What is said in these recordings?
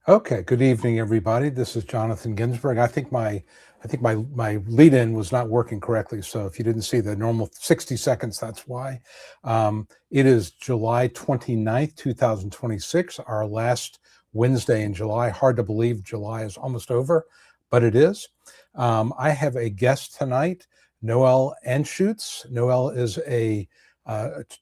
Okay, good evening, everybody. This is Jonathan Ginsberg. I think my lead-in was not working correctly, so if you didn't see the normal 60 seconds, that's why. It is July 29th, 2026, our last Wednesday in July. Hard to believe July is almost over, but it is. I have a guest tonight, Noel Anschutz. Noel is a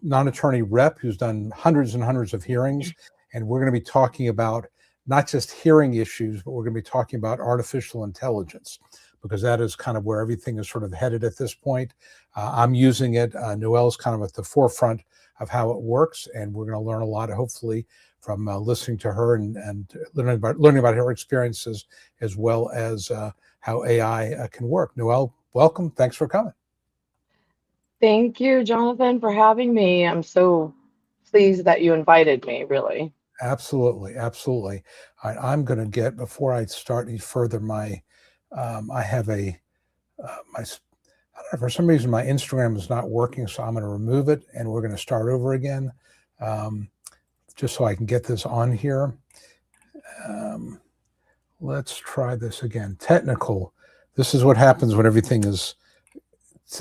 non-attorney rep who's done hundreds and hundreds of hearings, and we're going to be talking about not just hearing issues, but we're going to be talking about artificial intelligence, because that is kind of where everything is sort of headed at this point. I'm using it. Noelle's kind of at the forefront of how it works, and we're going to learn a lot, hopefully, from listening to her and learning about her experiences, as well as how AI can work. Noelle, welcome. Thanks for coming. Thank you, Jonathan, for having me. I'm so pleased that you invited me, really. Absolutely, absolutely. I'm going to get, before I start any further, I have a, I don't know, for some reason my Instagram is not working, so I'm going to remove it and we're going to start over again, just so I can get this on here. Let's try this again. Technical. This is what happens when everything is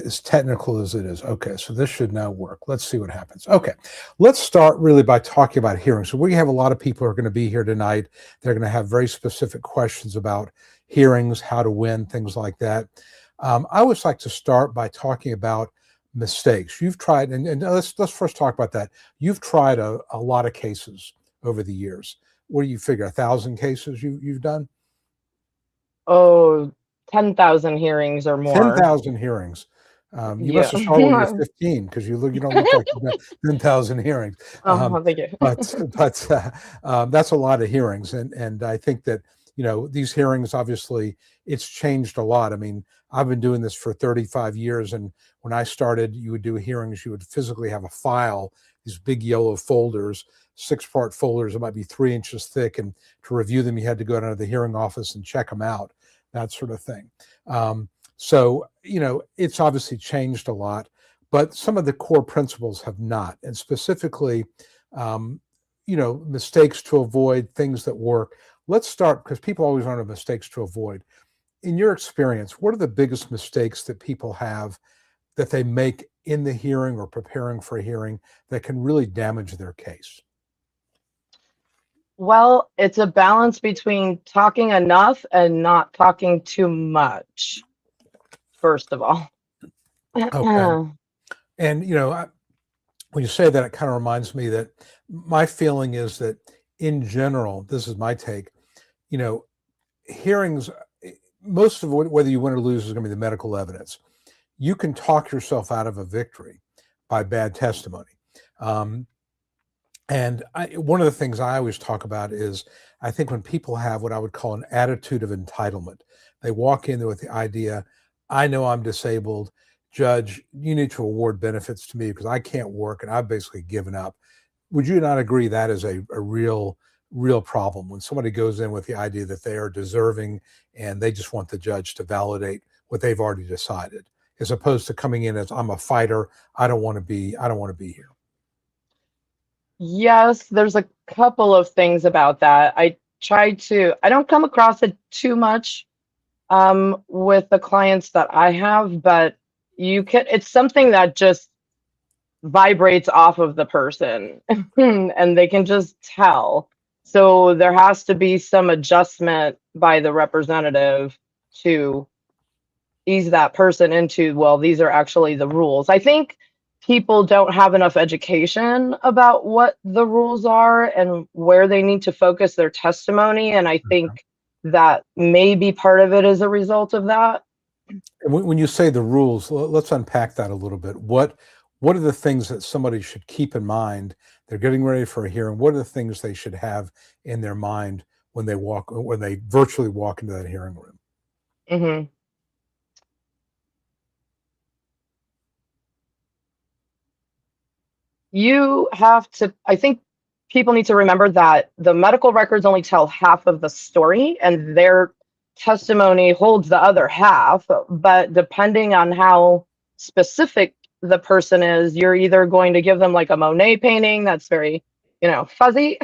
as technical as it is. Okay, so this should now work. Let's see what happens. Okay, let's start really by talking about hearings. So we have a lot of people who are going to be here tonight. They're going to have very specific questions about hearings, how to win, things like that. I always like to start by talking about mistakes. You've tried, and let's first talk about that. You've tried a lot of cases over the years. What do you figure, 1,000 cases you've done? Oh, 10,000 hearings or more. 10,000 hearings. You must Yeah. have started when you were 15, because you don't look like you've done 10,000 hearings. Thank you. But that's a lot of hearings, and I think that these hearings, obviously, it's changed a lot. I mean, I've been doing this for 35 years, and when I started, you would do hearings. You would physically have a file, these big yellow folders, 6-part folders that might be 3 inches thick, and to review them, you had to go down to the hearing office and check them out, that sort of thing. So, it's obviously changed a lot, but some of the core principles have not. And specifically, mistakes to avoid, things that work. Let's start, because people always want mistakes to avoid. In your experience, what are the biggest mistakes that people have that they make in the hearing or preparing for a hearing that can really damage their case? Well, it's a balance between talking enough and not talking too much, first of all. Okay. And, when you say that, it kind of reminds me that my feeling is that in general, this is my take, hearings, most of whether you win or lose is going to be the medical evidence. You can talk yourself out of a victory by bad testimony. And one of the things I always talk about is, I think when people have what I would call an attitude of entitlement, they walk in there with the idea, I know I'm disabled. Judge, you need to award benefits to me because I can't work and I've basically given up. Would you not agree that is a real problem when somebody goes in with the idea that they are deserving and they just want the judge to validate what they've already decided, as opposed to coming in as, I'm a fighter, I don't want to be here? Yes, there's a couple of things about that. I don't come across it too much with the clients that I have, but it's something that just vibrates off of the person and they can just tell. So there has to be some adjustment by the representative to ease that person into, well, these are actually the rules. I think people don't have enough education about what the rules are and where they need to focus their testimony. And I think that maybe part of it is a result of that. When you say the rules, let's unpack that a little bit. What are the things that somebody should keep in mind? They're getting ready for a hearing. What are the things they should have in their mind when they virtually walk into that hearing room? Mm-hmm. I think people need to remember that the medical records only tell half of the story and their testimony holds the other half. But depending on how specific the person is, you're either going to give them like a Monet painting that's very, fuzzy,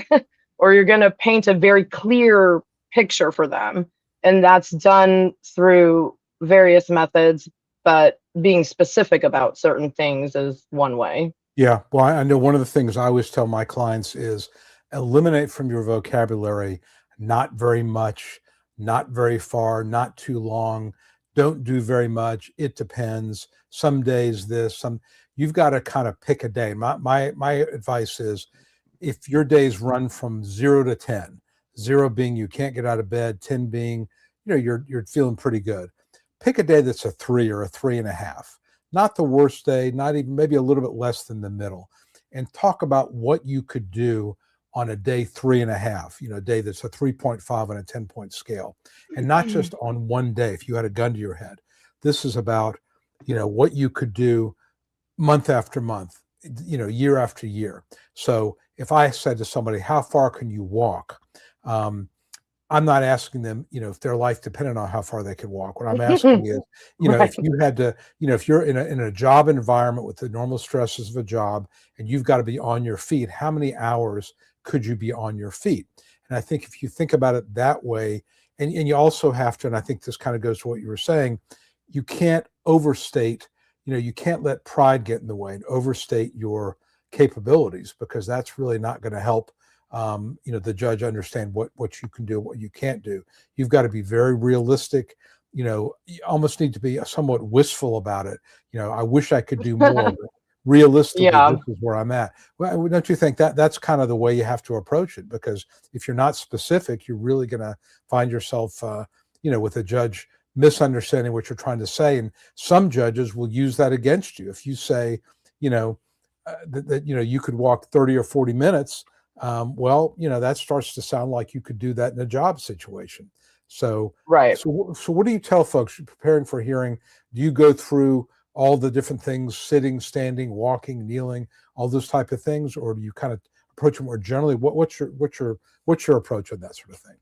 or you're going to paint a very clear picture for them. And that's done through various methods, but being specific about certain things is one way. Yeah. Well, I know one of the things I always tell my clients is eliminate from your vocabulary, not very much, not very far, not too long. Don't do very much. It depends. Some days this, you've got to kind of pick a day. My advice is, if your days run from 0 to 10, 0 being you can't get out of bed, 10 being, you're feeling pretty good. Pick a day that's a 3 or a 3.5. Not the worst day, not even, maybe a little bit less than the middle, and talk about what you could do on a day 3.5, a day that's a 3.5 on a 10-point scale, and not just on one day. If you had a gun to your head, this is about, what you could do month after month, year after year. So if I said to somebody, how far can you walk? I'm not asking them, if their life depended on how far they could walk. What I'm asking is, Right. if you had to, if you're in a job environment with the normal stresses of a job and you've got to be on your feet, how many hours could you be on your feet? And I think if you think about it that way, and you also have to, and I think this kind of goes to what you were saying, you can't overstate, you can't let pride get in the way and overstate your capabilities, because that's really not going to help the judge understand what you can do, what you can't do. You've got to be very realistic. You almost need to be somewhat wistful about it. I wish I could do more, but realistically, Yeah. this is where I'm at. Well, don't you think that's kind of the way you have to approach it? Because if you're not specific, you're really going to find yourself, with a judge misunderstanding what you're trying to say. And some judges will use that against you. If you say, that you could walk 30 or 40 minutes, that starts to sound like you could do that in a job situation. So, Right. so what do you tell folks preparing for hearing? Do you go through all the different things, sitting, standing, walking, kneeling, all those type of things, or do you kind of approach them more generally? What's your approach on that sort of thing?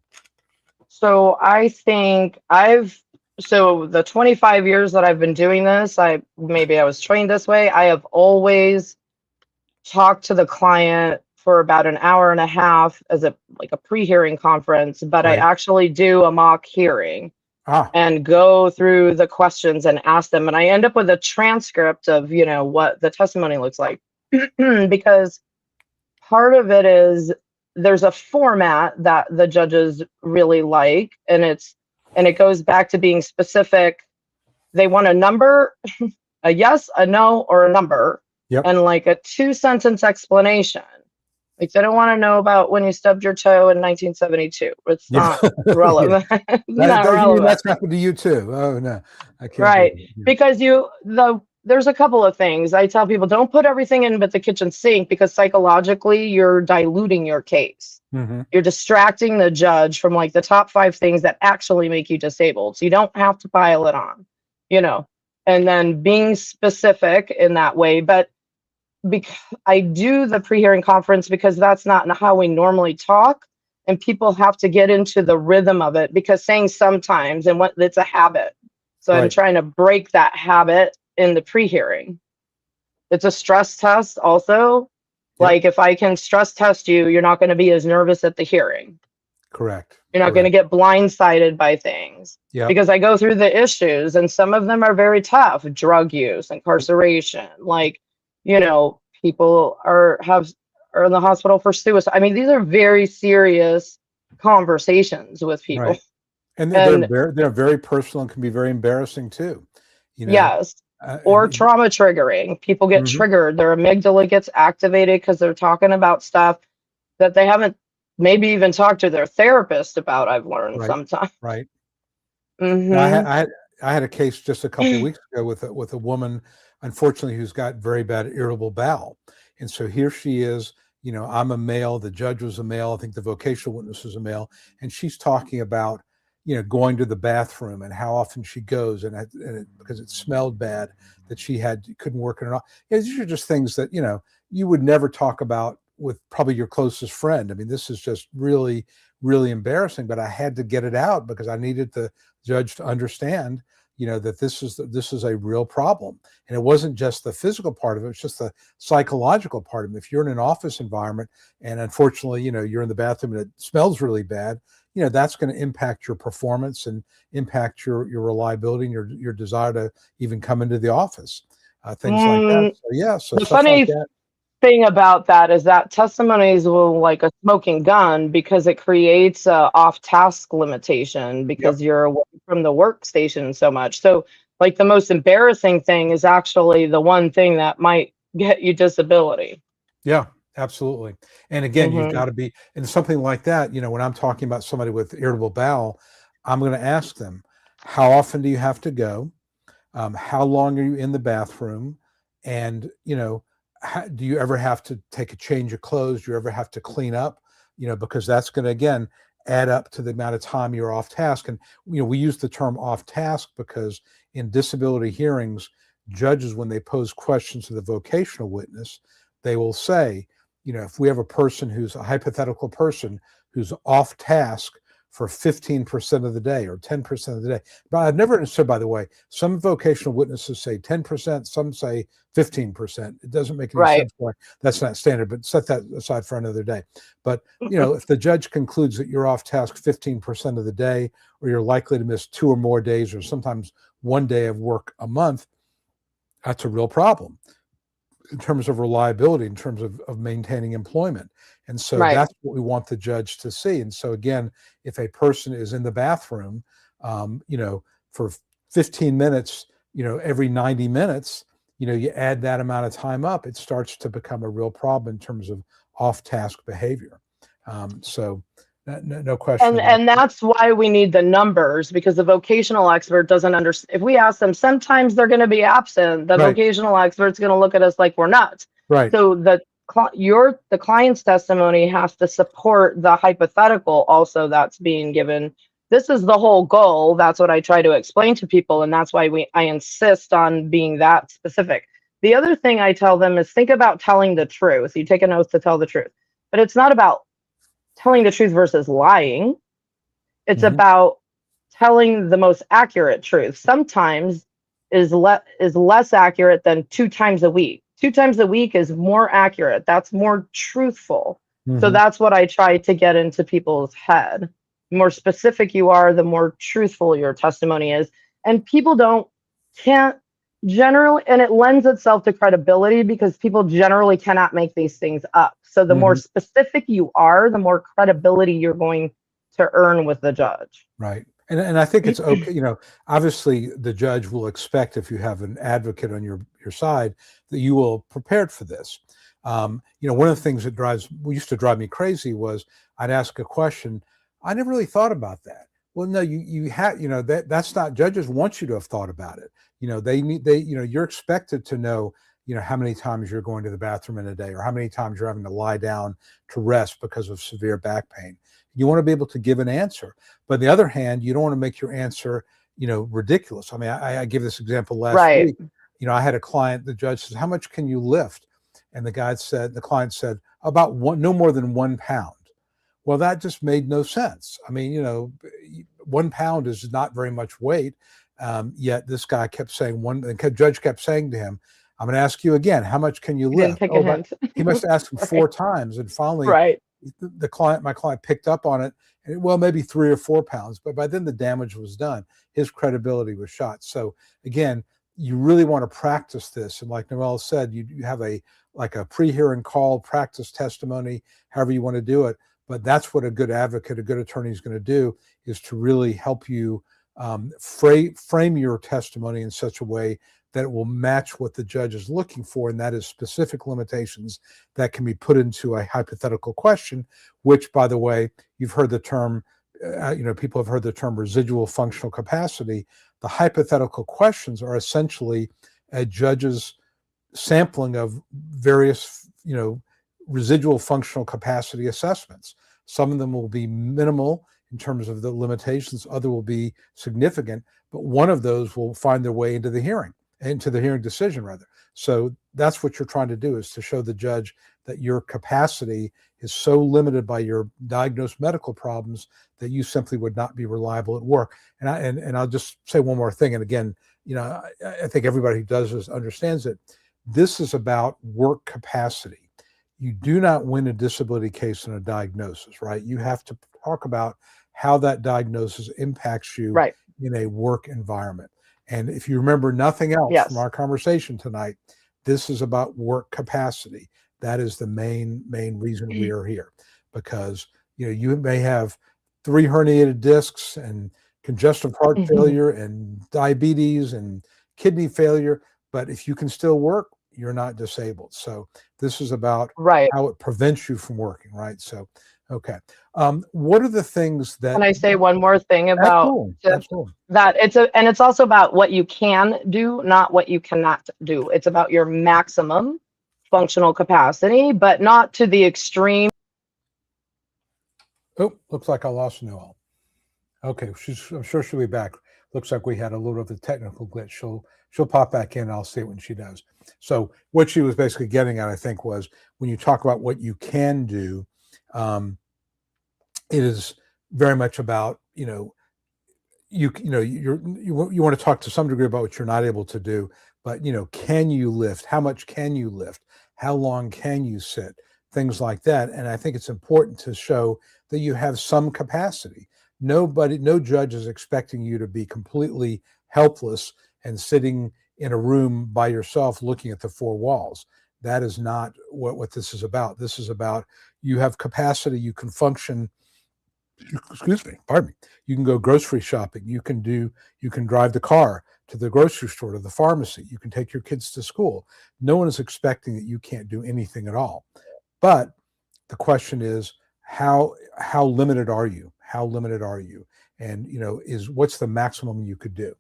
So I think the 25 years that I've been doing this, I was trained this way. I have always talked to the client for about an hour and a half as a pre-hearing conference, but I Right. actually do a mock hearing and go through the questions and ask them. And I end up with a transcript of, what the testimony looks like. Because part of it is there's a format that the judges really like, and it goes back to being specific. They want a number, a yes, a no, or a number. Yep. And like a 2-sentence explanation. Like, they don't want to know about when you stubbed your toe in 1972. It's not relevant. It's not relevant. That's happened to you too. Oh no, I can't. Right. Because there's a couple of things. I tell people, don't put everything in but the kitchen sink, because psychologically you're diluting your case. Mm-hmm. You're distracting the judge from like the top 5 things that actually make you disabled. So you don't have to pile it on, and then being specific in that way. But because I do the pre-hearing conference, because that's not how we normally talk, and people have to get into the rhythm of it, because saying sometimes it's a habit. So Right. I'm trying to break that habit in the pre-hearing. It's a stress test also. Yep. Like, if I can stress test you, you're not going to be as nervous at the hearing. Correct. You're not going to get blindsided by things. Yeah. Because I go through the issues, and some of them are very tough: drug use, incarceration, people are in the hospital for suicide. I mean, these are very serious conversations with people. Right. And they're very personal and can be very embarrassing too. Yes. Or trauma triggering. People get Mm-hmm. triggered. Their amygdala gets activated because they're talking about stuff that they haven't maybe even talked to their therapist about, I've learned sometimes. Right. Mm-hmm. I had a case just a couple of weeks ago with a woman, unfortunately, who's got very bad irritable bowel. And so here she is, I'm a male, the judge was a male, I think the vocational witness was a male, and she's talking about, going to the bathroom and how often she goes, because it smelled bad, that she couldn't work in it all. These are just things that, you would never talk about with probably your closest friend. I mean, this is just really, really embarrassing, but I had to get it out because I needed the judge to understand, that this is a real problem. And it wasn't just the physical part of it, it's just the psychological part of it. If you're in an office environment and unfortunately, you're in the bathroom and it smells really bad, that's going to impact your performance and impact your reliability and your desire to even come into the office. Things like that. So yeah, so The stuff funny like that. thing about that is that testimonies will like a smoking gun because it creates a off-task limitation Yep. because you're away from the workstation so much. So like the most embarrassing thing is actually the one thing that might get you disability. Yeah, absolutely. And again, you've got to be in something like that. When I'm talking about somebody with irritable bowel, I'm going to ask them, how often do you have to go? How long are you in the bathroom? And, do you ever have to take a change of clothes? Do you ever have to clean up? Because that's going to, again, add up to the amount of time you're off task. And, we use the term off task because in disability hearings, judges, when they pose questions to the vocational witness, they will say, if we have a person who's a hypothetical person who's off task for 15% of the day or 10% of the day. But I've never understood, by the way, some vocational witnesses say 10%, some say 15%. It doesn't make any Right. sense why that's not standard, but set that aside for another day. But, if the judge concludes that you're off task 15% of the day, or you're likely to miss 2 or more days, or sometimes 1 day of work a month, that's a real problem in terms of reliability, in terms of maintaining employment. And so Right. that's what we want the judge to see. And so again, if a person is in the bathroom, for 15 minutes, every 90 minutes, you add that amount of time up, it starts to become a real problem in terms of off-task behavior. So no question about And that's why we need the numbers, because the vocational expert doesn't understand. If we ask them, sometimes they're going to be absent. The Right. vocational expert's going to look at us like we're nuts. Right. So the client's testimony has to support the hypothetical also that's being given. This is the whole goal. That's what I try to explain to people, and that's why I insist on being that specific. The other thing I tell them is think about telling the truth. You take an oath to tell the truth, but it's not about telling the truth versus lying. It's about telling the most accurate truth. Sometimes is less accurate than 2 times a week. 2 times a week is more accurate. That's more truthful. So that's what I try to get into people's head. The more specific you are, the more truthful your testimony is. And people can't generally, and it lends itself to credibility because people generally cannot make these things up. So the more specific you are, the more credibility you're going to earn with the judge. Right. And I think it's okay, obviously the judge will expect, if you have an advocate on your side, that you will prepared for this. One of the things that used to drive me crazy was I'd ask a question. I never really thought about that. Well, no, you have, that's not, judges want you to have thought about it. You're expected to know, how many times you're going to the bathroom in a day, or how many times you're having to lie down to rest because of severe back pain. You want to be able to give an answer. But on the other hand, you don't want to make your answer, ridiculous. I mean, I give this example last week. I had a client, the judge says, how much can you lift? And the client said, about no more than 1 pound. Well, that just made no sense. I mean, 1 pound is not very much weight. Yet this guy kept saying the judge kept saying to him, I'm going to ask you again, how much can you lift? Didn't take a hint. He must have asked him 4 times. And finally, my client picked up on it. And, well, maybe 3 or 4 pounds. But by then the damage was done. His credibility was shot. So again, you really want to practice this. And like Noel said, you have a pre-hearing call, practice testimony, however you want to do it. But that's what a good advocate, a good attorney is going to do, is to really help you frame your testimony in such a way that it will match what the judge is looking for, and that is specific limitations that can be put into a hypothetical question, which, by the way, you've heard the term, people have heard the term residual functional capacity. The hypothetical questions are essentially a judge's sampling of various, residual functional capacity assessments. Some of them will be minimal in terms of the limitations, other will be significant, but one of those will find their way into the hearing decision rather. So that's what you're trying to do, is to show the judge that your capacity is so limited by your diagnosed medical problems that you simply would not be reliable at work. And I'll just say one more thing. And again, I think everybody who does this understands it. This is about work capacity. You do not win a disability case in a diagnosis, right? You have to talk about how that diagnosis impacts you in a work environment. And if you remember nothing else from our conversation tonight, this is about work capacity. That is the main reason we are here, because you may have 3 herniated discs and congestive heart failure and diabetes and kidney failure, but if you can still work, you're not disabled. So this is about how it prevents you from working, right? So, okay. What are the things that— Can I say one more thing about that? It's also about what you can do, not what you cannot do. It's about your maximum functional capacity, but not to the extreme. Oh, looks like I lost Noel. Okay, I'm sure she'll be back. Looks like we had a little bit of a technical glitch. She'll pop back in. I'll see it when she does. So what she was basically getting at, I think, was when you talk about what you can do, it is very much about, you want to talk to some degree about what you're not able to do, but can you lift? How much can you lift? How long can you sit? Things like that. And I think it's important to show that you have some capacity. No judge is expecting you to be completely helpless and sitting in a room by yourself looking at the 4 walls. That is not what this is about. This is about, you have capacity, you can function. Excuse me, pardon me. You can go grocery shopping. You can drive the car to the grocery store, to the pharmacy. You can take your kids to school. No one is expecting that you can't do anything at all. But the question is, how limited are you? How limited are you? And what's the maximum you could do?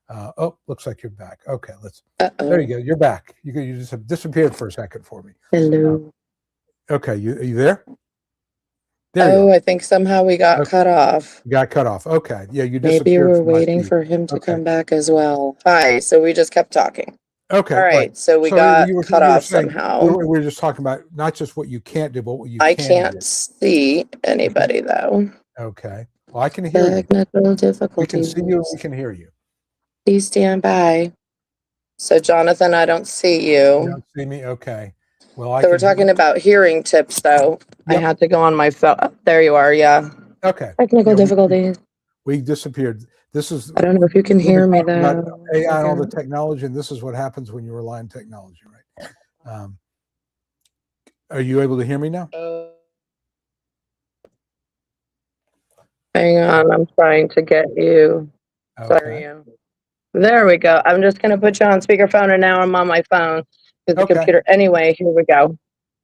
Oh, looks like you're back. Okay, there you go. You're back. You just have disappeared for a second for me. Hello. Okay, are you there? There I think somehow we got cut off. You got cut off. Okay. Yeah, you disappeared. Maybe we're waiting for him to come back as well. Hi. So we just kept talking. Okay. All right. So we got cut off somehow. We were just talking about not just what you can't do, but what you can do. I can't see anybody though. Okay. Well, I can hear you. Technical difficulties. We can see you. We can hear you. Please stand by. So Jonathan, I don't see you. You don't see me? Okay. Well, so we're talking about hearing tips though. Yep. I had to go on my phone. Oh, there you are. Yeah. Okay. Technical difficulties. We disappeared. This is— I don't know if you can hear me though. AI and all the technology, and this is what happens when you rely on technology, right? Are you able to hear me now? Hang on, I'm trying to get you. Okay. Sorry. There we go. I'm just gonna put you on speakerphone, and now I'm on my phone with the computer. Anyway, here we go.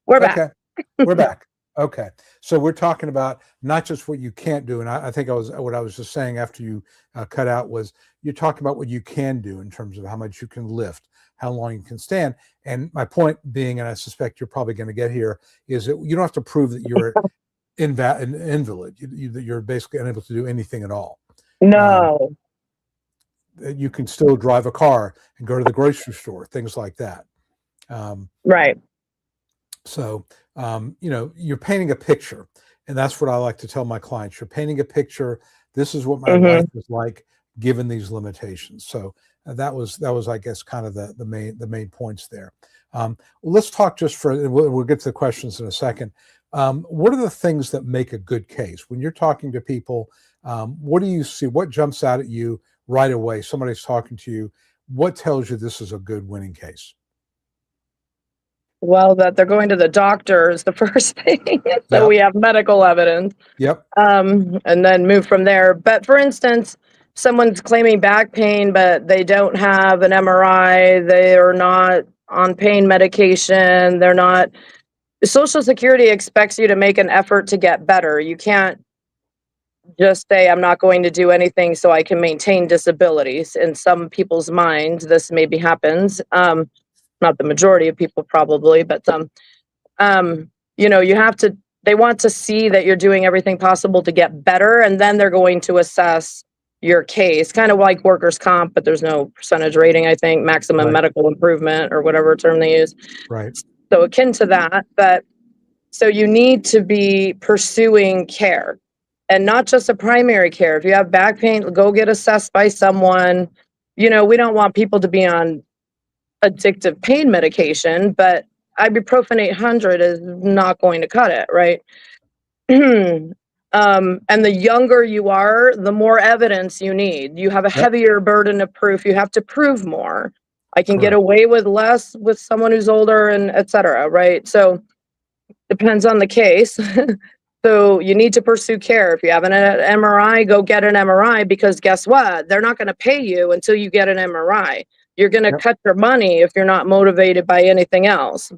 We're back. Okay. We're back. Okay. So we're talking about not just what you can't do. And I think what I was just saying after you cut out was, you're talking about what you can do in terms of how much you can lift, how long you can stand. And my point being, and I suspect you're probably going to get here, is that you don't have to prove that you're an invalid, that you're basically unable to do anything at all. No. You can still drive a car and go to the grocery store, things like that. Right. So, you're painting a picture, and that's what I like to tell my clients. You're painting a picture. This is what my life is like given these limitations. So that was, I guess, kind of the main points there. Let's talk we'll get to the questions in a second. What are the things that make a good case when you're talking to people? What do you see? What jumps out at you right away? Somebody's talking to you. What tells you this is a good winning case? Well, that they're going to the doctor is the first thing. So we have medical evidence. Yep. And then move from there. But for instance, someone's claiming back pain, but they don't have an MRI. They are not on pain medication. They're not. Social Security expects you to make an effort to get better. You can't just say, I'm not going to do anything so I can maintain disabilities. In some people's minds, this maybe happens. Not the majority of people probably, but some, you have to, they want to see that you're doing everything possible to get better. And then they're going to assess, your case, kind of like workers' comp, but there's no percentage rating, I think, maximum Right. medical improvement or whatever term they use. Right. So akin to that, but so you need to be pursuing care and not just a primary care. If you have back pain, go get assessed by someone. We don't want people to be on addictive pain medication, but ibuprofen 800 is not going to cut it, right? And the younger you are, the more evidence you need. You have a heavier burden of proof. You have to prove more. I can get Correct. away with less with someone who's older and et cetera, right? So depends on the case. So you need to pursue care. If you have an MRI, go get an MRI, because guess what? They're not going to pay you until you get an MRI. You're going to Yep. cut your money if you're not motivated by anything else.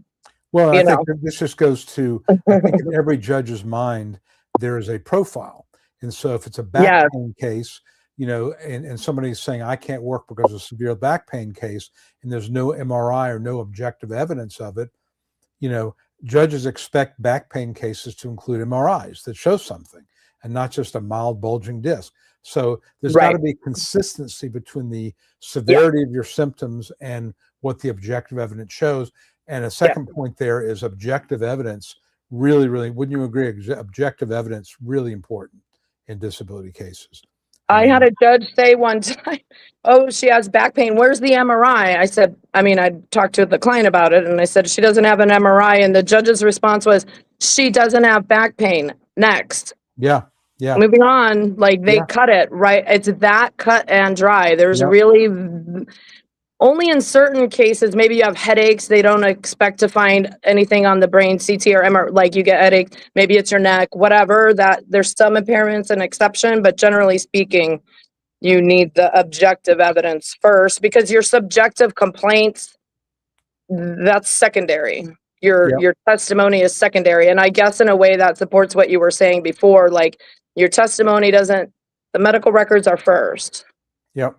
Well, I You think know. that this just goes to, I think in every judge's mind, there is a profile. And so if it's a back Yeah. pain case, and somebody's saying, I can't work because of a severe back pain case, and there's no MRI or no objective evidence of it, judges expect back pain cases to include MRIs that show something and not just a mild bulging disc. So there's got to be consistency between the severity of your symptoms and what the objective evidence shows. And a second point there is objective evidence. Really, really, wouldn't you agree? Objective evidence really important in disability cases. I had a judge say one time, oh, she has back pain. Where's the MRI? I said, I talked to the client about it, and I said, she doesn't have an MRI. And the judge's response was, she doesn't have back pain. Next. Yeah. Moving on, like they cut it, right? It's that cut and dry. There's really only in certain cases, maybe you have headaches, they don't expect to find anything on the brain, CT or MRI, like you get headache, maybe it's your neck, whatever, that there's some impairments and exception, but generally speaking, you need the objective evidence first, because your subjective complaints, that's secondary. Your testimony is secondary. And I guess in a way that supports what you were saying before, like your testimony the medical records are first. Yep.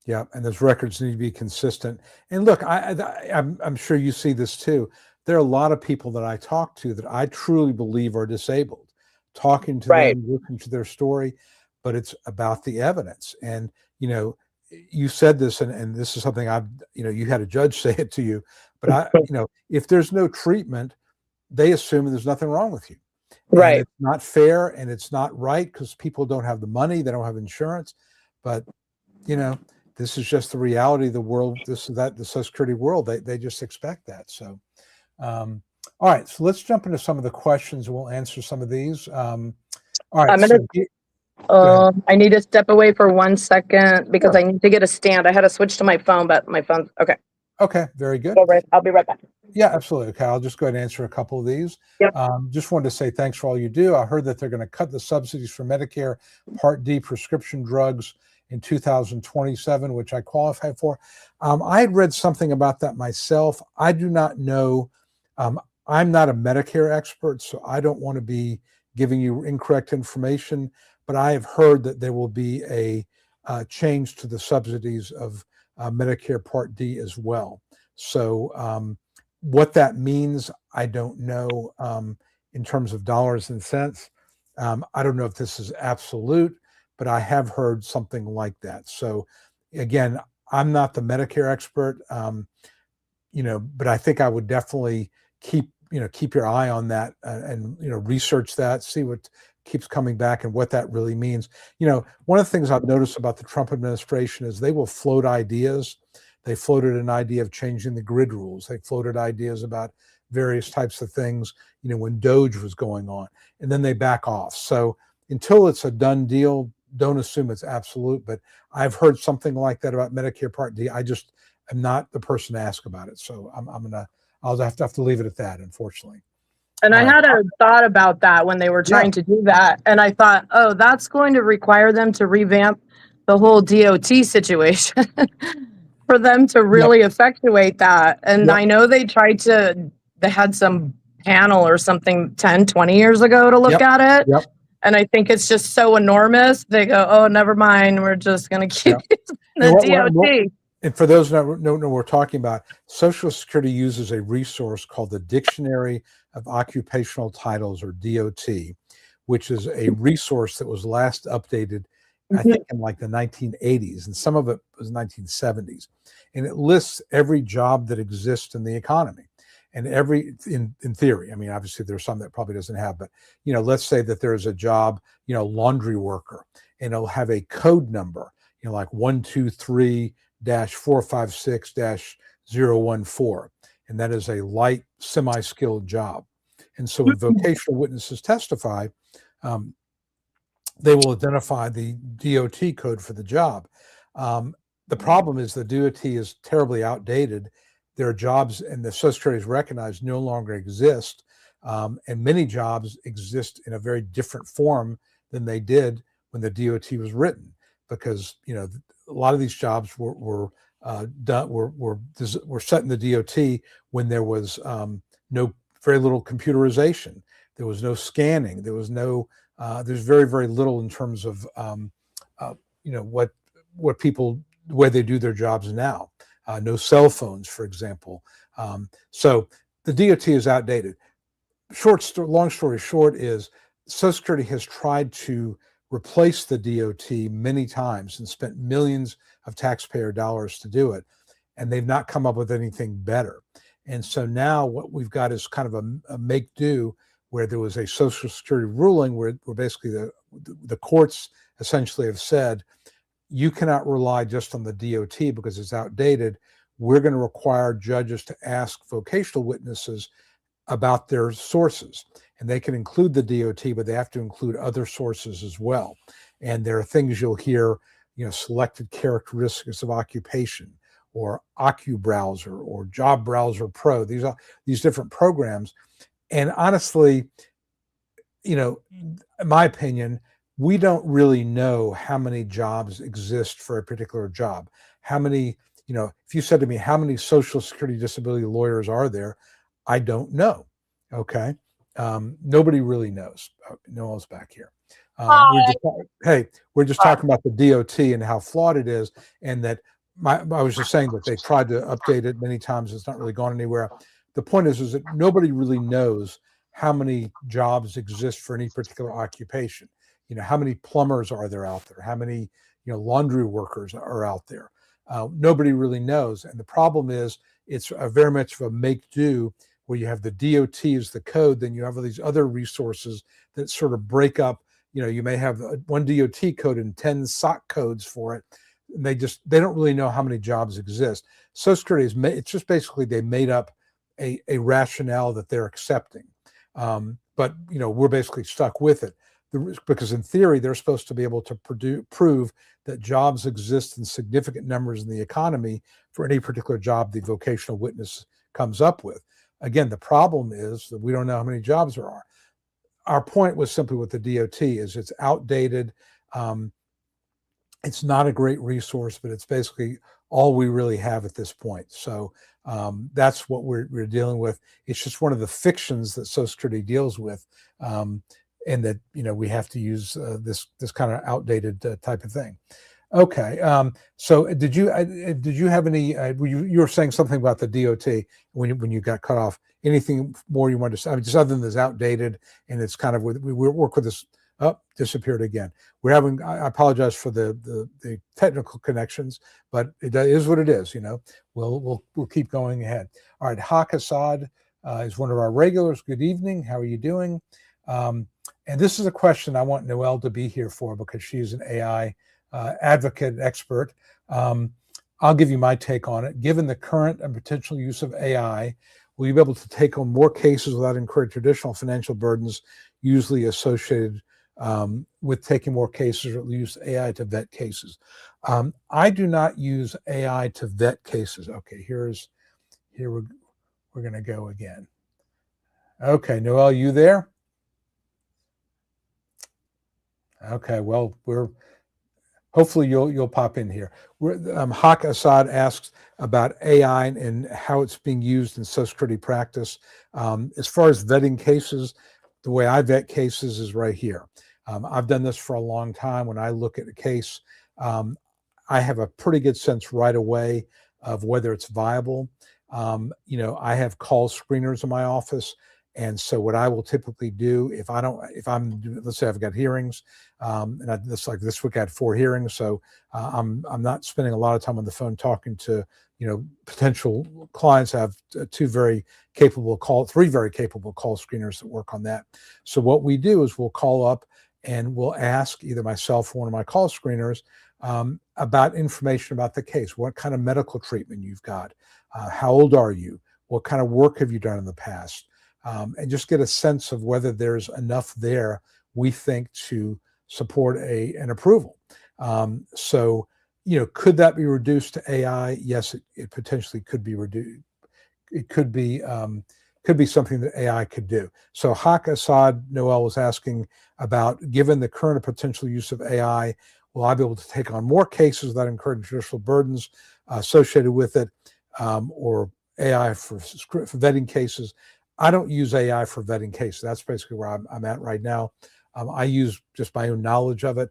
Yeah, and those records need to be consistent. And look, I'm sure you see this too. There are a lot of people that I talk to that I truly believe are disabled, talking to them, looking to their story, but it's about the evidence. And, you said this, and this is something you had a judge say it to you, but if there's no treatment, they assume there's nothing wrong with you. Right. And it's not fair and it's not right because people don't have the money, they don't have insurance, but, this is just the reality of the world. The Social Security world. They just expect that. So, all right. So let's jump into some of the questions. We'll answer some of these. All right. I need to step away for 1 second because I need to get a stand. I had to switch to my phone, but my phone's okay. Okay. Very good. I'll be right back. Yeah, absolutely. Okay. I'll just go ahead and answer a couple of these. Yep. Just wanted to say thanks for all you do. I heard that they're going to cut the subsidies for Medicare Part D prescription drugs in 2027, which I qualify for. I had read something about that myself. I do not know. I'm not a Medicare expert, so I don't want to be giving you incorrect information, but I have heard that there will be a change to the subsidies of Medicare Part D as well. So what that means, I don't know in terms of dollars and cents. I don't know if this is absolute, but I have heard something like that. So again, I'm not the Medicare expert, but I think I would definitely keep your eye on that and research that, see what keeps coming back and what that really means. One of the things I've noticed about the Trump administration is they will float ideas. They floated an idea of changing the grid rules. They floated ideas about various types of things, when Doge was going on, and then they back off. So until it's a done deal, don't assume it's absolute, but I've heard something like that about Medicare Part D. I just am not the person to ask about it. So I'll have to leave it at that, unfortunately. And I had a thought about that when they were trying to do that. And I thought, oh, that's going to require them to revamp the whole DOT situation for them to really effectuate that. And I know they had some panel or something 10, 20 years ago to look at it. Yep. And I think it's just so enormous. They go, oh, never mind. We're just going to keep the DOT. And for those who don't know what we're talking about, Social Security uses a resource called the Dictionary of Occupational Titles, or DOT, which is a resource that was last updated I think in like the 1980s, and some of it was 1970s. And it lists every job that exists in the economy. And in theory, I mean, obviously there's some that probably doesn't have, but, let's say that there's a job, laundry worker, and it'll have a code number, like 123-456-014. And that is a light semi-skilled job. And so when vocational witnesses testify, they will identify the DOT code for the job. The problem is the DOT is terribly outdated. There are jobs, and the Social Security is recognized, no longer exist. And many jobs exist in a very different form than they did when the DOT was written, because a lot of these jobs were set in the DOT when there was very little computerization. There was no scanning. There was there's very, very little in terms of what people, the way they do their jobs now. No cell phones, for example. So the DOT is outdated. Long story short is Social Security has tried to replace the DOT many times and spent millions of taxpayer dollars to do it, and they've not come up with anything better. And so now what we've got is kind of a make-do, where there was a Social Security ruling where basically the courts essentially have said, you cannot rely just on the DOT because it's outdated. We're going to require judges to ask vocational witnesses about their sources. And they can include the DOT, but they have to include other sources as well. And there are things you'll hear, selected characteristics of occupation, or OccuBrowser, or Job Browser Pro. These different programs. And honestly, in my opinion, we don't really know how many jobs exist for a particular job. How many, if you said to me, how many Social Security disability lawyers are there? I don't know. Okay. Nobody really knows. Noel's back here. We're just talking about the DOT and how flawed it is. And that I was just saying that they tried to update it many times. It's not really gone anywhere. The point is that nobody really knows how many jobs exist for any particular occupation. How many plumbers are there out there? How many, laundry workers are out there? Nobody really knows. And the problem is it's very much of a make-do, where you have the DOT as the code, then you have all these other resources that sort of break up. You may have one DOT code and 10 SOC codes for it. And they don't really know how many jobs exist. Social Security it's just basically they made up a rationale that they're accepting. But we're basically stuck with it. Because in theory, they're supposed to be able to prove that jobs exist in significant numbers in the economy for any particular job the vocational witness comes up with. Again, the problem is that we don't know how many jobs there are. Our point was simply with the DOT is it's outdated. It's not a great resource, but it's basically all we really have at this point. So that's what we're dealing with. It's just one of the fictions that Social Security deals with. And that we have to use this kind of outdated type of thing. Okay, so did you have any? You were saying something about the DOT when you got cut off. Anything more you wanted to say? I mean, just other than this outdated, and it's kind of we work with this. Oh, disappeared again. We're having. I apologize for the technical connections, but it is what it is. We'll keep going ahead. All right, Haq Assad is one of our regulars. Good evening. How are you doing? And this is a question I want Noel to be here for, because she's an AI advocate expert. I'll give you my take on it. Given the current and potential use of AI, will you be able to take on more cases without incurring traditional financial burdens usually associated with taking more cases, or use AI to vet cases? I do not use AI to vet cases. Okay, here we're going to go again. Okay, Noel, you there? Okay, well, hopefully you'll pop in here. Haq Assad asks about AI and how it's being used in Social Security practice. As far as vetting cases, the way I vet cases is right here. I've done this for a long time. When I look at a case, I have a pretty good sense right away of whether it's viable. I have call screeners in my office, And so what I will typically do if let's say I've got hearings, this week I had 4 hearings, so I'm not spending a lot of time on the phone talking to potential clients. I have 3 very capable call screeners that work on that. So what we do is we'll call up and we'll ask either myself or one of my call screeners about information about the case. What kind of medical treatment you've got? How old are you? What kind of work have you done in the past? And just get a sense of whether there's enough there, we think, to support an approval. So, could that be reduced to AI? Yes, it potentially could be reduced. It could be something that AI could do. So Haq Assad Noel was asking about, given the current potential use of AI, will I be able to take on more cases without incurring judicial burdens associated with it, or AI for vetting cases? I don't use AI for vetting cases. That's basically where I'm at right now. I use just my own knowledge of it.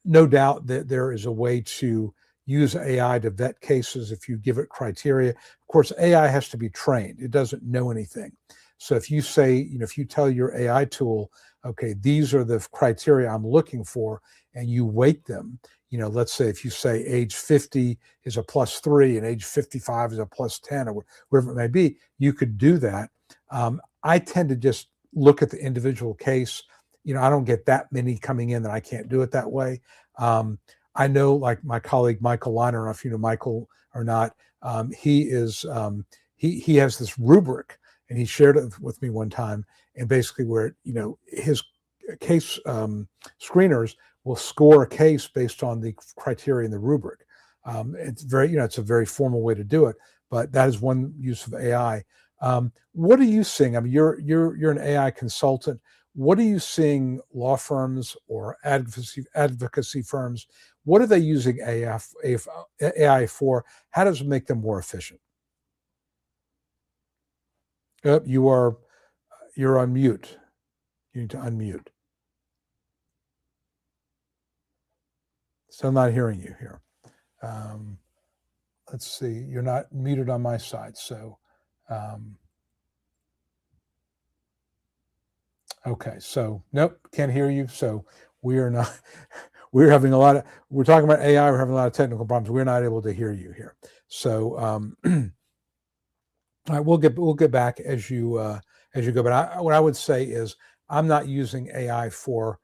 No doubt that there is a way to use AI to vet cases if you give it criteria. Of course, AI has to be trained. It doesn't know anything. So if you say, if you tell your AI tool, okay, these are the criteria I'm looking for, and you weight them, let's say if you say age 50 is a +3 and age 55 is a +10, or wherever it may be, you could do that. I tend to just look at the individual case. I don't get that many coming in that I can't do it that way. I know, like my colleague Michael Liner, I don't know if you know Michael or not. He has this rubric, and he shared it with me one time. And basically, where his case screeners will score a case based on the criteria in the rubric. It's it's a very formal way to do it, but that is one use of AI. What are you seeing? I mean, you're an AI consultant. What are you seeing law firms or advocacy firms? What are they using AI for? How does it make them more efficient? You're on mute. You need to unmute. Still not hearing you here. Let's see. You're not muted on my side. So, okay. So, nope, can't hear you. So we are not. We're talking about AI. We're having a lot of technical problems. We're not able to hear you here. So, all right, we'll get back as you go. But what I would say is, I'm not using AI for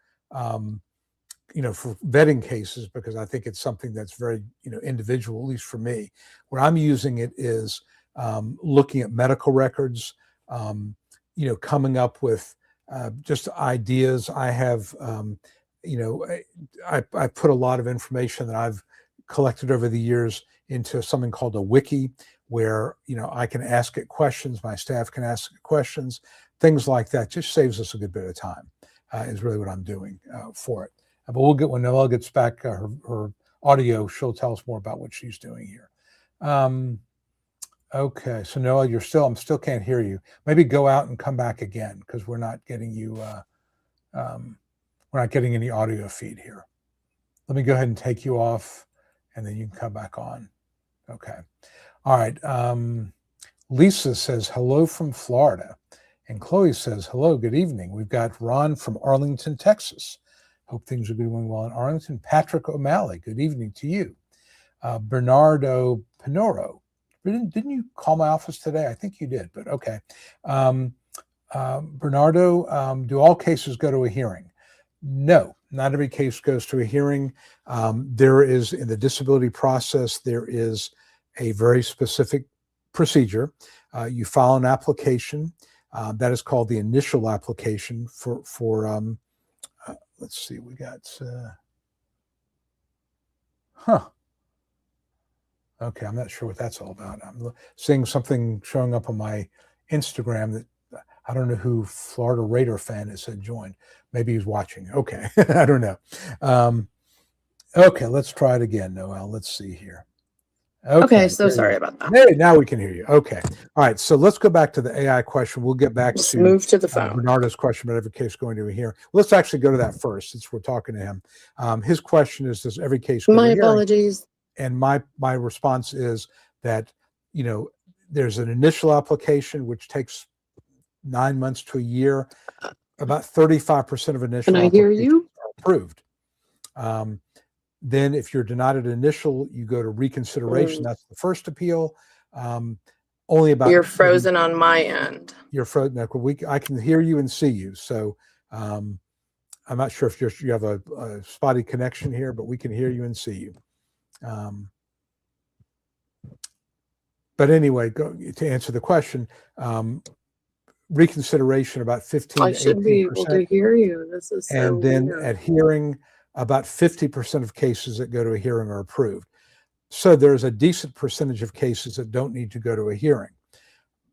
for vetting cases, because I think it's something that's very individual, at least for me. Where I'm using it is looking at medical records, coming up with just ideas. I have I put a lot of information that I've collected over the years into something called a wiki, where I can ask it questions, my staff can ask it questions, things like that. Just saves us a good bit of time, is really what I'm doing for it. But when Noel gets back her audio, she'll tell us more about what she's doing here. Okay, so Noel, I still can't hear you. Maybe go out and come back again, because we're not getting you. We're not getting any audio feed here. Let me go ahead and take you off, and then you can come back on. Okay. All right. Lisa says hello from Florida, and Chloe says hello, good evening. We've got Ron from Arlington, Texas. Hope things are going well in Arlington. Patrick O'Malley, good evening to you. Bernardo Pinoro, didn't you call my office today? I think you did, but okay. Bernardo, do all cases go to a hearing? No, not every case goes to a hearing. There is, in the disability process, there is a very specific procedure. You file an application that is called the initial application for let's see, we got, okay, I'm not sure what that's all about. I'm seeing something showing up on my Instagram that I don't know who Florida Raider fan is said joined. Maybe he's watching. Okay, I don't know. Okay, let's try it again, Noel. Let's see here. Okay, so sorry about that. Hey, now we can hear you. Okay. All right. So let's go back to the AI question. We'll get back Let's to move to the phone. Bernardo's question about every case going to a hearing. Let's actually go to that first, since we're talking to him. His question is, does every case go to a hearing? My apologies. And my response is that, there's an initial application, which takes 9 months to a year, about 35% of initial Can I hear applications you? are approved. Then if you're denied at initial, you go to reconsideration. That's the first appeal. Only about You're frozen on my end. You're frozen. I can hear you and see you. So I'm not sure if you have a spotty connection here, but we can hear you and see you. But anyway, to answer the question, reconsideration about 15 I to should be able 18%. to hear you. This is so And then weird. at hearing, about 50% of cases that go to a hearing are approved. So there's a decent percentage of cases that don't need to go to a hearing.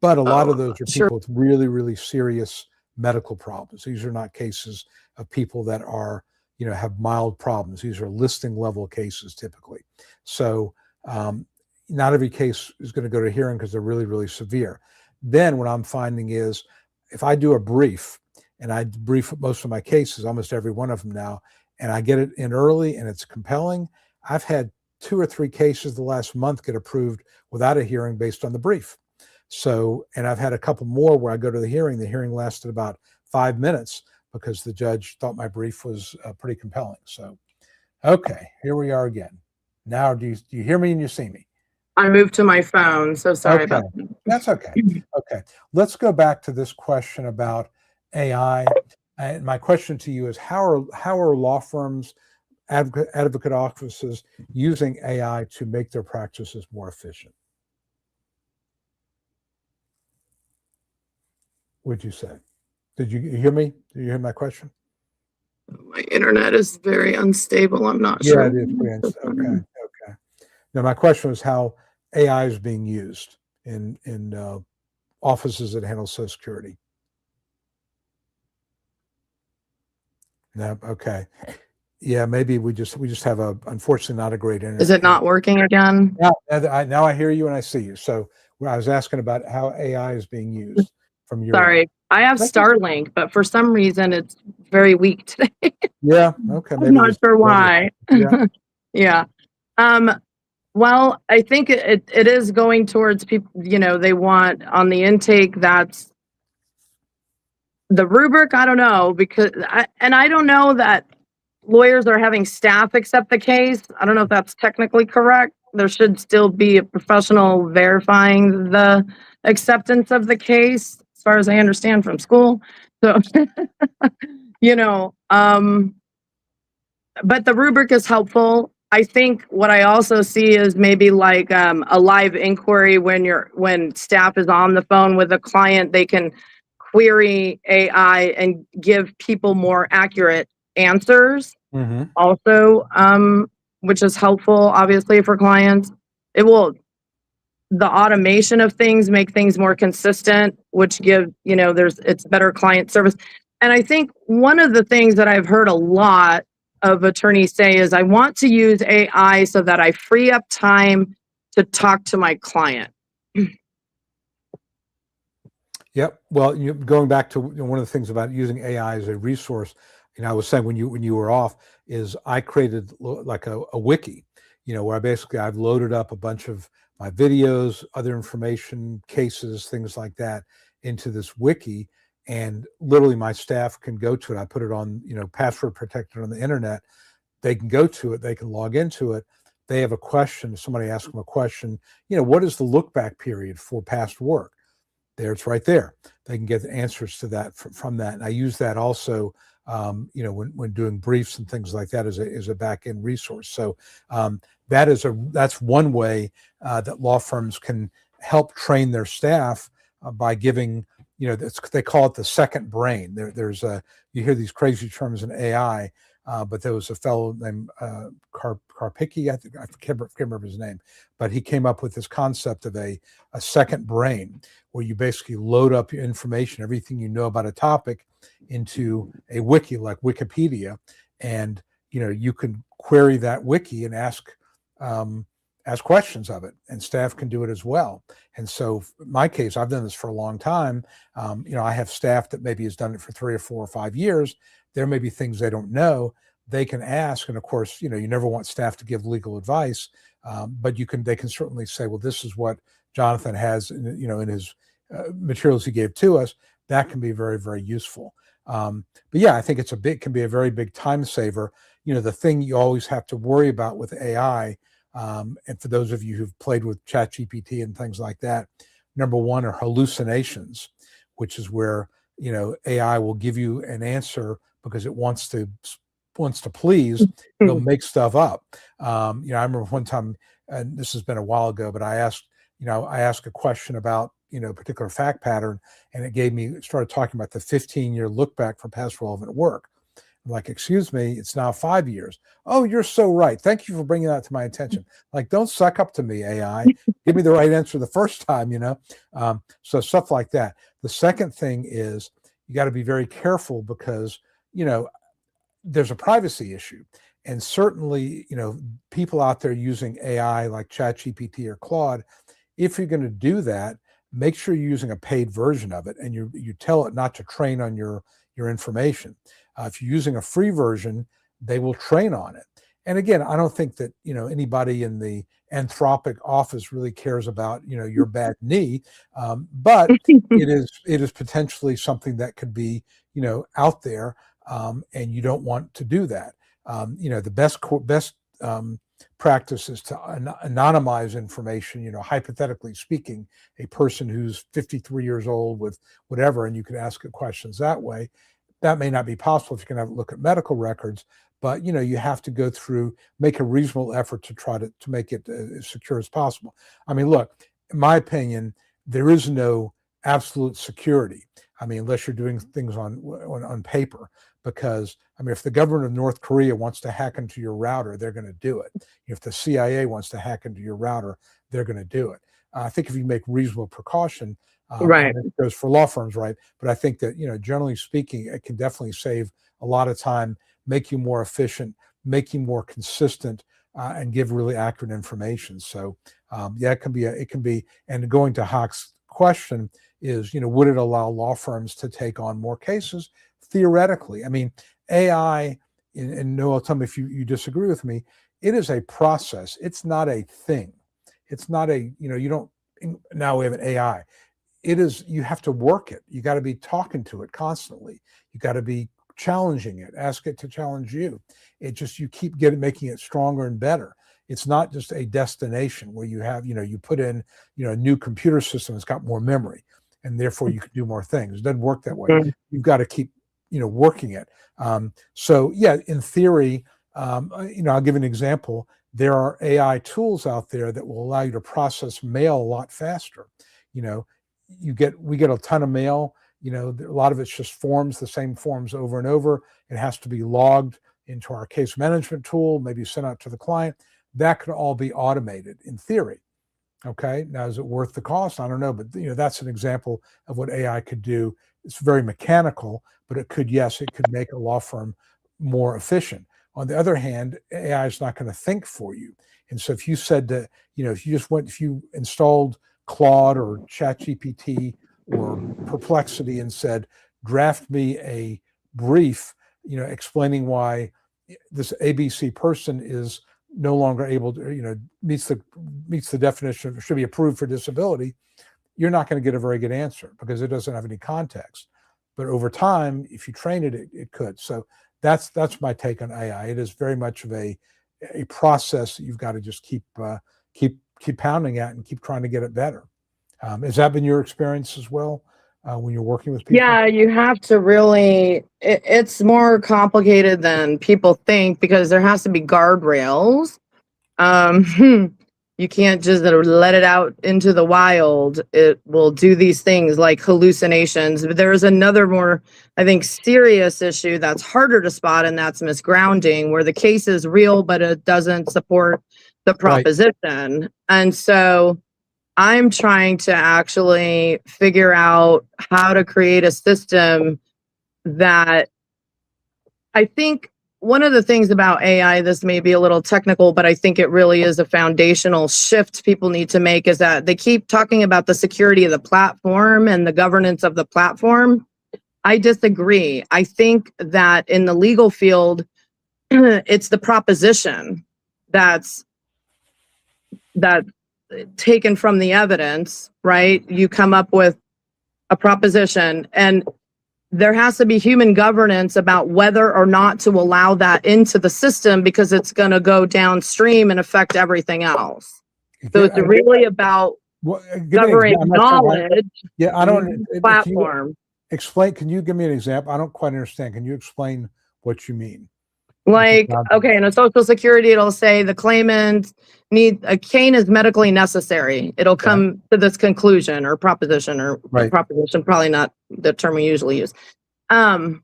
But a lot of those are people with really, really serious medical problems. These are not cases of people that are, have mild problems. These are listing level cases typically. So not every case is going to go to hearing because they're really, really severe. Then what I'm finding is if I do a brief, and I brief most of my cases, almost every one of them now, and I get it in early and it's compelling, I've had 2 or 3 cases the last month get approved without a hearing based on the brief. So, and I've had a couple more where I go to the hearing lasted about 5 minutes because the judge thought my brief was pretty compelling. So, okay, here we are again. Now, do you hear me and you see me? I moved to my phone, so sorry about that. That's okay. Okay, let's go back to this question about AI. And my question to you is, how are law firms, advocate offices using AI to make their practices more efficient? Would you say? Did you hear me? Did you hear my question? My internet is very unstable. I'm not sure. Yeah, it is pretty unstable. Okay. Now, my question was how AI is being used in offices that handle Social Security. No, okay. Yeah, maybe we just have unfortunately not a great internet. Is it not working again? Now I hear you and I see you. So when I was asking about how AI is being used from your Sorry, I have Starlink, but for some reason it's very weak today. Yeah. Okay. I'm not sure why. Yeah. Yeah. Well, I think it is going towards people, they want on the intake, that's the rubric. I don't know, because I don't know that lawyers are having staff accept the case. I don't know if that's technically correct. There should still be a professional verifying the acceptance of the case, as far as I understand from school. So, but the rubric is helpful. I think what I also see is maybe like a live inquiry when staff is on the phone with a client, they can query AI and give people more accurate answers. Mm-hmm. Also, which is helpful, obviously, for clients. The automation of things make things more consistent, which it's better client service. And I think one of the things that I've heard a lot of attorneys say is, I want to use AI so that I free up time to talk to my client. Yep. Well, going back to one of the things about using AI as a resource, I was saying when you were off, is I created like a wiki, where I've loaded up a bunch of my videos, other information, cases, things like that into this wiki, and literally my staff can go to it. I put it on, password protected on the internet. They can go to it. They can log into it. They have a question. If somebody asks them a question, what is the look back period for past work? There, it's right there. They can get the answers to that from that. And I use that also, when doing briefs and things like that as a back end resource. So that's one way that law firms can help train their staff by giving, they call it the second brain. You hear these crazy terms in AI, but there was a fellow named Karpicki, I can't remember his name, but he came up with this concept of a second brain, where you basically load up your information, everything you know about a topic, into a wiki like Wikipedia, and you can query that wiki and ask questions of it, and staff can do it as well. And so in my case, I've done this for a long time. I have staff that maybe has done it for 3 or 4 or 5 years. There may be things they don't know. They can ask, and of course, you never want staff to give legal advice, but they can certainly say, well, this is what Jonathan has, in his materials he gave to us. that can be very, very useful. But yeah, I think can be a very big time saver. The thing you always have to worry about with AI, and for those of you who've played with ChatGPT and things like that, number one are hallucinations, which is where, AI will give you an answer because it wants to please. It'll make stuff up. I remember one time, and this has been a while ago, but I asked a question about, a particular fact pattern, and it started talking about the 15-year look back for past relevant work. I'm like, excuse me, it's now 5 years. Oh, you're so right. Thank you for bringing that to my attention. Like, don't suck up to me, AI. Give me the right answer the first time, So stuff like that. The second thing is you got to be very careful because, there's a privacy issue. And certainly, people out there using AI like ChatGPT or Claude, if you're going to do that, make sure you're using a paid version of it, and you tell it not to train on your information. If you're using a free version, they will train on it. And again, I don't think that anybody in the Anthropic office really cares about your bad knee, but it is potentially something that could be out there, and you don't want to do that. The best practice is to anonymize information. Hypothetically speaking, a person who's 53 years old with whatever, and you can ask it questions that way. That may not be possible if you can have a look at medical records, but you have to make a reasonable effort to try to make it as secure as possible. I mean, look, in my opinion, there is no absolute security. I mean, unless you're doing things on paper, because if the government of North Korea wants to hack into your router, they're going to do it. If the CIA wants to hack into your router, they're going to do it. I think if you make reasonable precaution, Right. and it goes for law firms, right? But I think that, generally speaking, it can definitely save a lot of time, make you more efficient, make you more consistent, and give really accurate information. So, it can be, and going to Hawk's question is, would it allow law firms to take on more cases? Theoretically. I mean, AI, and Noel, tell me if you disagree with me, it is a process. It's not a thing. It's not now we have an AI. It is, you have to work it. You got to be talking to it constantly. You got to be challenging it, ask it to challenge you. You keep making it stronger and better. It's not just a destination where you have, you put in, a new computer system that's got more memory, and therefore you can do more things. It doesn't work that way. You've got to keep, working it. So yeah, in theory, I'll give an example. There are AI tools out there that will allow you to process mail a lot faster. We get a ton of mail. A lot of it's just forms, the same forms over and over. It has to be logged into our case management tool, maybe sent out to the client. That could all be automated in theory. Okay. Now, is it worth the cost? I don't know, but that's an example of what AI could do. It's very mechanical, but it could make a law firm more efficient. On the other hand, AI is not going to think for you. And so if you said that, if you installed Claude or ChatGPT or Perplexity and said, draft me a brief, explaining why this ABC person is no longer able to, meets the definition, should be approved for disability, you're not going to get a very good answer because it doesn't have any context. But over time, if you train it, it could. So that's my take on AI. It is very much of a process that you've got to just keep pounding at and keep trying to get it better. Has that been your experience as well when you're working with people? Yeah, you have to really, it's more complicated than people think because there has to be guardrails. You can't just let it out into the wild. It will do these things like hallucinations. But there's another more, I think, serious issue that's harder to spot, and that's misgrounding, where the case is real, but it doesn't support the proposition. Right. And so I'm trying to actually figure out how to create a system that, I think one of the things about AI, this may be a little technical, but I think it really is a foundational shift people need to make, is that they keep talking about the security of the platform and the governance of the platform. I disagree. I think that in the legal field, it's the proposition that's taken from the evidence, right? You come up with a proposition, and there has to be human governance about whether or not to allow that into the system, because it's going to go downstream and affect everything else. So it's really about governing knowledge. Yeah, I don't. Platform. Explain. Can you give me an example? I don't quite understand. Can you explain what you mean? Like, okay, in a Social Security, it'll say the claimant need a cane is medically necessary. It'll come to this conclusion or proposition, or proposition, probably not the term we usually use. And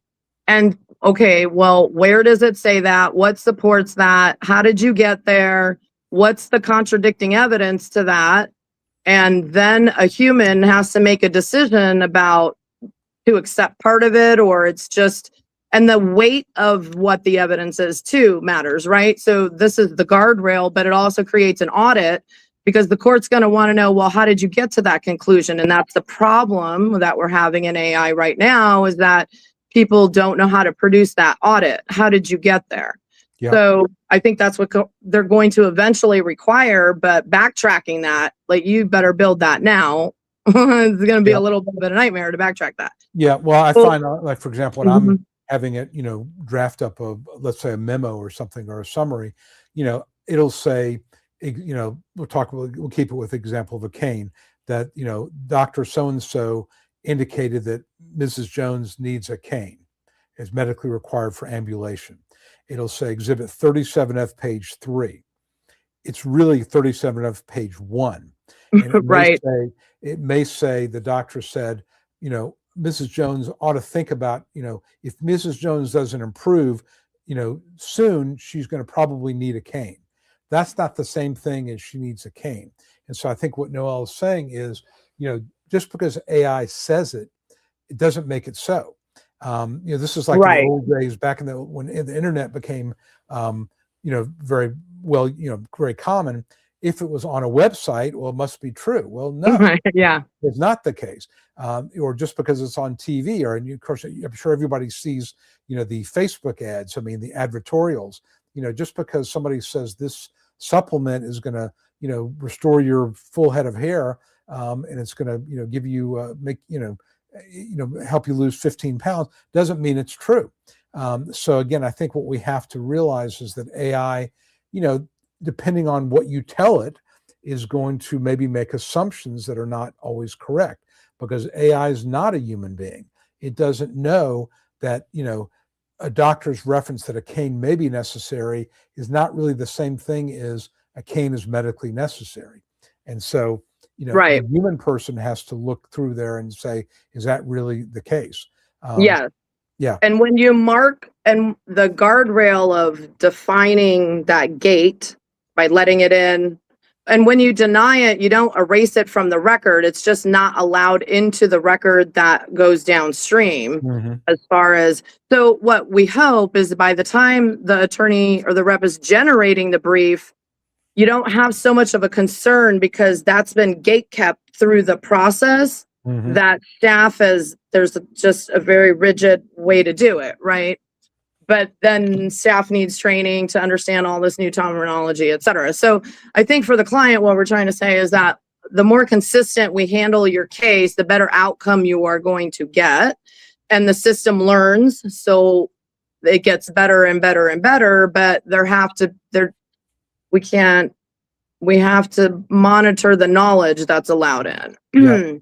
okay, well, where does it say that? What supports that? How did you get there? What's the contradicting evidence to that? And then a human has to make a decision about to accept part of it, or it's just, and the weight of what the evidence is too matters, right? So this is the guardrail, but it also creates an audit, because the court's going to want to know, well, how did you get to that conclusion? And that's the problem that we're having in AI right now, is that people don't know how to produce that audit. How did you get there? Yep. So I think that's what they're going to eventually require, but backtracking that, like, you better build that now. It's going to be a little bit of a nightmare to backtrack that. Yeah. Well, I find, like, for example, when I'm having it, draft up let's say a memo or something, or a summary, it'll say, we'll keep it with the example of a cane, that, Dr. So-and-so indicated that Mrs. Jones needs a cane, is medically required for ambulation. It'll say exhibit 37F page 3. It's really 37F page 1. And it may say the doctor said, Mrs. Jones ought to think about, if Mrs. Jones doesn't improve, soon, she's going to probably need a cane. That's not the same thing as she needs a cane. And so I think what Noel is saying is, just because AI says it, it doesn't make it so. This is like in the old days, back when the internet became, very well, very common. If it was on a website, well, it must be true. Well, no, it's not the case. Or just because it's on TV, or, and of course, I'm sure everybody sees, the Facebook ads. I mean, the advertorials. Just because somebody says this supplement is going to, restore your full head of hair, and it's going to, give you, help you lose 15 pounds, doesn't mean it's true. So again, I think what we have to realize is that AI, depending on what you tell it, is going to maybe make assumptions that are not always correct, because AI is not a human being. It doesn't know that, a doctor's reference that a cane may be necessary is not really the same thing as a cane is medically necessary. And so, a human person has to look through there and say, is that really the case? Yeah. And when you mark and the guardrail of defining that gate by letting it in, and when you deny it, you don't erase it from the record. It's just not allowed into the record that goes downstream. As far as, so what we hope is by the time the attorney or the rep is generating the brief, you don't have so much of a concern, because that's been gate kept through the process. That staff there's just a very rigid way to do it, right? But then staff needs training to understand all this new terminology, et cetera. So I think for the client, what we're trying to say is that the more consistent we handle your case, the better outcome you are going to get. And the system learns, so it gets better and better and better, but we have to monitor the knowledge that's allowed in.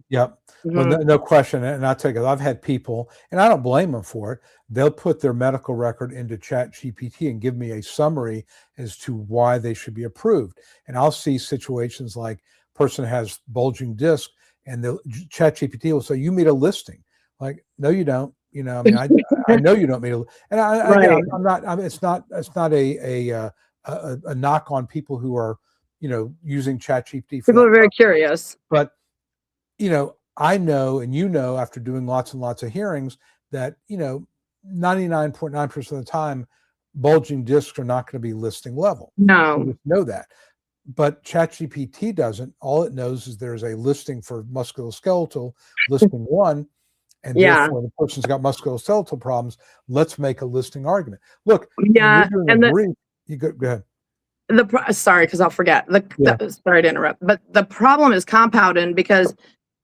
Yep. Well, no question. And I'll tell you, I've had people, and I don't blame them for it, they'll put their medical record into ChatGPT and give me a summary as to why they should be approved. And I'll see situations like person has bulging disc, and the ChatGPT will say, you meet a listing. Like, no, you don't. I know you don't meet a, and again, I'm not, it's not a knock on people who are, using ChatGPT. People are very curious. But, I know, and after doing lots and lots of hearings, that 99.9% of the time, bulging discs are not going to be listing level. No, we know that. But ChatGPT doesn't. All it knows is there's a listing for musculoskeletal, listing 1, and therefore the person's got musculoskeletal problems. Let's make a listing argument. Look, and you go ahead. Sorry, because I'll forget. Sorry to interrupt, but the problem is compounding, because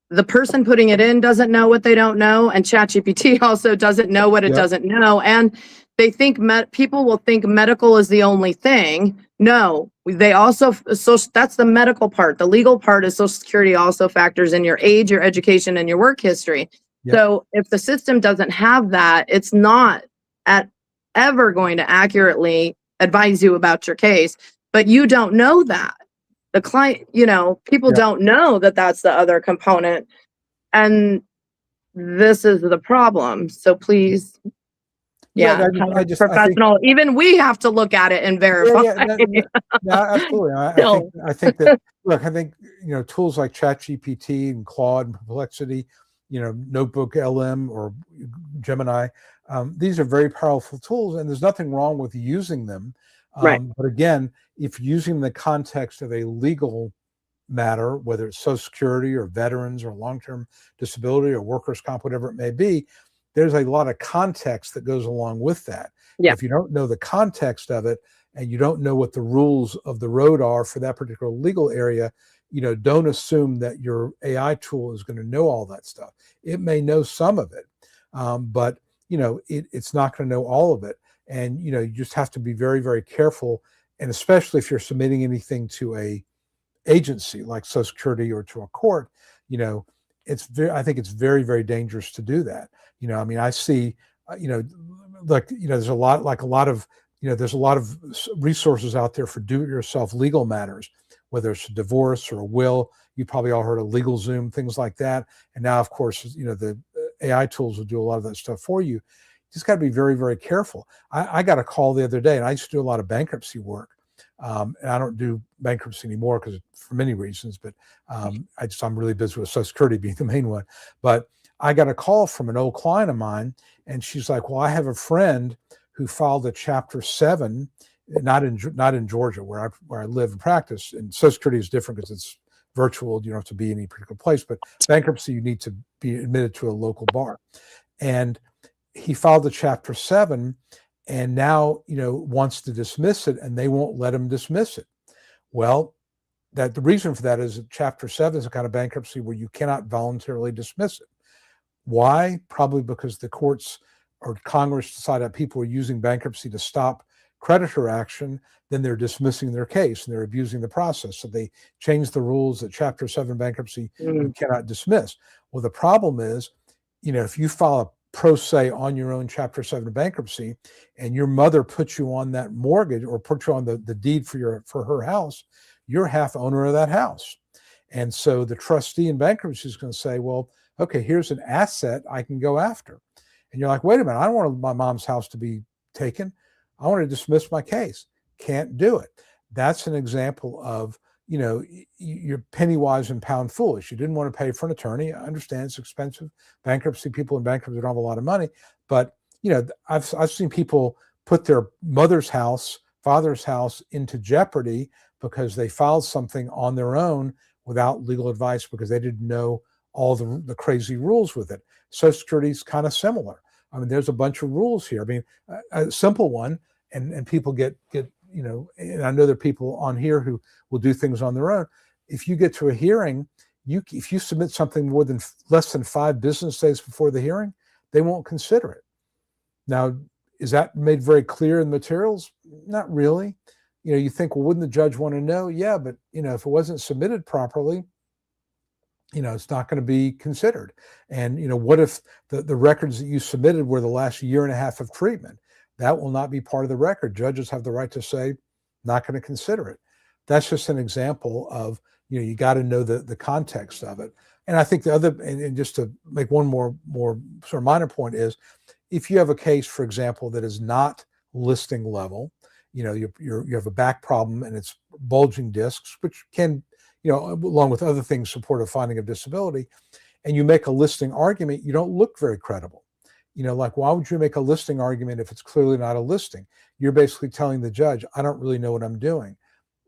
the person putting it in doesn't know what they don't know, and ChatGPT also doesn't know what it Yep. doesn't know, and they think people will think medical is the only thing. No, they also, so that's the medical part. The legal part is Social Security also factors in your age, your education, and your work history. Yep. So if the system doesn't have that, it's not ever going to accurately advise you about your case, but you don't know that. The client, people Yep. don't know that that's the other component. And this is the problem. So please, Yeah, have I a just I think professional, even we have to look at it and verify. no, absolutely. No. I think that look, I think tools like ChatGPT and Claude and Perplexity, Notebook LM or Gemini, these are very powerful tools, and there's nothing wrong with using them. Right. But again, if using the context of a legal matter, whether it's Social Security or veterans or long-term disability or workers' comp, whatever it may be, there's a lot of context that goes along with that. Yeah. If you don't know the context of it and you don't know what the rules of the road are for that particular legal area, don't assume that your AI tool is going to know all that stuff. It may know some of it, but it's not going to know all of it. And you just have to be very, very careful. And especially if you're submitting anything to a agency like Social Security or to a court, I think it's very, very dangerous to do that. I mean, I see, there's a lot of resources out there for do-it-yourself legal matters, whether it's a divorce or a will. You probably all heard of LegalZoom, things like that. And now, of course, the AI tools will do a lot of that stuff for you. Just got to be very, very careful. I got a call the other day, and I used to do a lot of bankruptcy work. And I don't do bankruptcy anymore because for many reasons, but I'm really busy with Social Security being the main one. But I got a call from an old client of mine, and she's like, well, I have a friend who filed a Chapter 7, not in Georgia where I live and practice. And Social Security is different because it's virtual. You don't have to be in any particular place, but bankruptcy, you need to be admitted to a local bar. And he filed a Chapter 7 and now, wants to dismiss it, and they won't let him dismiss it. Well, the reason for that is that Chapter 7 is a kind of bankruptcy where you cannot voluntarily dismiss it. Why? Probably because the courts or Congress decided that people are using bankruptcy to stop creditor action, then they're dismissing their case and they're abusing the process. So they changed the rules that Chapter 7 bankruptcy you cannot dismiss. Well, the problem is, if you file a pro se on your own Chapter 7 bankruptcy and your mother puts you on that mortgage or puts you on the deed for her house, you're half owner of that house. And so the trustee in bankruptcy is going to say, well, okay, here's an asset I can go after. And you're like, wait a minute, I don't want my mom's house to be taken. I want to dismiss my case. Can't do it. That's an example of, you're penny wise and pound foolish. You didn't want to pay for an attorney. I understand it's expensive. Bankruptcy, people in bankruptcy don't have a lot of money. But, I've seen people put their mother's house, father's house into jeopardy because they filed something on their own without legal advice because they didn't know all the crazy rules with it. Social Security is kind of similar. I mean, there's a bunch of rules here. I mean, a simple one, and people get and I know there are people on here who will do things on their own. If you get to a hearing, if you submit something less than 5 business days before the hearing, they won't consider it. Now, is that made very clear in the materials? Not really. You think, well, wouldn't the judge want to know? Yeah, but if it wasn't submitted properly, it's not going to be considered. And what if the records that you submitted were the last year and a half of treatment? That will not be part of the record. Judges have the right to say, not going to consider it. That's just an example of, you got to know the context of it. And I think the other, and just to make one more sort of minor point is, if you have a case, for example, that is not listing level, you have a back problem and it's bulging discs, which can, along with other things, support a finding of disability, and you make a listing argument, you don't look very credible. Like, why would you make a listing argument if it's clearly not a listing? You're basically telling the judge, I don't really know what I'm doing.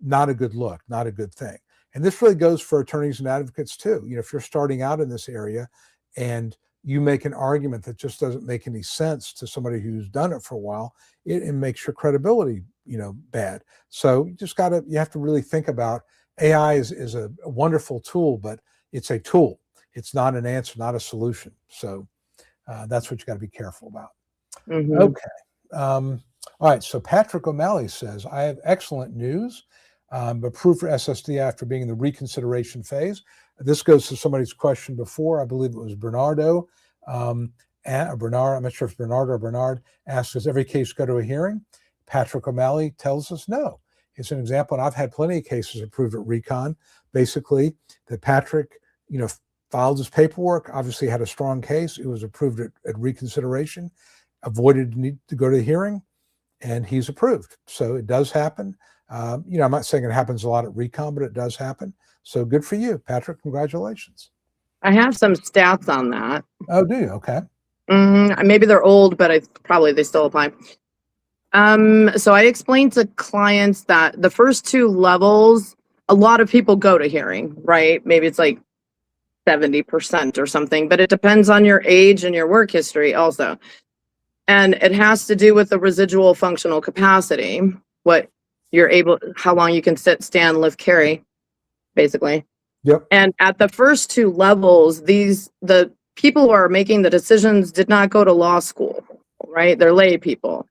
Not a good look, not a good thing. And this really goes for attorneys and advocates too. If you're starting out in this area and you make an argument that just doesn't make any sense to somebody who's done it for a while, it makes your credibility, bad. So you have to really think about AI is a wonderful tool, but it's a tool. It's not an answer, not a solution. So that's what you got to be careful about. Mhm. Okay. All right. So Patrick O'Malley says, I have excellent news. Approved for SSD after being in the reconsideration phase. This goes to somebody's question before. I believe it was Bernardo. Bernard, I'm not sure if it's Bernardo or Bernard, asked, does every case go to a hearing? Patrick O'Malley tells us no. It's an example, and I've had plenty of cases approved at recon. Basically, that Patrick, filed his paperwork, obviously had a strong case. It was approved at reconsideration, avoided the need to go to the hearing, and he's approved. So it does happen. I'm not saying it happens a lot at recon, but it does happen. So good for you, Patrick. Congratulations. I have some stats on that. Oh, do you? Okay. Maybe they're old, but they still apply. So I explained to clients that the first two levels, a lot of people go to hearing, right? Maybe it's like 70% or something, but it depends on your age and your work history also. And it has to do with the residual functional capacity, what you're able, how long you can sit, stand, lift, carry, basically. Yep. And at the first two levels, the people who are making the decisions did not go to law school, right? They're lay people,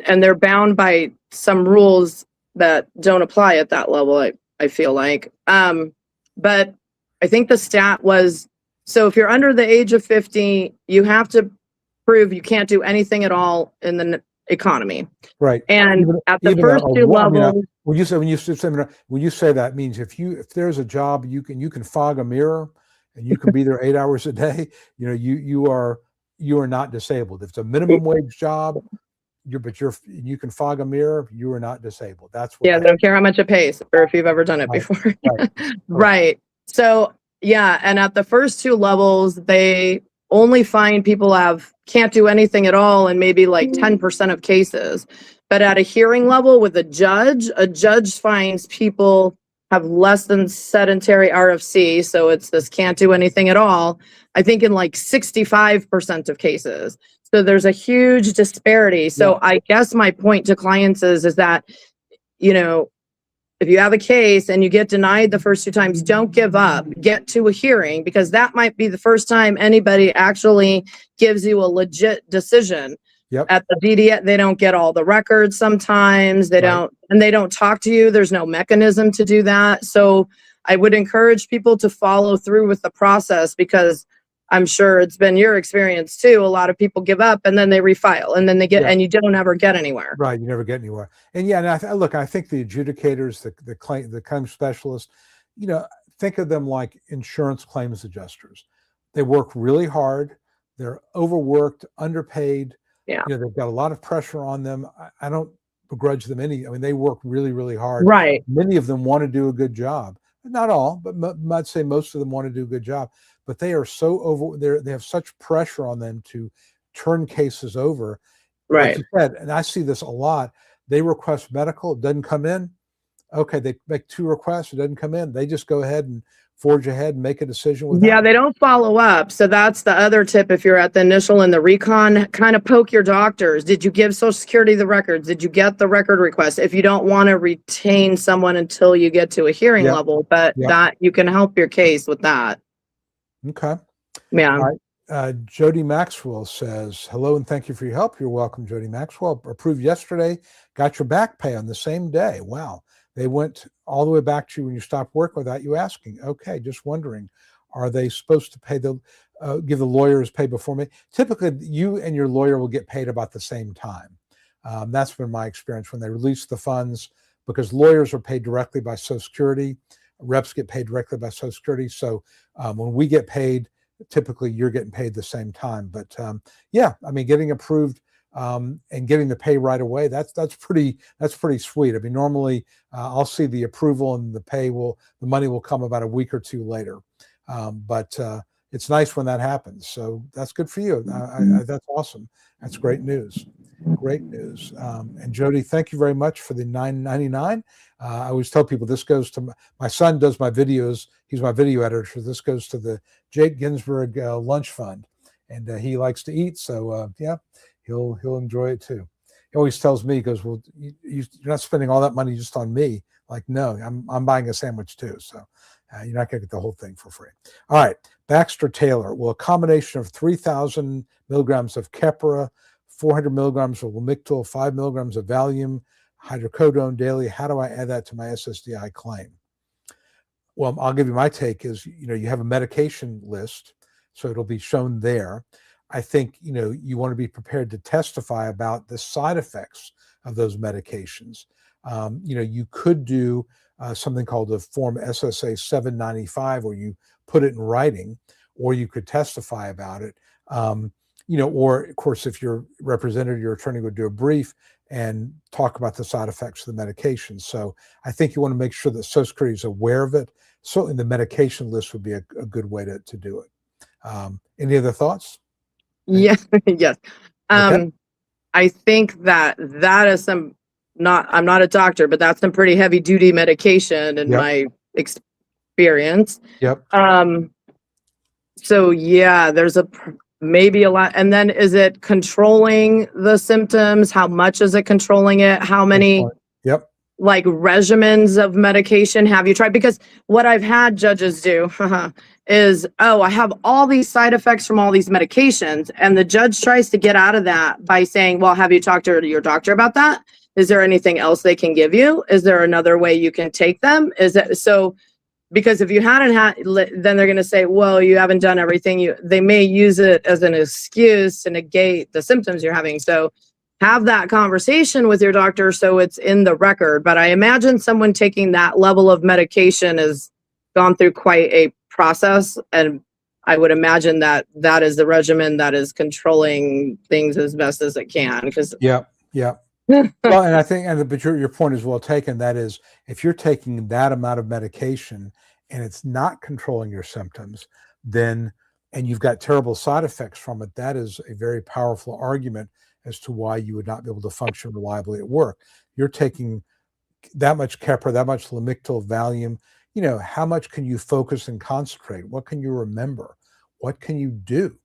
and they're bound by some rules that don't apply at that level, I feel like. But I think the stat was, so if you're under the age of 50, you have to prove you can't do anything at all in the economy. Right. And at the first two levels, when you say that means if there's a job you can fog a mirror and you can be there 8 hours a day, you are not disabled. If it's a minimum wage job, you can fog a mirror, you are not disabled. That's what. Yeah, they don't care how much it pays or if you've ever done it before. Right. Right. So yeah, and at the first two levels, they only find people can't do anything at all in maybe like 10% of cases. But at a hearing level with a judge finds people have less than sedentary RFC, so it's this can't do anything at all, I think in like 65% of cases. So there's a huge disparity. So yeah. I guess my point to clients is that, if you have a case and you get denied the first two times, don't give up. Get to a hearing, because that might be the first time anybody actually gives you a legit decision. Yep. At the DDA, they don't get all the records sometimes. They don't talk to you. There's no mechanism to do that. So I would encourage people to follow through with the process, because I'm sure it's been your experience too. A lot of people give up and then they refile and then they and you don't ever get anywhere. Right. You never get anywhere. And yeah, and I think the adjudicators, the claim specialists, think of them like insurance claims adjusters. They work really hard. They're overworked, underpaid. Yeah. They've got a lot of pressure on them. I don't begrudge them any. I mean, they work really, really hard. Right. Many of them want to do a good job. Not all, but I'd say most of them want to do a good job. But they are so they have such pressure on them to turn cases over. Right. Like you said, and I see this a lot. They request medical, it doesn't come in. Okay, they make two requests, it doesn't come in. They just go ahead and forge ahead and make a decision with they don't follow up. So that's the other tip. If you're at the initial and the recon, kind of poke your doctors. Did you give Social Security the records? Did you get the record request? If you don't want to retain someone until you get to a hearing level, but that you can help your case with that. Okay. Yeah. All right. Jody Maxwell says, hello and thank you for your help. You're welcome, Jody Maxwell. Approved yesterday. Got your back pay on the same day. Wow. They went all the way back to you when you stopped work without you asking. Okay, just wondering, are they supposed to pay give the lawyers pay before me? Typically, you and your lawyer will get paid about the same time. That's been my experience when they release the funds, because lawyers are paid directly by Social Security. Reps get paid directly by Social Security. So when we get paid, typically you're getting paid the same time. But getting approved and getting the pay right away, that's pretty sweet. I mean, normally I'll see the approval and the money will come about a week or two later. But it's nice when that happens. So that's good for you. That's awesome. That's great news. Great news. And Jody, thank you very much for the $9.99. I always tell people this goes to my son does my videos. He's my video editor. So this goes to the Jake Ginsberg lunch fund, and he likes to eat. So he'll enjoy it too. He always tells me, he goes, well, you're not spending all that money just on me. Like, no, I'm buying a sandwich too. So You're not going to get the whole thing for free. All right, Baxter Taylor. Well, a combination of 3,000 milligrams of Keppra, 400 milligrams of Lamictal, 5 milligrams of Valium, hydrocodone daily. How do I add that to my SSDI claim? Well, I'll give you my take is, you have a medication list, so it'll be shown there. I think, you want to be prepared to testify about the side effects of those medications. You could do something called a Form SSA 795, where you put it in writing, or you could testify about it. Or of course, if your representative, your attorney would do a brief and talk about the side effects of the medication. So I think you want to make sure that Social Security is aware of it. Certainly the medication list would be a good way to do it. Any other thoughts? Yes, yes. Okay. I think that is I'm not a doctor, but that's some pretty heavy duty medication in Yep. my experience. Yep. So yeah, there's maybe a lot. And then is it controlling the symptoms? How much is it controlling it? How many Yep. like regimens of medication have you tried? Because what I've had judges do is, I have all these side effects from all these medications. And the judge tries to get out of that by saying, well, have you talked to your doctor about that? Is there anything else they can give you? Is there another way you can take them? Is it so? Because if you hadn't had, then they're going to say, well, you haven't done everything. They may use it as an excuse to negate the symptoms you're having. So have that conversation with your doctor so it's in the record. But I imagine someone taking that level of medication has gone through quite a process. And I would imagine that is the regimen that is controlling things as best as it can. Because Yeah. Well, and I think, but your point is well taken. That is, if you're taking that amount of medication and it's not controlling your symptoms, and you've got terrible side effects from it, that is a very powerful argument as to why you would not be able to function reliably at work. You're taking that much Keppra, that much Lamictal, Valium. How much can you focus and concentrate? What can you remember? What can you do?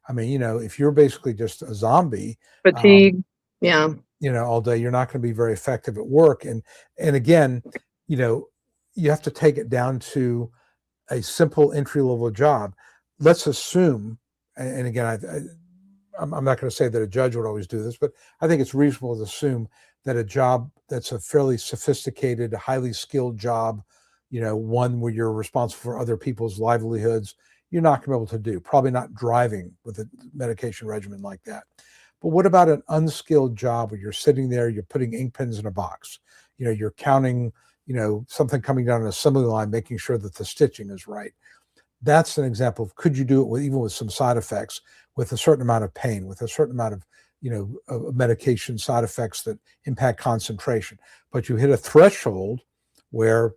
I mean, if you're basically just a zombie, fatigue, yeah. All day, you're not going to be very effective at work. And again, you have to take it down to a simple entry-level job. Let's assume, and again, I'm not going to say that a judge would always do this, but I think it's reasonable to assume that a job that's a fairly sophisticated, highly skilled job, one where you're responsible for other people's livelihoods, you're not going to be able to do. Probably not driving with a medication regimen like that. But what about an unskilled job where you're sitting there, you're putting ink pens in a box, you're counting, something coming down an assembly line, making sure that the stitching is right. That's an example of, could you do it even with some side effects, with a certain amount of pain, with a certain amount of, medication side effects that impact concentration, but you hit a threshold where you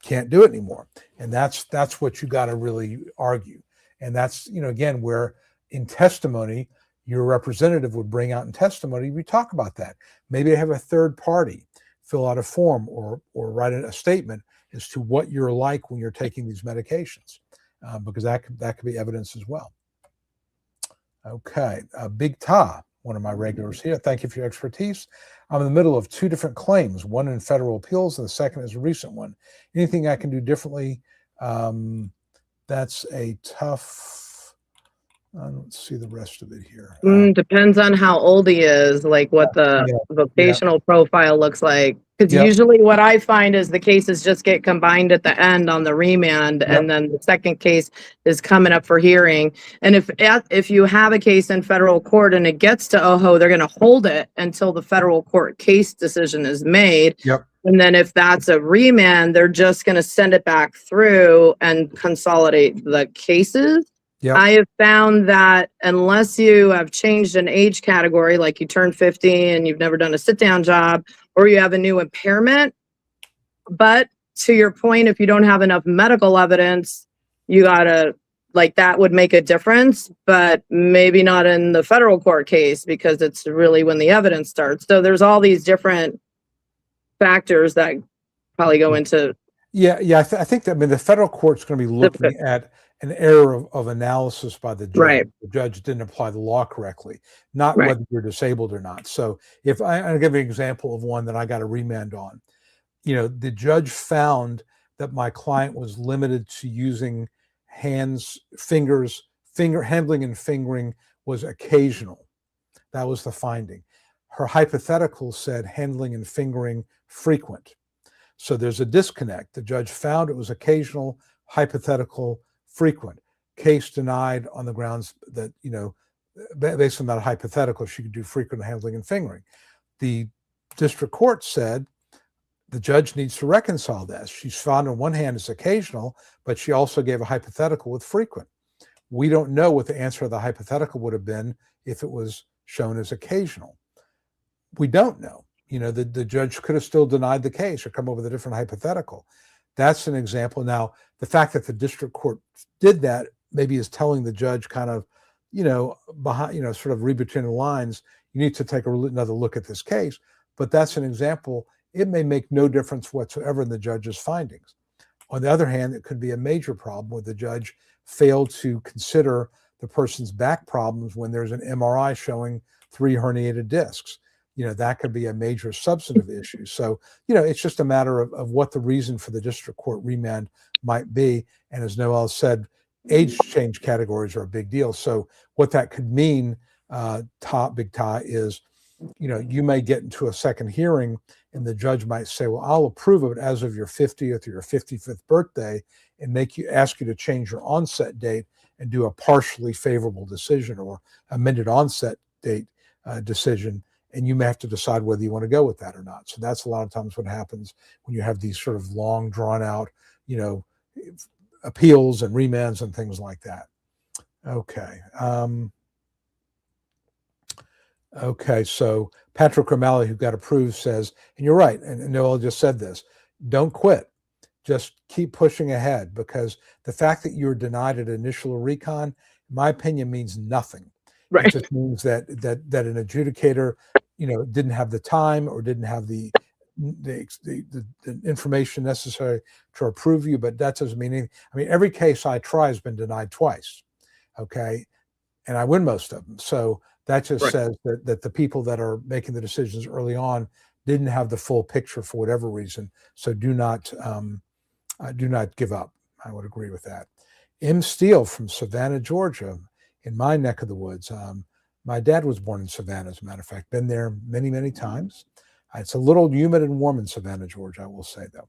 can't do it anymore. And that's what you got to really argue. And that's, again, where in testimony, your representative would bring out in testimony, we talk about that. Maybe have a third party fill out a form or write a statement as to what you're like when you're taking these medications, because that could be evidence as well. Okay, Big Ta, one of my regulars here. Thank you for your expertise. I'm in the middle of two different claims, one in federal appeals and the second is a recent one. Anything I can do differently? That's a tough... I don't see the rest of it here. Depends on how old he is, like what the vocational profile looks like. Because usually what I find is the cases just get combined at the end on the remand, and then the second case is coming up for hearing. And if you have a case in federal court and it gets to OHO, they're going to hold it until the federal court case decision is made. And then if that's a remand, they're just going to send it back through and consolidate the cases. I have found that unless you have changed an age category, like you turned 50 and you've never done a sit-down job, or you have a new impairment, but to your point, if you don't have enough medical evidence, you gotta, like, that would make a difference, but maybe not in the federal court case because it's really when the evidence starts. So there's all these different factors that probably go into. I think that, the federal court's going to be looking at an error of analysis by the judge. The judge didn't apply the law correctly, not whether you're disabled or not. So I'll give you an example of one that I got a remand on. The judge found that my client was limited to using hands, fingers, handling and fingering was occasional. That was the finding. Her hypothetical said handling and fingering frequent. So there's a disconnect. The judge found it was occasional, hypothetical, frequent. Case denied on the grounds that, based on that hypothetical, she could do frequent handling and fingering. The district court said the judge needs to reconcile this. She's found on one hand it's occasional, but she also gave a hypothetical with frequent. We don't know what the answer of the hypothetical would have been if it was shown as occasional. We don't know. The judge could have still denied the case or come up with a different hypothetical. That's an example. Now, the fact that the district court did that maybe is telling the judge kind of, behind, sort of read between the lines, you need to take another look at this case. But that's an example. It may make no difference whatsoever in the judge's findings. On the other hand, it could be a major problem where the judge failed to consider the person's back problems when there's an MRI showing 3 herniated discs. That could be a major substantive issue. So, it's just a matter of what the reason for the district court remand might be. And as Noel said, age change categories are a big deal. So what that could mean, Big Ty, is, you may get into a second hearing and the judge might say, well, I'll approve of it as of your 50th or your 55th birthday and ask you to change your onset date and do a partially favorable decision or amended onset date decision. And you may have to decide whether you want to go with that or not. So that's a lot of times what happens when you have these sort of long drawn out, appeals and remands and things like that. Okay. Okay. So Patrick O'Malley, who got approved, says, and you're right, and Noel just said this, don't quit. Just keep pushing ahead, because the fact that you're denied an initial recon, in my opinion, means nothing. Right. It just means that an adjudicator, didn't have the time or didn't have the information necessary to approve you, but that doesn't mean anything. I mean, every case I try has been denied twice, okay? And I win most of them. So that just says that the people that are making the decisions early on didn't have the full picture for whatever reason. So do not give up. I would agree with that. M. Steele from Savannah, Georgia, in my neck of the woods. My dad was born in Savannah, as a matter of fact. Been there many, many times. It's a little humid and warm in Savannah, Georgia, I will say, though.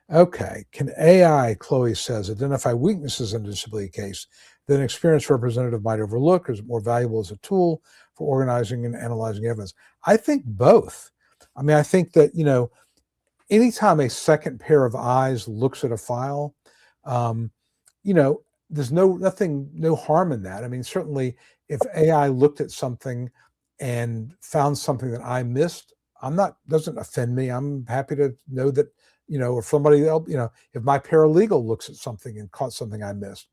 Okay. Can AI, Chloe says, identify weaknesses in a disability case that an experienced representative might overlook, or is it more valuable as a tool for organizing and analyzing evidence? I think both. I mean, I think that, anytime a second pair of eyes looks at a file, there's no harm in that. I mean, certainly if AI looked at something and found something that I missed, doesn't offend me. I'm happy to know that, or somebody else, if my paralegal looks at something and caught something I missed,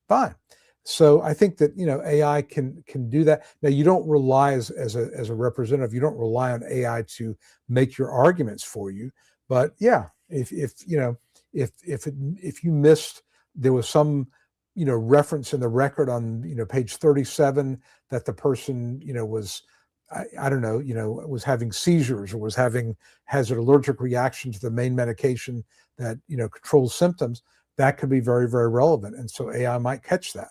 fine. So I think that, AI can do that. Now, you don't rely as a representative, you don't rely on AI to make your arguments for you. But yeah, if you missed, there was some, reference in the record on, page 37 that the person, was, I don't know, was having seizures or has an allergic reaction to the main medication that, controls symptoms, that could be very, very relevant. And so AI might catch that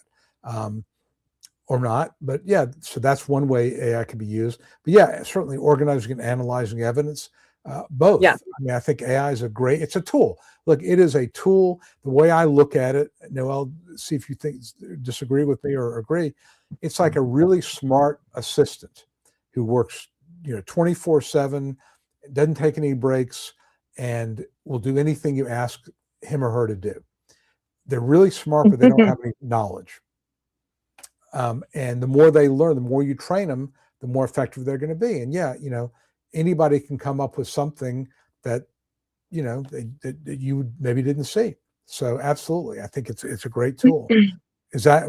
or not. But yeah, so that's one way AI can be used. But yeah, certainly organizing and analyzing evidence, both. Yeah. I mean, I think AI is it's a tool. Look, it is a tool. The way I look at it, Noel, see if you disagree with me or agree. It's like a really smart assistant who works, 24/7, doesn't take any breaks, and will do anything you ask him or her to do. They're really smart, but they don't have any knowledge. And the more they learn, the more you train them, the more effective they're going to be. And yeah, anybody can come up with something that, that you maybe didn't see. So absolutely, I think it's a great tool. Is that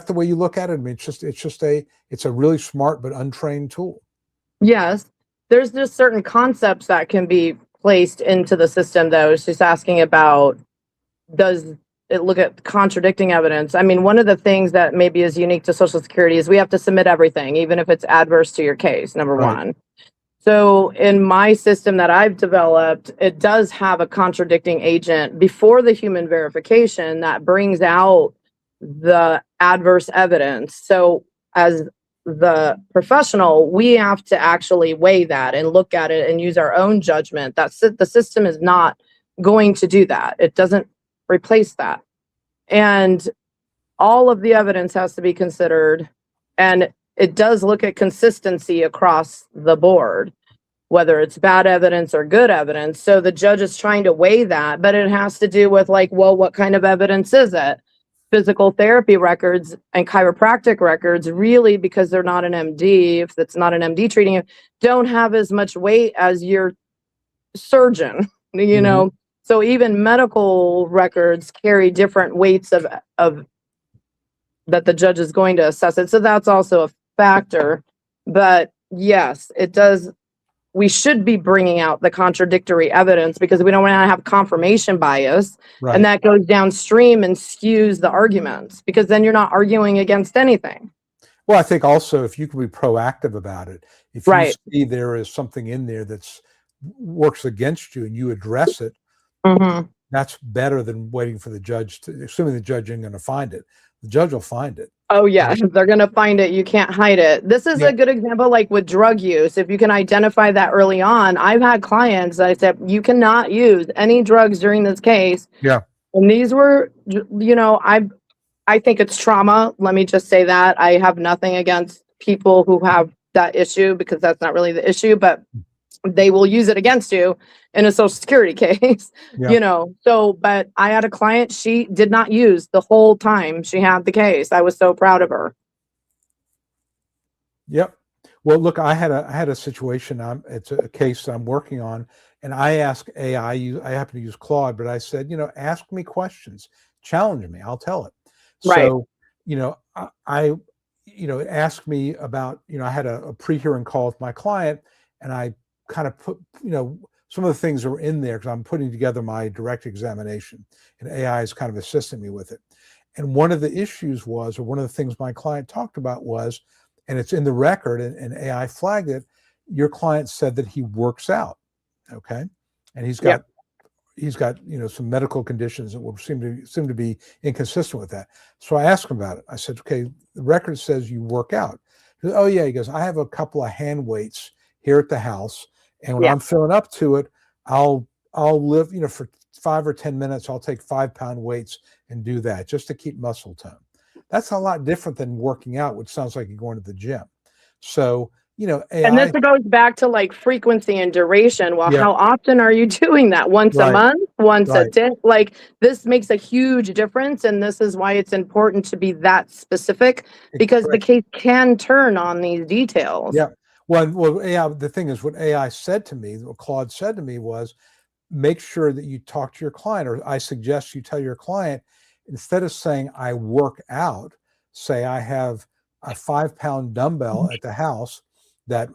the way you look at it? I mean, it's a really smart but untrained tool. Yes, there's just certain concepts that can be placed into the system, though. It's just asking about, does it look at contradicting evidence? I mean, one of the things that maybe is unique to Social Security is we have to submit everything, even if it's adverse to your case, number one. So in my system that I've developed, it does have a contradicting agent before the human verification that brings out the adverse evidence. So as the professional, we have to actually weigh that and look at it and use our own judgment. That's it. The system is not going to do that. It doesn't replace that. And all of the evidence has to be considered, and it does look at consistency across the board, whether it's bad evidence or good evidence. So the judge is trying to weigh that, but it has to do with like, well, what kind of evidence is it? Physical therapy records and chiropractic records, really, because they're not an MD, if it's not an MD treating you, don't have as much weight as your surgeon, you know? So even medical records carry different weights of that the judge is going to assess it. So that's also a factor. But yes, it does. We should be bringing out the contradictory evidence because we don't want to have confirmation bias. Right. And that goes downstream and skews the arguments because then you're not arguing against anything. Well, I think also if you can be proactive about it, if you Right. see there is something in there that's works against you and you address it, that's better than waiting for the judge to, assuming the judge ain't going to find it. The judge will find it. Oh yeah, they're going to find it. You can't hide it. This is a good example, like with drug use. If you can identify that early on, I've had clients that I said, you cannot use any drugs during this case. Yeah. And these were, you know, I think it's trauma. Let me just say that. I have nothing against people who have that issue because that's not really the issue, but they will use it against you in a social security case, you know. So, but I had a client, she did not use the whole time she had the case. I was so proud of her. Yep. Well, look, I had a situation. It's a case I'm working on, and I asked AI. I happen to use Claude, but I said, you know, ask me questions, challenge me. I'll tell it. Right. So, you know, you know, it asked me about, you know, I had a pre-hearing call with my client, and I kind of put, you know, some of the things that were in there because I'm putting together my direct examination, and AI is kind of assisting me with it. And one of the issues was, or one of the things my client talked about was, and it's in the record, and AI flagged it, your client said that he works out, okay? And he's got, you know, some medical conditions that will seem to be inconsistent with that. So I asked him about it. I said, okay, the record says you work out. He goes, oh yeah, he goes, I have a couple of hand weights here at the house, and when I'm feeling up to it, I'll live, you know, for 5 or 10 minutes, I'll take 5-pound weights and do that just to keep muscle tone. That's a lot different than working out, which sounds like you're going to the gym. So, you know, AI, and this goes back to like frequency and duration. Well, how often are you doing that? Once a month, once a day? Like this makes a huge difference. And this is why it's important to be that specific because the case can turn on these details. Yeah. Well, AI, the thing is, what AI said to me, what Claude said to me was, make sure that you talk to your client, or I suggest you tell your client, instead of saying I work out, say I have a 5-pound dumbbell at the house that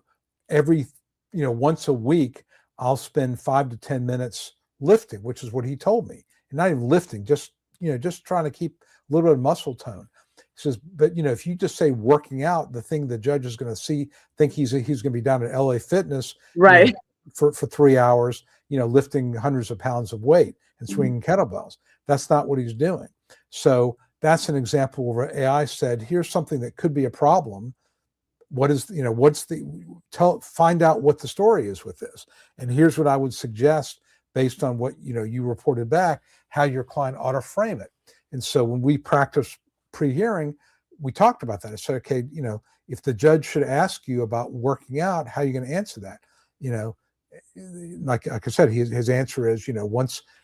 every, you know, once a week, I'll spend 5 to 10 minutes lifting, which is what he told me. And not even lifting, just, you know, just trying to keep a little bit of muscle tone. He says, but you know, if you just say working out, the thing the judge is going to think he's going to be down at LA Fitness, right, you know, for 3 hours, you know, lifting hundreds of pounds of weight and swinging kettlebells. That's not what he's doing. So that's an example where AI said, here's something that could be a problem. What is, you know, find out what the story is with this. And here's what I would suggest based on what, you know, you reported back, how your client ought to frame it. And so when we practice pre-hearing, we talked about that. I said, okay, you know, if the judge should ask you about working out, how are you going to answer that? You know, like I said, his answer is, you know,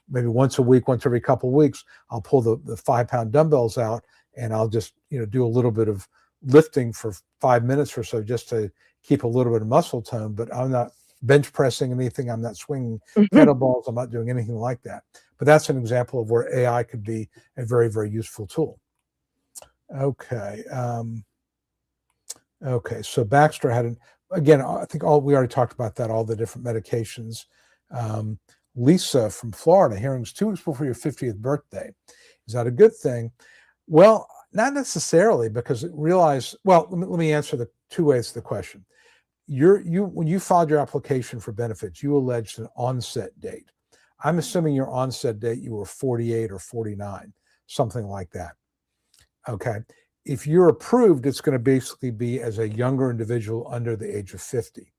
maybe once a week, once every couple of weeks, I'll pull the 5-pound dumbbells out and I'll just, you know, do a little bit of lifting for 5 minutes or so just to keep a little bit of muscle tone, but I'm not bench pressing anything. I'm not swinging kettlebells. I'm not doing anything like that. But that's an example of where AI could be a very, very useful tool. Okay. Okay. So Baxter had again, I think we already talked about that, all the different medications. Lisa from Florida, hearings 2 weeks before your 50th birthday. Is that a good thing? Well, not necessarily, because well, let me answer the 2 ways to the question. when you filed your application for benefits, you alleged an onset date. I'm assuming your onset date, you were 48 or 49, something like that. Okay. If you're approved, it's going to basically be as a younger individual under the age of 50.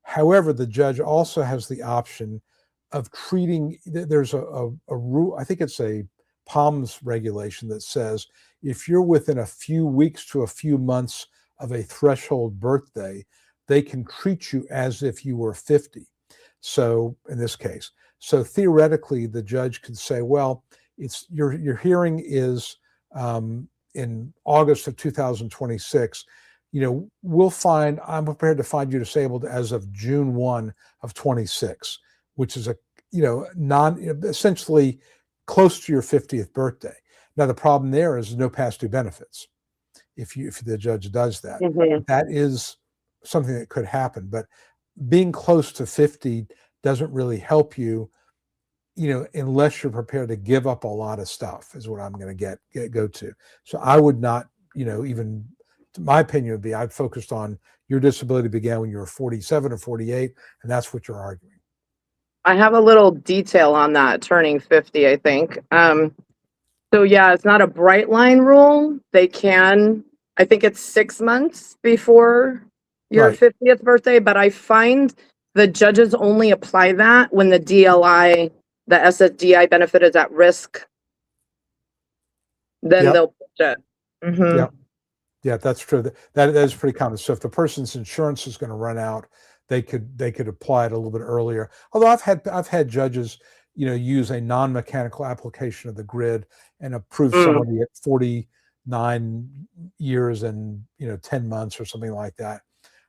However, the judge also has the option of treating, there's a rule, I think it's a PALMS regulation that says if you're within a few weeks to a few months of a threshold birthday, they can treat you as if you were 50. So in this case, so theoretically, the judge could say, well, it's your hearing is in August of 2026. I'm prepared to find you disabled as of June 1 of 26, which is essentially close to your 50th birthday. Now, the problem there is no past due benefits if the judge does that. Mhm. That is something that could happen, but being close to 50 doesn't really help you, unless you're prepared to give up a lot of stuff, is what I'm going to go to. So I would not, even my opinion would be I'd focused on your disability began when you were 47 or 48, and that's what you're arguing. I have a little detail on that turning 50, I think. So yeah, it's not a bright line rule. They can, I think it's 6 months before your Right. 50th birthday, but I find the judges only apply that when the DLI, the SSDI benefit is at risk. Then Yep. they'll push it. Mhm. Yep. Yeah, that's true. That is pretty common. So if the person's insurance is going to run out, they could apply it a little bit earlier. Although I've had judges, use a non-mechanical application of the grid and approve somebody at 49 years and 10 months or something like that.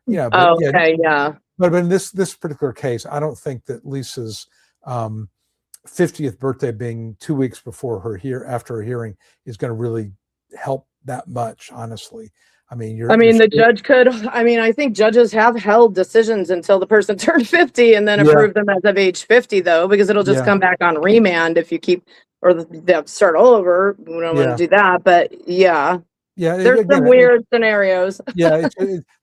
But Oh, okay, yeah. But in this particular case, I don't think that Lisa's 50th birthday being 2 weeks before after her hearing is going to really help that much, honestly. I mean, the judge could, I think judges have held decisions until the person turned 50 and then Yeah. approve them as of age 50, though, because it'll just Yeah. come back on remand if you keep, or they'll start all over. We don't want Yeah. to do that, but yeah, Yeah, there's again, some weird scenarios. yeah.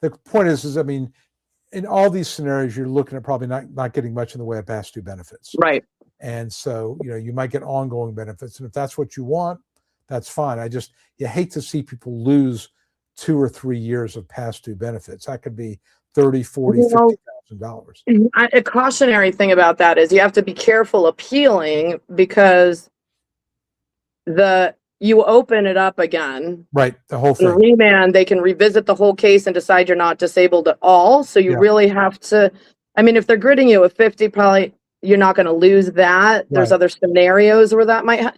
The point is, in all these scenarios, you're looking at probably not getting much in the way of past due benefits. Right. And so, you might get ongoing benefits. And if that's what you want, that's fine. You hate to see people lose 2 or 3 years of past due benefits. That could be $30,000, $40,000, $50,000. A cautionary thing about that is you have to be careful appealing because you open it up again. Right. The whole The thing. remand, they can revisit the whole case and decide you're not disabled at all. So you Yeah. really have to, if they're gridding you at 50, probably you're not going to lose that. There's Right. other scenarios where that might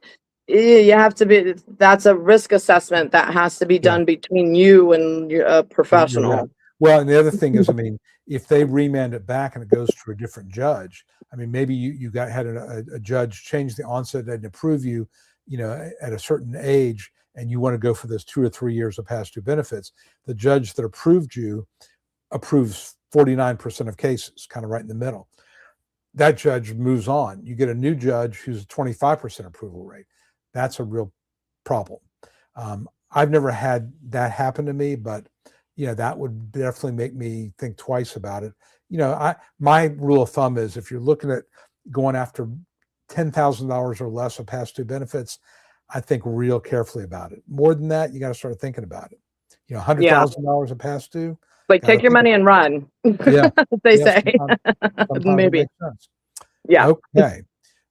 you have to be, that's a risk assessment that has to be done between you and a professional. Right. Well, and the other thing is, if they remand it back and it goes to a different judge, maybe you had a judge change the onset date and approve you, at a certain age, and you want to go for those 2 or 3 years of past due benefits. The judge that approved you approves 49% of cases, kind of right in the middle. That judge moves on. You get a new judge who's a 25% approval rate. That's a real problem. I've never had that happen to me, but that would definitely make me think twice about it. My rule of thumb is if you're looking at going after $10,000 or less of past due benefits, I think real carefully about it. More than that, you got to start thinking about it. $100,000 of past due. Like, take your money and run. Yeah. They say. Sometimes Maybe. it makes sense. Yeah. Okay.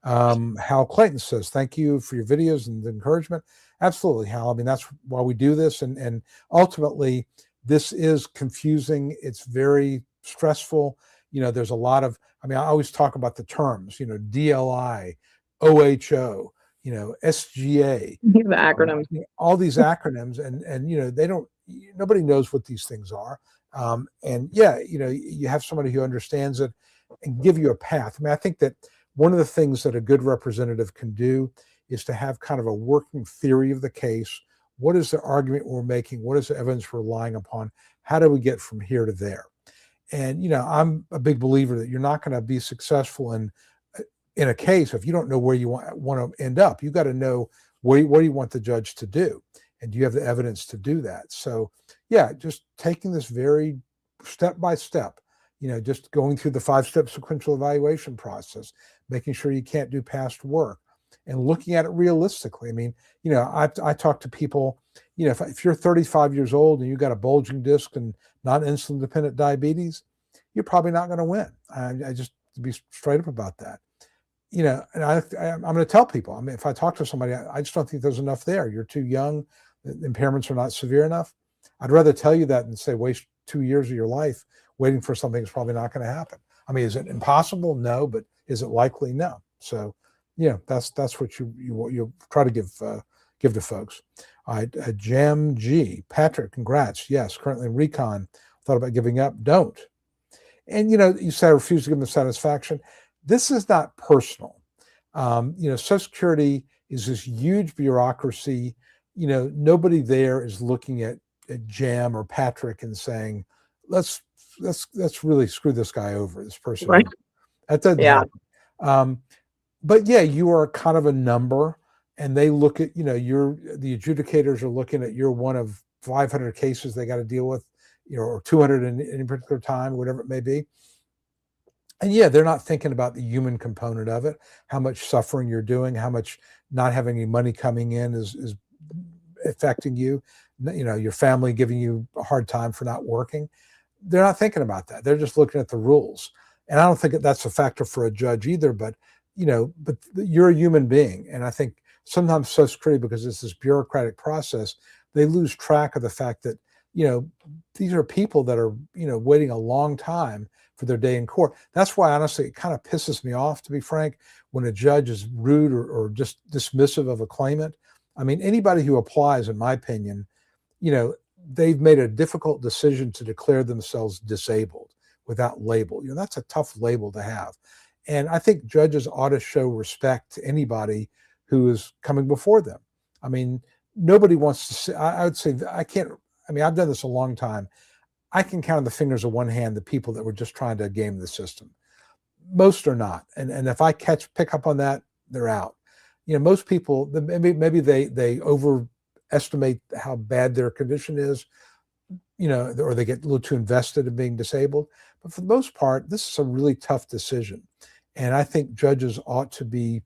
Hal Clayton says, thank you for your videos and the encouragement. Absolutely, Hal. That's why we do this. And ultimately, this is confusing. It's very stressful. There's a lot of, I always talk about the terms, DLI, OHO, SGA. The acronyms. All these acronyms, and nobody knows what these things are. You have somebody who understands it and give you a path. I think that one of the things that a good representative can do is to have kind of a working theory of the case. What is the argument we're making? What is the evidence we're relying upon? How do we get from here to there? And, I'm a big believer that you're not going to be successful in a case if you don't know where you want to end up. You got to know what do you want the judge to do? And do you have the evidence to do that? So, yeah, just taking this very step by step. just going through the 5-step sequential evaluation process, making sure you can't do past work, and looking at it realistically. I mean, I talk to people, if you're 35 years old and you got a bulging disc and non-insulin dependent diabetes, you're probably not going to win. I just, to be straight up about that. And I'm going to tell people, I mean, if I talk to somebody, I just don't think there's enough there. You're too young. The impairments are not severe enough. I'd rather tell you that than say waste 2 years of your life waiting for something that's probably not going to happen. I mean, is it impossible? No, but is it likely? No. So, that's what you try to give to folks. All right, Jam G, Patrick, congrats. Yes, currently in recon. Thought about giving up. Don't. And you said I refuse to give them satisfaction. This is not personal. Social Security is this huge bureaucracy. Nobody there is looking at Jam or Patrick and saying, let's really screw this guy over, this person. Right. That doesn't happen. But yeah, you are kind of a number, and they look at, the adjudicators are looking at you're one of 500 cases they got to deal with, or 200 in any particular time, whatever it may be. And yeah, they're not thinking about the human component of it, how much suffering you're doing, how much not having any money coming in is affecting you, your family giving you a hard time for not working. They're not thinking about that. They're just looking at the rules. And I don't think that's a factor for a judge either, but you're a human being. And I think sometimes Social Security, because it's this bureaucratic process, they lose track of the fact that, these are people that are, waiting a long time for their day in court. That's why, honestly, it kind of pisses me off, to be frank, when a judge is rude or just dismissive of a claimant. I mean, anybody who applies, in my opinion, they've made a difficult decision to declare themselves disabled without label. That's a tough label to have. And I think judges ought to show respect to anybody who is coming before them. I mean, nobody wants to say, I would say, I've done this a long time. I can count on the fingers of one hand the people that were just trying to game the system. Most are not. And if I pick up on that, they're out. Most people, maybe they overestimate how bad their condition is, or they get a little too invested in being disabled. But for the most part, this is a really tough decision. And I think judges ought to be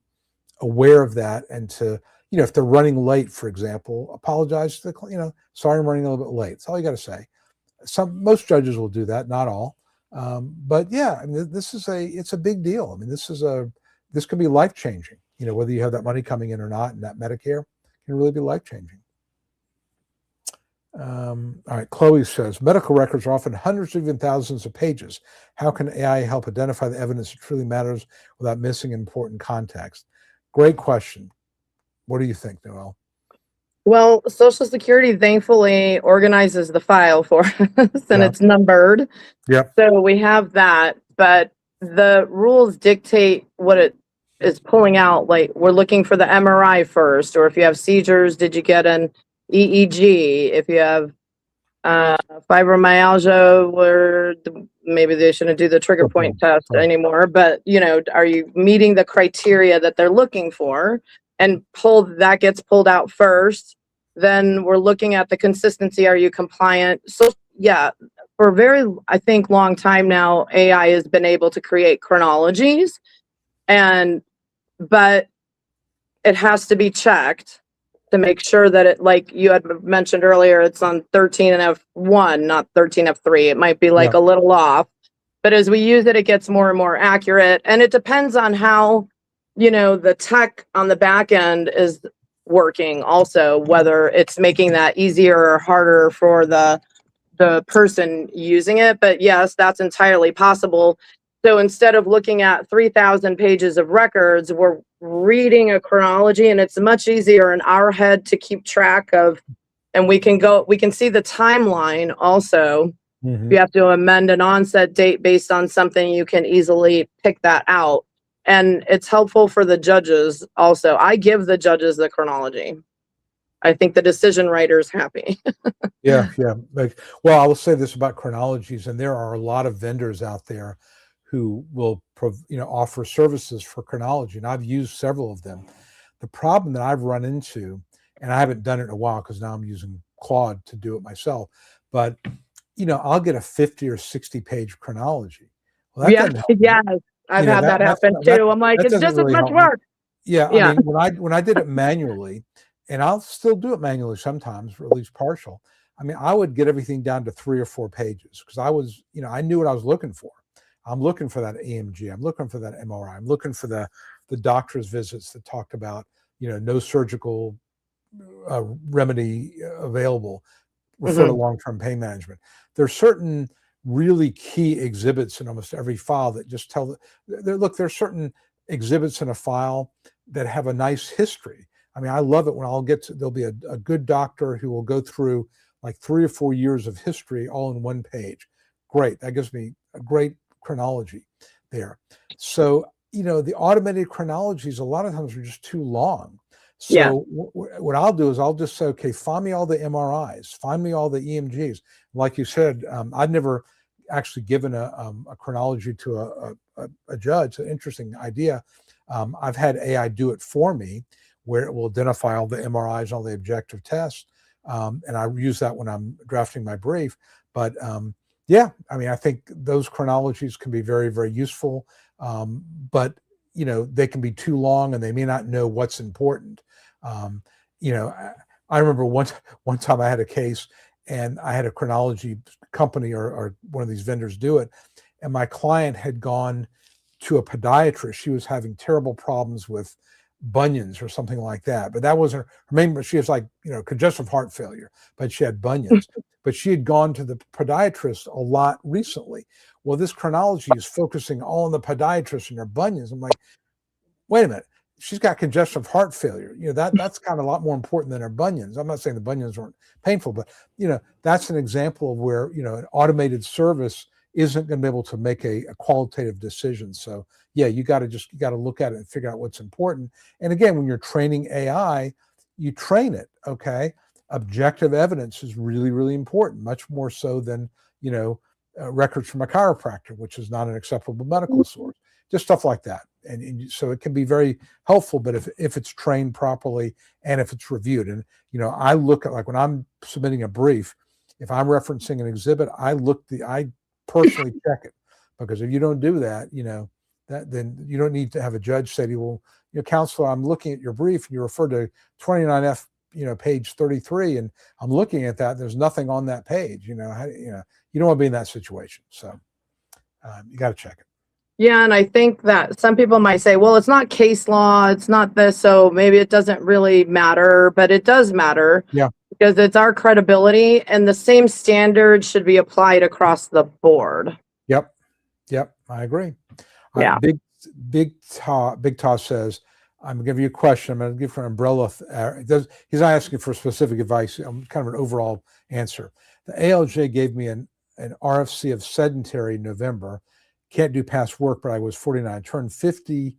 aware of that, and to, if they're running late, for example, apologize to the, sorry, I'm running a little bit late. That's all you got to say. Most judges will do that, not all. But yeah, I mean, it's a big deal. I mean, this can be life-changing, whether you have that money coming in or not, and that Medicare can really be life-changing. All right, Chloe says, medical records are often hundreds or even thousands of pages. How can AI help identify the evidence that truly matters without missing important context? Great question. What do you think, Noel? Well, Social Security thankfully organizes the file for us, and it's numbered. Yep. So we have that, but the rules dictate what it is pulling out. Like, we're looking for the MRI first, or if you have seizures, did you get an EEG? If you have fibromyalgia, where maybe they shouldn't do the trigger point test anymore, but are you meeting the criteria that they're looking for? And that gets pulled out first. Then we're looking at the consistency. Are you compliant? So yeah, for a very, I think, long time now, AI has been able to create chronologies, but it has to be checked to make sure that it, like you had mentioned earlier, it's on 13F1, not 13F3. It might be like a little off, but as we use it, it gets more and more accurate. And it depends on how, the tech on the back end is working also, whether it's making that easier or harder for the person using it. But yes, that's entirely possible. So instead of looking at 3,000 pages of records, we're reading a chronology, and it's much easier in our head to keep track of, and we can see the timeline also. If you have to amend an onset date based on something, you can easily pick that out. And it's helpful for the judges also. I give the judges the chronology. I think the decision writer's happy. Yeah. Well, I will say this about chronologies, and there are a lot of vendors out there who will offer services for chronology, and I've used several of them. The problem that I've run into, and I haven't done it in a while because now I'm using Claude to do it myself, but I'll get a 50 or 60 page chronology. Well, that Yeah, doesn't help me. yes. I've had that happen That too. I'm like, that it's doesn't just as really much help me. work. Yeah, I Yeah. mean, when I did it manually, and I'll still do it manually sometimes, or at least partial. I mean, I would get everything down to 3 or 4 pages because I was, I knew what I was looking for. I'm looking for that EMG. I'm looking for that MRI. I'm looking for the doctor's visits that talked about, no surgical remedy available. Refer to long-term pain management. There's certain really key exhibits in almost every file that just tell there's certain exhibits in a file that have a nice history. I mean, I love it when there'll be a good doctor who will go through like 3 or 4 years of history all in one page. Great. That gives me a great chronology there. So, the automated chronologies a lot of times are just too long. Yeah. So what I'll do is I'll just say, okay, find me all the MRIs, find me all the EMGs. Like you said, I've never actually given a chronology to a judge. An interesting idea. I've had AI do it for me, where it will identify all the MRIs, all the objective tests, and I use that when I'm drafting my brief. But yeah, I mean, I think those chronologies can be very, very useful, but they can be too long, and they may not know what's important. I remember one time I had a case, and I had a chronology company or one of these vendors do it, and my client had gone to a podiatrist. She was having terrible problems with bunions or something like that, but that wasn't her main. She was like congestive heart failure, but she had bunions. But she had gone to the podiatrist a lot recently. Well, this chronology is focusing all on the podiatrist and her bunions. I'm like, wait a minute, she's got congestive heart failure. That's kind of a lot more important than her bunions. I'm not saying the bunions weren't painful, but that's an example of where an automated service isn't going to be able to make a qualitative decision. So yeah, you got to look at it and figure out what's important. And again, when you're training AI, you train it. Okay, objective evidence is really, really important, much more so than records from a chiropractor, which is not an acceptable medical source. Just stuff like that. And so it can be very helpful, but if it's trained properly and if it's reviewed, and I look at, like, when I'm submitting a brief, if I'm referencing an exhibit, I personally check it, because if you don't do that, then you don't need to have a judge say to you, well, counselor, I'm looking at your brief and you refer to 29F, page 33, and I'm looking at that. There's nothing on that page. You don't want to be in that situation. So you got to check it. Yeah, and I think that some people might say, well, it's not case law, it's not this, so maybe it doesn't really matter, but it does matter. Yeah. Because it's our credibility, and the same standards should be applied across the board. Yep, I agree. Yeah. Big Toss says, I'm going to give you a question. I'm going to give you an umbrella. He's not asking for specific advice. I'm kind of an overall answer. The ALJ gave me an RFC of sedentary in November. Can't do past work, but I was 49. Turned 50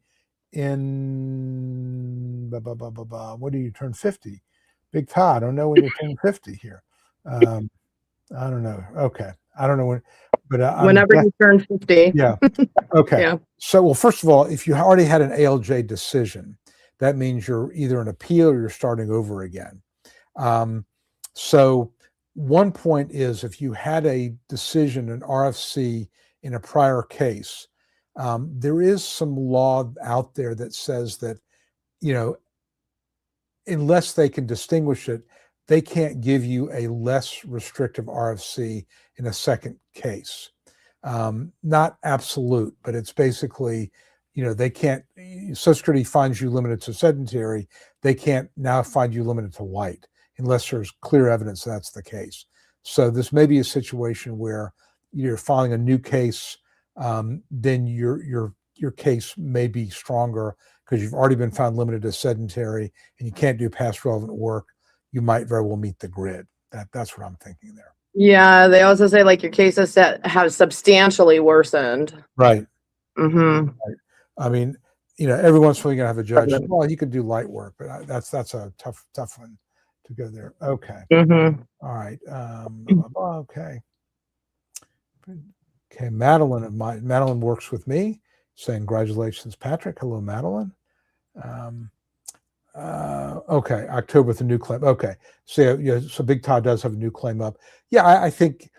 in what do you turn 50? Big Todd, I don't know when you turn 50 here. I don't know. Okay, I don't know when, but whenever you turn 50. Yeah. Okay. Yeah. So, well, first of all, if you already had an ALJ decision, that means you're either an appeal or you're starting over again. So one point is, if you had a decision, an RFC in a prior case, there is some law out there that says that, unless they can distinguish it, they can't give you a less restrictive RFC in a second case. Not absolute, but it's basically, they can't, Social Security finds you limited to sedentary. They can't now find you limited to light unless there's clear evidence that's the case. So this may be a situation where you're filing a new case, then your case may be stronger because you've already been found limited to sedentary and you can't do past relevant work. You might very well meet the grid. That's what I'm thinking there. Yeah, they also say like your cases that have substantially worsened. Right. Mm-hmm. Right. I mean, every once in a while you're gonna have a judge. Well, you can do light work, but that's a tough one to go there. Okay. Mm-hmm. All right. Okay. Okay. Madeline works with me, saying congratulations, Patrick. Hello, Madeline. Okay, October with a new claim. Okay, so Big Todd does have a new claim up. Yeah, I think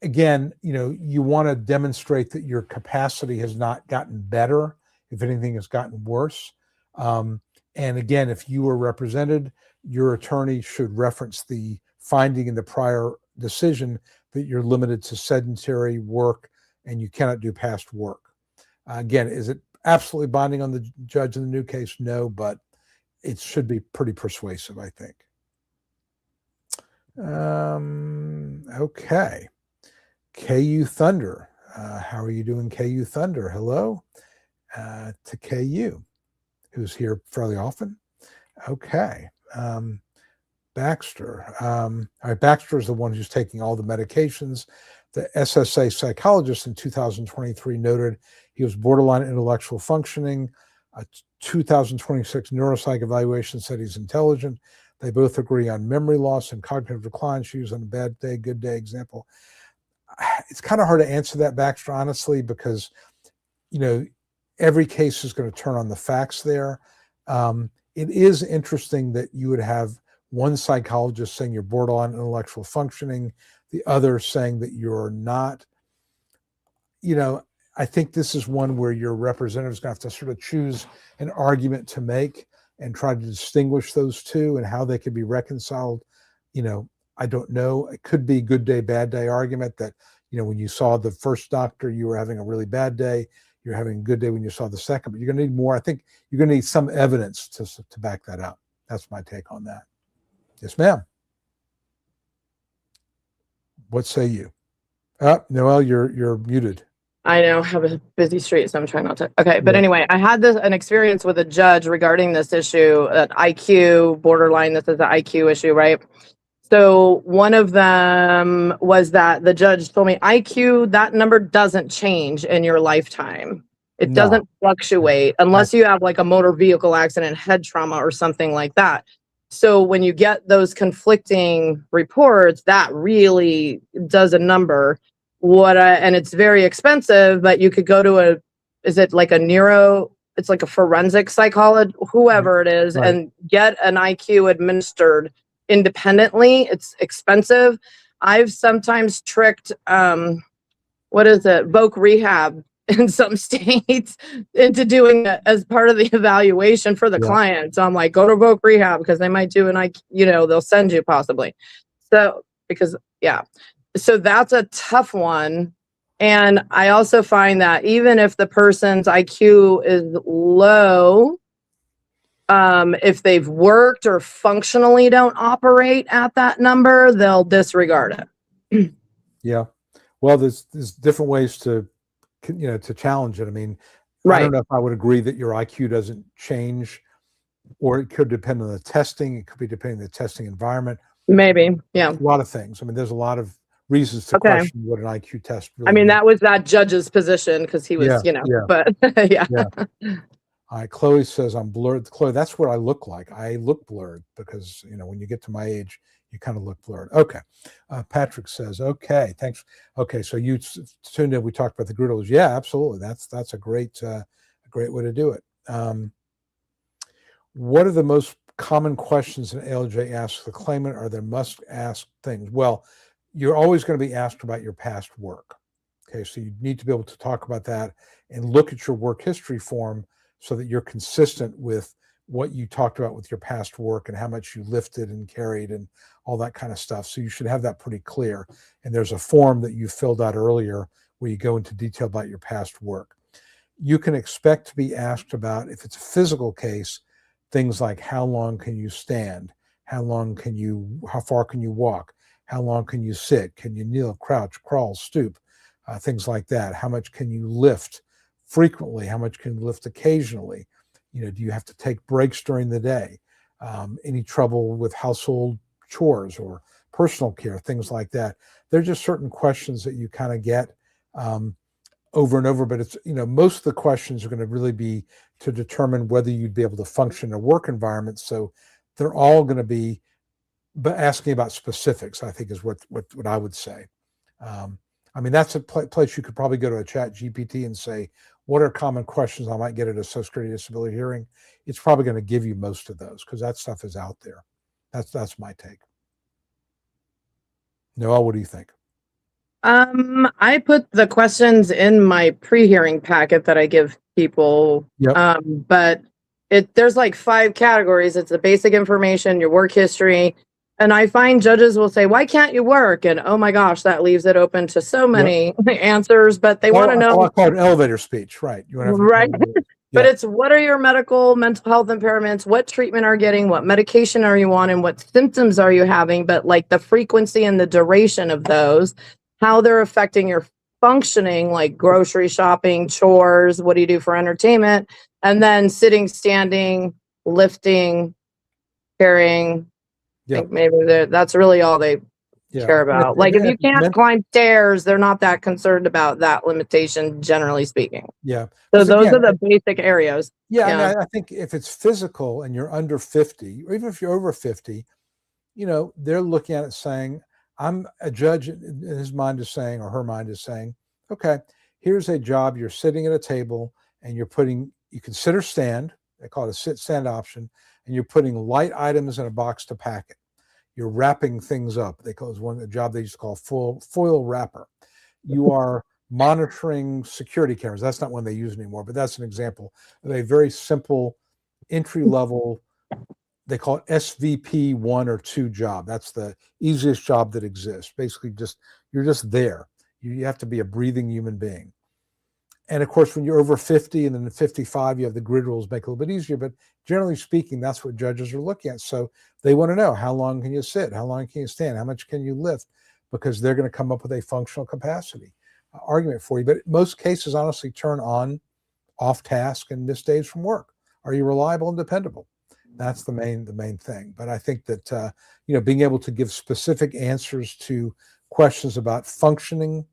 again, you want to demonstrate that your capacity has not gotten better. If anything has gotten worse. And again, if you were represented, your attorney should reference the finding in the prior decision that you're limited to sedentary work and you cannot do past work. Again, is it absolutely binding on the judge in the new case? No, but it should be pretty persuasive, I think. Okay. KU Thunder. How are you doing, KU Thunder? Hello to KU, who's here fairly often. Okay. Baxter. All right, Baxter is the one who's taking all the medications. The SSA psychologist in 2023 noted he was borderline intellectual functioning. A 2026 neuropsych evaluation said he's intelligent. They both agree on memory loss and cognitive decline. She was on a bad day, good day example. It's kind of hard to answer that, Baxter, honestly, because, every case is going to turn on the facts there. It is interesting that you would have one psychologist saying you're borderline intellectual functioning, the other saying that you're not. I think this is one where your representative is going to have to sort of choose an argument to make and try to distinguish those two and how they can be reconciled. I don't know. It could be good day, bad day argument that, when you saw the first doctor, you were having a really bad day. You're having a good day when you saw the second, but you're going to need more. I think you're going to need some evidence to back that up. That's my take on that. Yes, ma'am. What say you? Noel, you're muted. I know, I have a busy street, so I'm trying not to. Okay, but anyway, I had an experience with a judge regarding this issue, that IQ, borderline, this is the IQ issue, right? So one of them was that the judge told me, IQ, that number doesn't change in your lifetime. It doesn't fluctuate unless you have like a motor vehicle accident, head trauma, or something like that. So when you get those conflicting reports, that really does a number. And it's very expensive, but you could go to is it like a it's like a forensic psychologist, whoever it is, right, and get an IQ administered independently. It's expensive. I've sometimes tricked, Voc Rehab in some states into doing it as part of the evaluation for the client. So I'm like, go to Voc Rehab because they might do an IQ, they'll send you possibly. So, so that's a tough one. And I also find that even if the person's IQ is low, if they've worked or functionally don't operate at that number, they'll disregard it. Yeah. Well, there's different ways to challenge it. I mean, right. I don't know if I would agree that your IQ doesn't change, or it could depend on the testing. It could be depending on the testing environment. Maybe. Yeah. A lot of things. I mean, there's a lot of reasons to question what an IQ test really means. that was that judge's position because he was, but yeah. All right, Chloe says I'm blurred. Chloe, that's what I look like. I look blurred because, when you get to my age, you kind of look blurred. Okay. Patrick says, okay, thanks. Okay, so you tuned in. We talked about the griddles. Yeah, absolutely. That's a great way to do it. What are the most common questions an ALJ asks the claimant? Are there must-ask things? Well, you're always going to be asked about your past work. Okay, so you need to be able to talk about that and look at your work history form so that you're consistent with what you talked about with your past work and how much you lifted and carried and all that kind of stuff. So you should have that pretty clear. And there's a form that you filled out earlier where you go into detail about your past work. You can expect to be asked about, if it's a physical case, things like how long can you stand? How far can you walk? How long can you sit? Can you kneel, crouch, crawl, stoop? Things like that. How much can you lift frequently? How much can you lift occasionally? Do you have to take breaks during the day? Any trouble with household chores or personal care, things like that. They're just certain questions that you kind of get over and over, but it's, most of the questions are going to really be to determine whether you'd be able to function in a work environment. So they're all going to be asking about specifics, I think is what I would say. That's a place you could probably go to a chat GPT and say, what are common questions I might get at a Social Security disability hearing? It's probably going to give you most of those because that stuff is out there. That's my take. Noel, what do you think? I put the questions in my pre-hearing packet that I give people. Yep. But there's like 5 categories. It's the basic information, your work history. And I find judges will say, why can't you work? And oh my gosh, that leaves it open to so many answers, but they want to know. I call it elevator speech, right? You want to have Right. But Yeah. it's what are your mental health impairments? What treatment are you getting? What medication are you on? And what symptoms are you having? But like the frequency and the duration of those, how they're affecting your functioning, like grocery shopping, chores, what do you do for entertainment? And then sitting, standing, lifting, carrying. I think maybe that's really all they care about. Like if you can't climb stairs, they're not that concerned about that limitation, generally speaking. Yeah. So those are the basic areas. Yeah. I mean, I think if it's physical and you're under 50, or even if you're over 50, you know, they're looking at it saying, I'm a judge, and his mind is saying, or her mind is saying, okay, here's a job. You're sitting at a table and you can sit or stand. They call it a sit-stand option. And you're putting light items in a box to pack it. You're wrapping things up. They call it a job they used to call foil wrapper. You are monitoring security cameras. That's not one they use anymore, but that's an example of a very simple entry level. They call it SVP 1 or 2 job. That's the easiest job that exists. Basically, you're just there. You have to be a breathing human being. And of course, when you're over 50 and then 55, you have the grid rules make it a little bit easier. But generally speaking, that's what judges are looking at. So they want to know, how long can you sit? How long can you stand? How much can you lift? Because they're going to come up with a functional capacity argument for you. But most cases, honestly, turn on, off task, and miss days from work. Are you reliable and dependable? That's the main thing. But I think that being able to give specific answers to questions about functioning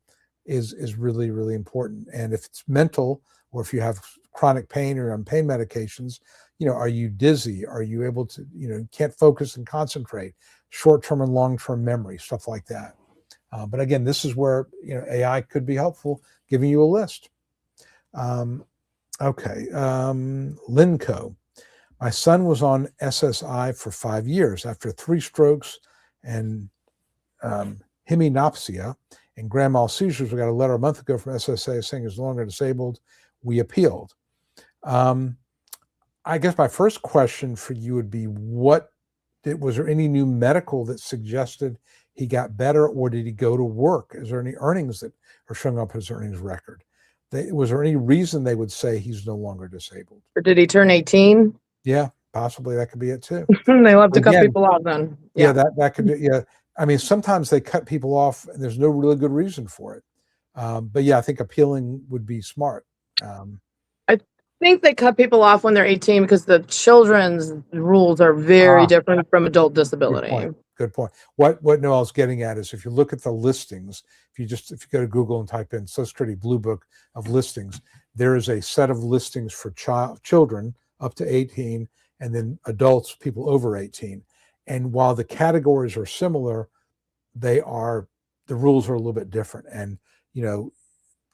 is really, really important. And if it's mental, or if you have chronic pain or on pain medications, are you dizzy? Are you able to, can't focus and concentrate? Short-term and long-term memory, stuff like that. But again, this is where AI could be helpful, giving you a list. Okay, Linco. My son was on SSI for 5 years. After 3 strokes and hemianopsia and grand mal seizures, we got a letter a month ago from SSA saying he's no longer disabled. We appealed. I guess my first question for you would be, was there any new medical that suggested he got better, or did he go to work? Is there any earnings that are showing up his earnings record? Was there any reason they would say he's no longer disabled? Or did he turn 18? Yeah, possibly that could be it too. They love to cut people off then. Yeah, that could be, yeah. I mean, sometimes they cut people off and there's no really good reason for it. But yeah, I think appealing would be smart. I think they cut people off when they're 18 because the children's rules are very different from adult disability. Good point. What Noel's getting at is, if you look at the listings, if you go to Google and type in Social Security Blue Book of listings, there is a set of listings for children up to 18, and then adults, people over 18. And while the categories are similar, the rules are a little bit different. And,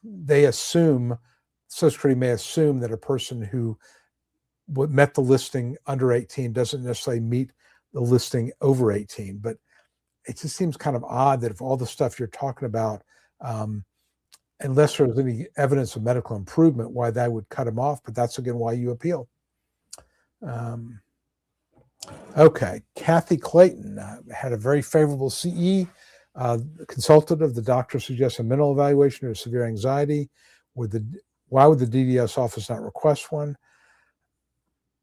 they assume, Social Security may assume that a person who met the listing under 18 doesn't necessarily meet the listing over 18. But it just seems kind of odd that if all the stuff you're talking about, unless there's any evidence of medical improvement, why that would cut them off. But that's, again, why you appeal. Okay, Kathy Clayton had a very favorable CE. Consultative, the doctor suggests a mental evaluation or severe anxiety. Why would the DDS office not request one?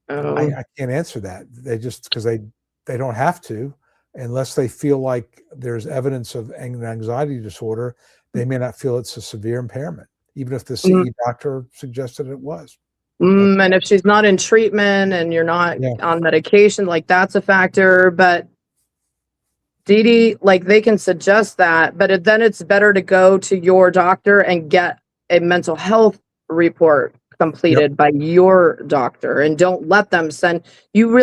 I can't answer that. Because they don't have to, unless they feel like there's evidence of anxiety disorder. They may not feel it's a severe impairment, even if the CE doctor suggested it was. And if she's not in treatment and you're not on medication, like that's a factor. But DD, like they can suggest that, but then it's better to go to your doctor and get a mental health report completed by your doctor, and don't let them send you.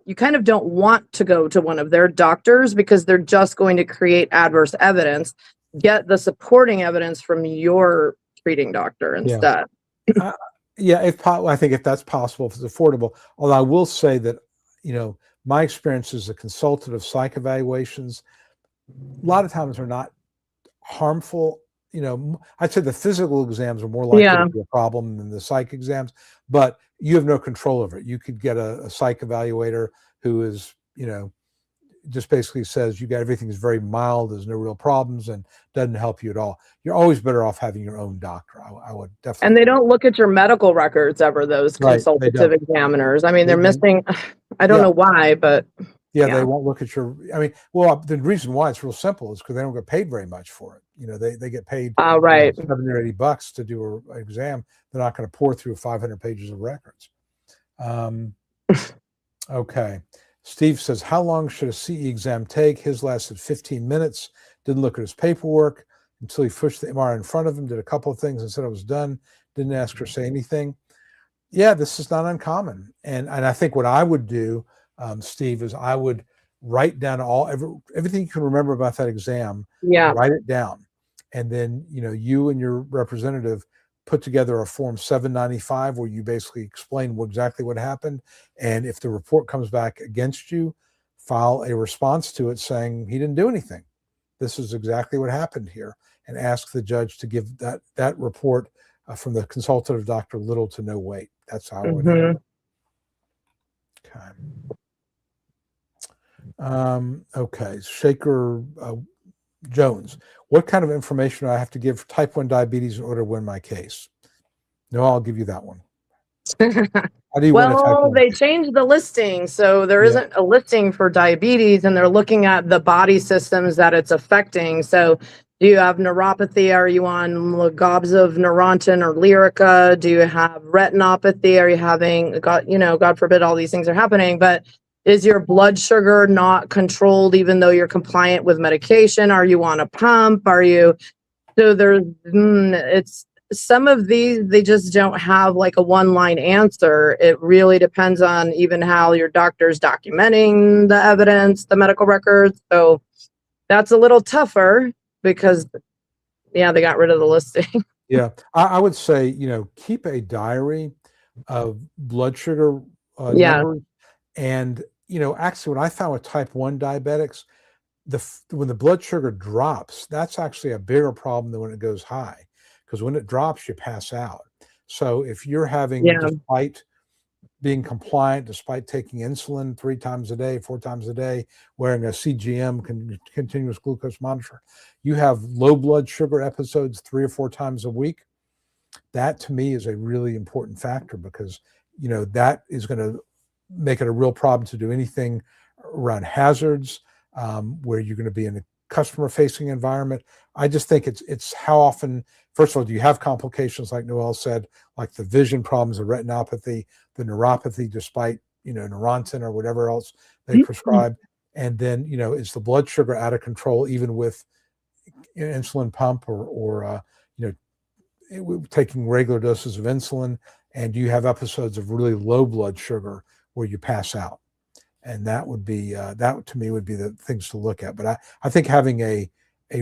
You kind of don't want to go to one of their doctors because they're just going to create adverse evidence. Get the supporting evidence from your treating doctor instead. I think if that's possible, if it's affordable. Although I will say that, my experience as a consultant of psych evaluations, a lot of times are not harmful. I'd say the physical exams are more likely Yeah. to be a problem than the psych exams, but you have no control over it. You could get a psych evaluator who is, just basically says you got everything's very mild, there's no real problems, and doesn't help you at all. You're always better off having your own doctor. I would definitely. And they don't look at your medical records ever, those Right, they consultative don't. examiners. I mean, they're They- missing, I don't Yeah. know why, but Yeah, Yeah. they won't look at your. I mean, well, the reason why it's real simple is because they don't get paid very much for it. They get paid right. $70 or $80 to do an exam. They're not going to pour through 500 pages of records. Okay. Steve says, how long should a CE exam take? His lasted 15 minutes. Didn't look at his paperwork until he pushed the MRI in front of him, did a couple of things and said it was done. Didn't ask or say anything. Yeah, this is not uncommon. And I think what I would do, Steve, is I would write down everything you can remember about that exam. Yeah. Write it down. And then, you and your representative put together a form 795 where you basically explain exactly what happened. And if the report comes back against you, file a response to it saying he didn't do anything. This is exactly what happened here, and ask the judge to give that report from the consultative doctor little to no weight. That's how I would handle it. Okay. Okay. Shaker Jones. What kind of information do I have to give for type 1 diabetes in order to win my case? No, I'll give you that one. How do you win a type 1? They changed the listing, so there isn't a listing for diabetes, and they're looking at the body systems that it's affecting. So do you have neuropathy? Are you on gobs of Neurontin or Lyrica? Do you have retinopathy? Are you having, God forbid all these things are happening, but is your blood sugar not controlled even though you're compliant with medication? Are you on a pump? So there's, it's, some of these, they just don't have like a one-line answer. It really depends on even how your doctor's documenting the evidence, the medical records. So that's a little tougher because, they got rid of the listing. Yeah, I would say, keep a diary of blood sugar numbers. And, actually what I found with type 1 diabetics, when the blood sugar drops, that's actually a bigger problem than when it goes high. Because when it drops, you pass out. So if you're having, despite being compliant, despite taking insulin 3 times a day, 4 times a day, wearing a CGM, continuous glucose monitor, you have low blood sugar episodes 3 or 4 times a week. That to me is a really important factor because, that is going to make it a real problem to do anything around hazards, where you're going to be in a customer-facing environment. I just think it's how often. First of all, do you have complications like Noel said, like the vision problems, the retinopathy, the neuropathy, despite Neurontin or whatever else they prescribe, and then is the blood sugar out of control even with insulin pump or taking regular doses of insulin, and do you have episodes of really low blood sugar where you pass out? And that would be that to me would be the things to look at. But I think having a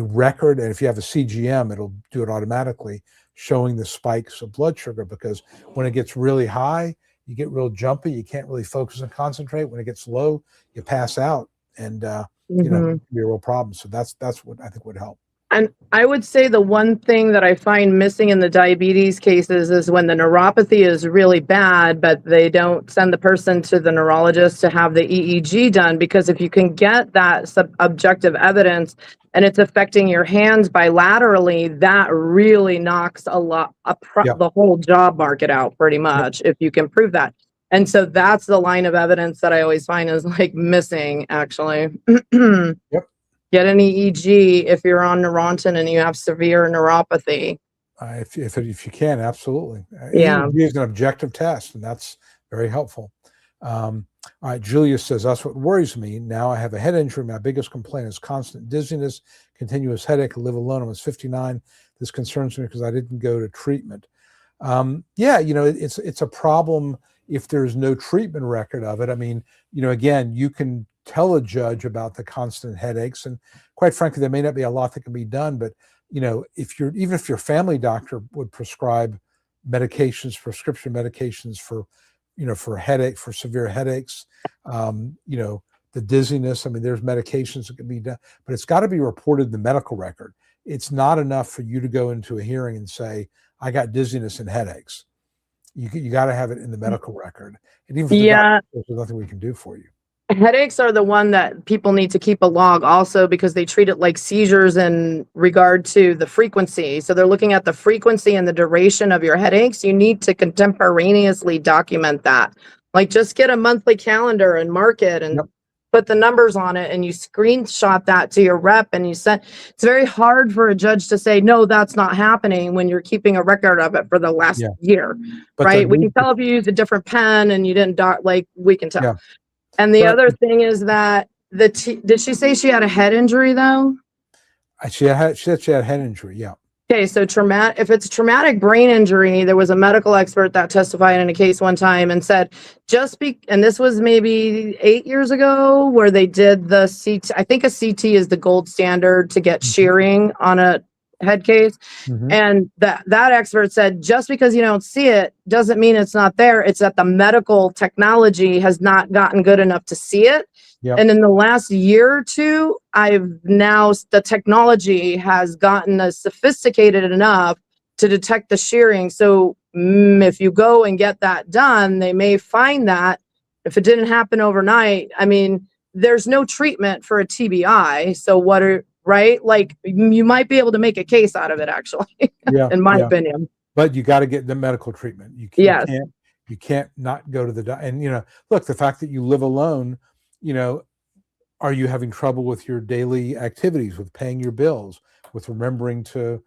record, and if you have a CGM, it'll do it automatically, showing the spikes of blood sugar, because when it gets really high, you get real jumpy, you can't really focus and concentrate. When it gets low, you pass out, and it can be a real problem. So that's what I think would help. And I would say the one thing that I find missing in the diabetes cases is when the neuropathy is really bad, but they don't send the person to the neurologist to have the EEG done, because if you can get that objective evidence and it's affecting your hands bilaterally, that really knocks the whole job market out pretty much, if you can prove that. And so that's the line of evidence that I always find is like missing, actually. Yep. Get an EEG if you're on Neurontin and you have severe neuropathy. If you can, absolutely. Yeah. EEG is an objective test, and that's very helpful. All right, Julia says, that's what worries me. Now I have a head injury. My biggest complaint is constant dizziness, continuous headache. I live alone. I was 59. This concerns me because I didn't go to treatment. It's a problem if there's no treatment record of it. I mean, again, you can tell a judge about the constant headaches, and quite frankly, there may not be a lot that can be done, but if your family doctor would prescribe prescription medications for for severe headaches, the dizziness, I mean, there's medications that can be done, but it's got to be reported in the medical record. it's not enough for you to go into a hearing and say, I got dizziness and headaches. You got to have it in the medical record. And even for the Yeah. doctor, there's nothing we can do for you. Headaches are the one that people need to keep a log also because they treat it like seizures in regard to the frequency. So they're looking at the frequency and the duration of your headaches. You need to contemporaneously document that. Like just get a monthly calendar and mark it and put the numbers on it and you screenshot that to your rep and you send. It's very hard for a judge to say, no, that's not happening when you're keeping a record of it for the last year, But right? We can tell if you used a different pen and you didn't we can tell. Yeah. And the other thing is that did she say she had a head injury though? She said she had head injury. Yeah. Okay, so if it's traumatic brain injury, there was a medical expert that testified in a case one time and said, and this was maybe 8 years ago where they did the CT. I think a CT is the gold standard to get shearing on a head case. And that expert said, just because you don't see it doesn't mean it's not there. It's that the medical technology has not gotten good enough to see it. And in the last year or two, the technology has gotten sophisticated enough to detect the shearing. So if you go and get that done, they may find that if it didn't happen overnight, I mean, there's no treatment for a TBI. So right? Like you might be able to make a case out of it actually, in my opinion. But you got to get the medical treatment. You can't not go to the doctor. And, look, the fact that you live alone, are you having trouble with your daily activities, with paying your bills, with remembering to,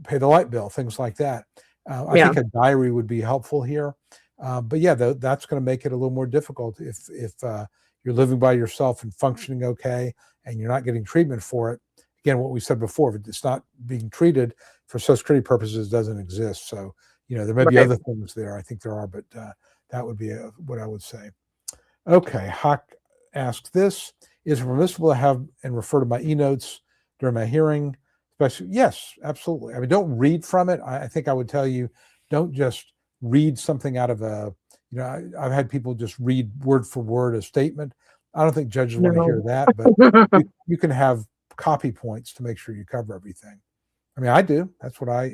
pay the light bill, things like that. I think a diary would be helpful here. But that's going to make it a little more difficult if you're living by yourself and functioning okay, and you're not getting treatment for it. Again, what we said before, if it's not being treated for Social Security purposes, it doesn't exist. So, there may be other things there. I think there are, but that would be what I would say. Okay, Hawk asked this: is it permissible to have and refer to my e-notes during my hearing? Especially, yes, absolutely. I mean, don't read from it. I think I would tell you, don't just read something out of I've had people just read word for word a statement. I don't think judges want to hear that, but you can have copy points to make sure you cover everything. I mean, I do. That's what I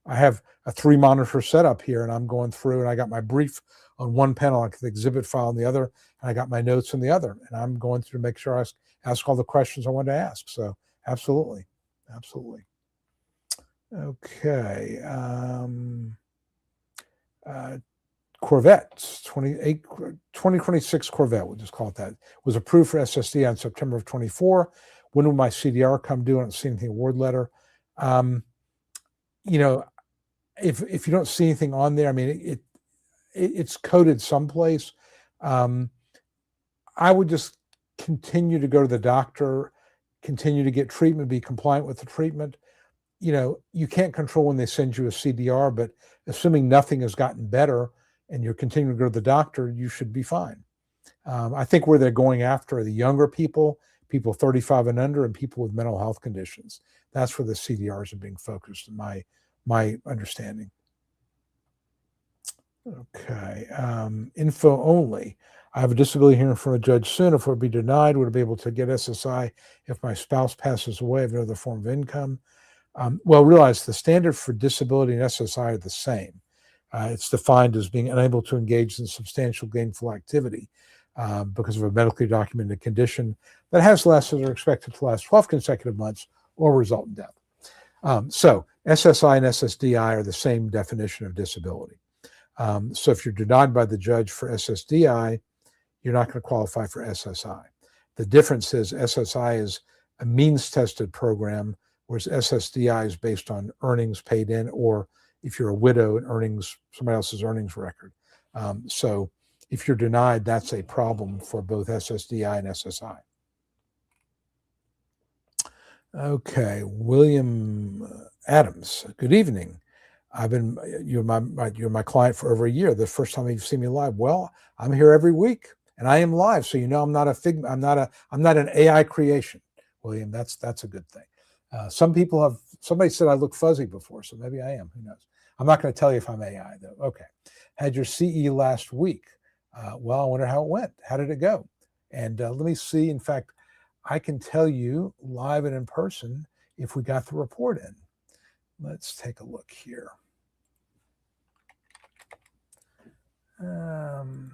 have a 3-monitor setup here, and I'm going through, and I got my brief on one panel, like the exhibit file on the other, and I got my notes on the other, and I'm going through to make sure I ask all the questions I wanted to ask. So absolutely. Okay. Corvette, 2026 Corvette, we'll just call it that, was approved for SSD on September of 24. When will my CDR come due? I don't see anything award letter. If you don't see anything on there, I mean, it's coded someplace. I would just continue to go to the doctor, continue to get treatment, be compliant with the treatment. You can't control when they send you a CDR, but assuming nothing has gotten better and you're continuing to go to the doctor, you should be fine. I think where they're going after are the younger people 35 and under, and people with mental health conditions. That's where the CDRs are being focused, in my understanding. Okay. Info only. I have a disability hearing from a judge soon. If it would be denied, would I be able to get SSI if my spouse passes away? I have no other form of income. Well, realize the standard for disability and SSI are the same. It's defined as being unable to engage in substantial gainful activity because of a medically documented condition that has lasted or expected to last 12 consecutive months or result in death. So SSI and SSDI are the same definition of disability. So if you're denied by the judge for SSDI, you're not going to qualify for SSI. The difference is SSI is a means-tested program, whereas SSDI is based on earnings paid in, or if you're a widow and somebody else's earnings record. So if you're denied, that's a problem for both SSDI and SSI. Okay, William Adams, good evening. You're my client for over a year. The first time you've seen me live. Well, I'm here every week, and I am live, so I'm not an AI creation, William. That's a good thing. Somebody said I look fuzzy before, so maybe I am. Who knows? I'm not going to tell you if I'm AI though. Okay. Had your CE last week. Well, I wonder how it went. How did it go? And let me see. In fact, I can tell you live and in person, if we got the report in. Let's take a look here.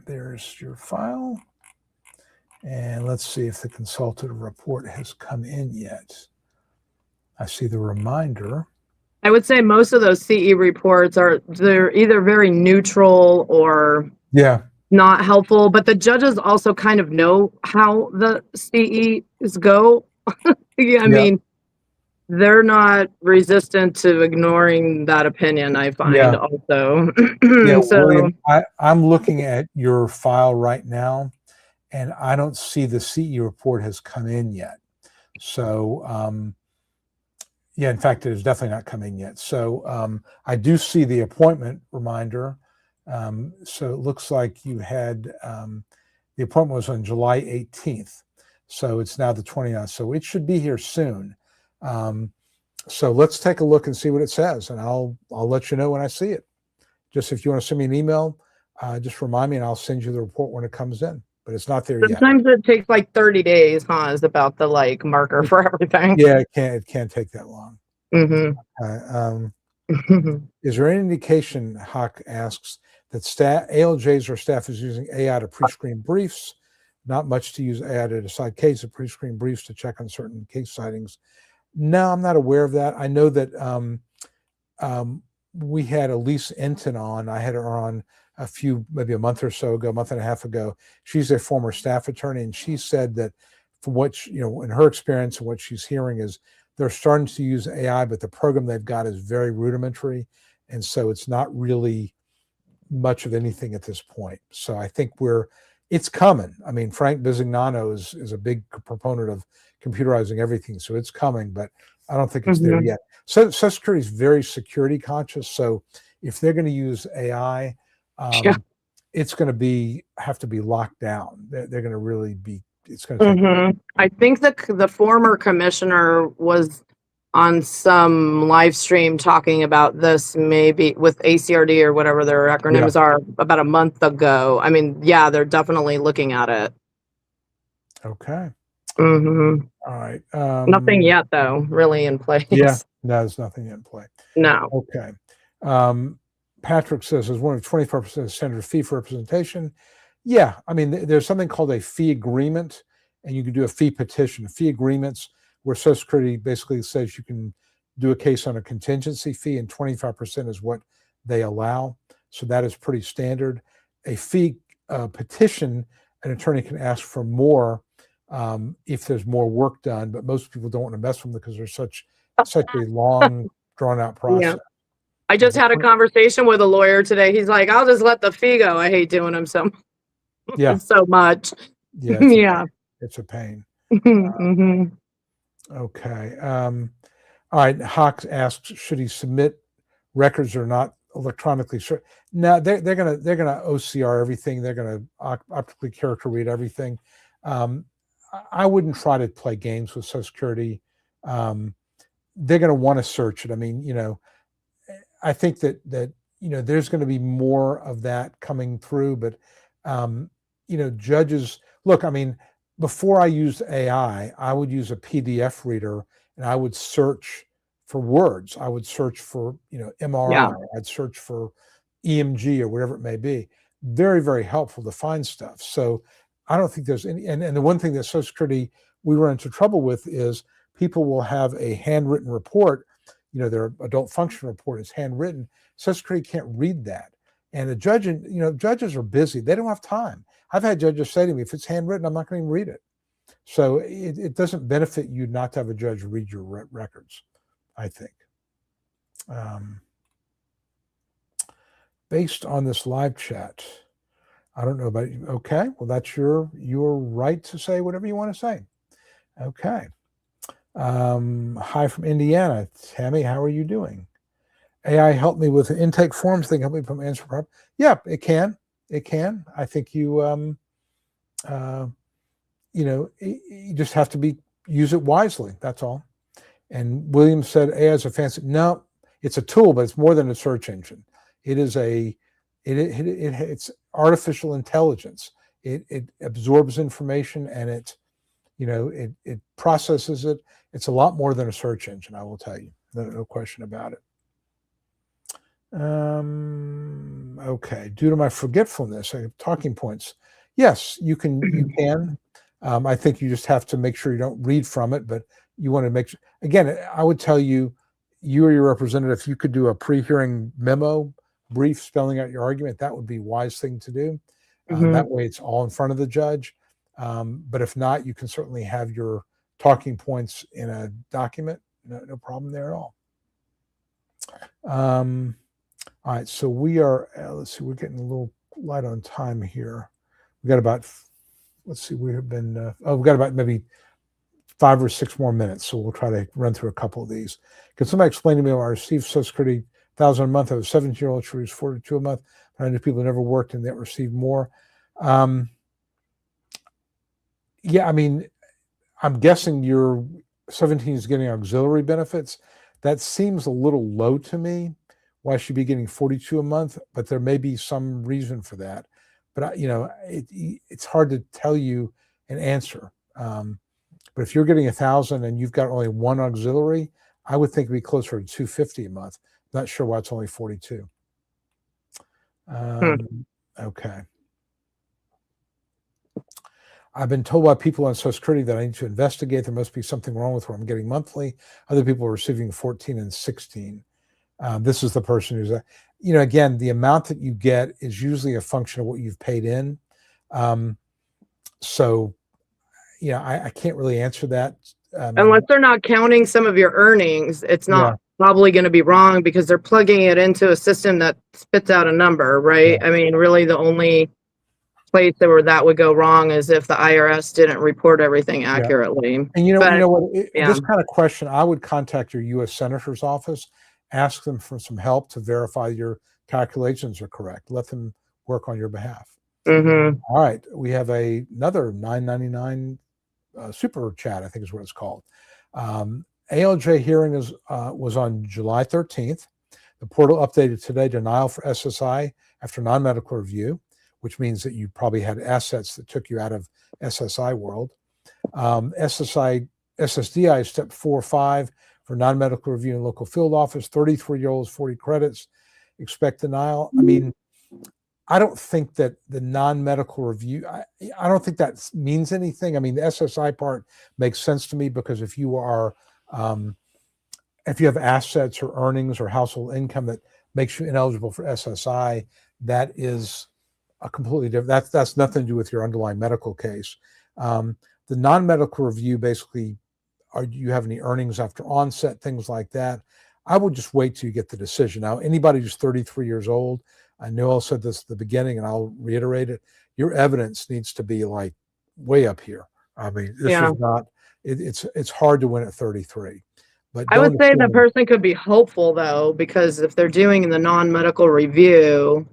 There's your file. And let's see if the consultative report has come in yet. I see the reminder. I would say most of those CE reports they're either very neutral or not helpful, but the judges also kind of know how the CEs go. I mean, they're not resistant to ignoring that opinion, I find also. So, William, I'm looking at your file right now, and I don't see the CE report has come in yet. So, in fact, it has definitely not come in yet. So I do see the appointment reminder. So it looks like you had, the appointment was on July 18th. So it's now the 29th. So it should be here soon. So let's take a look and see what it says, and I'll let you know when I see it. Just if you want to send me an email, just remind me and I'll send you the report when it comes in. But it's not there yet. Sometimes it takes like 30 days, huh? Is about the like marker for everything. Yeah, it can't take that long. Mm-hmm. Is there any indication, Hawk asks, that ALJs or staff is using AI to pre-screen briefs? Not much to use AI to decide cases, pre-screen briefs to check on certain case sightings. No, I'm not aware of that. I know that we had Elise Enton on. I had her on maybe a month or so ago, a month and a half ago. She's a former staff attorney, and she said that from what, in her experience and what she's hearing is they're starting to use AI, but the program they've got is very rudimentary. And so it's not really much of anything at this point. So I think it's coming. I mean, Frank Bisignano is a big proponent of computerizing everything. So it's coming, but I don't think it's there yet. So Social Security is very security conscious. So if they're going to use AI, it's going to have to be locked down. They're going to really be, it's going to take. I think the former commissioner was on some live stream talking about this, maybe with ACRD or whatever their acronyms are, about a month ago. I mean, they're definitely looking at it. Okay. All right. Nothing yet, though, really in place. No, there's nothing yet in play. No. Okay. Patrick says there's one of 25% standard fee for representation. Yeah, I mean, there's something called a fee agreement, and you can do a fee petition. Fee agreements where Social Security basically says you can do a case on a contingency fee, and 25% is what they allow. So that is pretty standard. A fee petition, an attorney can ask for more if there's more work done, but most people don't want to mess with them because there's such a long, drawn-out process. I just had a conversation with a lawyer today. He's like, "I'll just let the fee go. I hate doing them so much." It's a pain. Mm-hmm. Okay. All right. Hawk asks, should he submit records or not electronically? Sure. No, they're gonna OCR everything. They're gonna optically character read everything. I wouldn't try to play games with Social Security. They're gonna want to search it. I mean, I think that there's going to be more of that coming through, but judges look. I mean, before I used AI, I would use a PDF reader and I would search for words. I would search for, MRI. I'd search for EMG or whatever it may be. Very, very helpful to find stuff. So I don't think there's any, and the one thing that Social Security we run into trouble with is people will have a handwritten report, their adult function report is handwritten. Social Security can't read that. And the judge, judges are busy. They don't have time. I've had judges say to me, if it's handwritten, I'm not going to even read it. So it doesn't benefit you not to have a judge read your records, I think. Based on this live chat, I don't know about you. Okay, well, that's your right to say whatever you want to say. Okay. Hi from Indiana. Tammy, how are you doing? AI helped me with intake forms. They can help me from answer problem. Yeah, it can. It can. I think you just have to use it wisely. That's all. And William said AI is a fancy. No, it's a tool, but it's more than a search engine. It is it's artificial intelligence. It absorbs information and it it processes it. It's a lot more than a search engine, I will tell you. No question about it. Okay. Due to my forgetfulness, I have talking points. Yes, you can. I think you just have to make sure you don't read from it, but you want to make sure. Again, I would tell you, you or your representative, if you could do a pre-hearing memo brief spelling out your argument, that would be a wise thing to do. That way it's all in front of the judge. But if not, you can certainly have your talking points in a document. No problem there at all. All right, so we are, let's see, we're getting a little light on time here. We got about, let's see, we have been, we've got about maybe 5 or 6 more minutes. So we'll try to run through a couple of these. Can somebody explain to me, I received Social Security $1,000 a month. I was a 17-year-old, she was 42 a month. I know people who never worked and that received more. Yeah, I mean, I'm guessing you're 17 is getting auxiliary benefits. That seems a little low to me. Why should be getting 42 a month? But there may be some reason for that. But it's hard to tell you an answer. But if you're getting 1,000 and you've got only one auxiliary, I would think it'd be closer to 250 a month. Not sure why it's only 42. Okay. I've been told by people on Social Security that I need to investigate. There must be something wrong with what I'm getting monthly. Other people are receiving 14 and 16. This is the person who's, again, the amount that you get is usually a function of what you've paid in. So, I can't really answer that. Unless they're not counting some of your earnings, it's not probably going to be wrong because they're plugging it into a system that spits out a number, right? Yeah. I mean, really the only place where that would go wrong is if the IRS didn't report everything accurately. And you know what? Yeah. This kind of question, I would contact your U.S. Senator's office, ask them for some help to verify your calculations are correct. Let them work on your behalf. Mm-hmm. All right, we have another $9.99 super chat, I think is what it's called. ALJ hearing was on July 13th. The portal updated today, denial for SSI after non-medical review, which means that you probably had assets that took you out of SSI world. SSDI step 4 or 5 for non-medical review in local field office, 33-year-olds, 40 credits, expect denial. I mean, I don't think that the non-medical review, I don't think that means anything. I mean, the SSI part makes sense to me because if you are, if you have assets or earnings or household income that makes you ineligible for SSI, that is a completely different, that's nothing to do with your underlying medical case. The non-medical review, basically, are you have any earnings after onset, things like that. I would just wait till you get the decision. Now, anybody who's 33 years old, I know I said this at the beginning and I'll reiterate it, your evidence needs to be like way up here. I mean, this is not, it's hard to win at 33. But I would say the person could be hopeful though, because if they're doing the non-medical review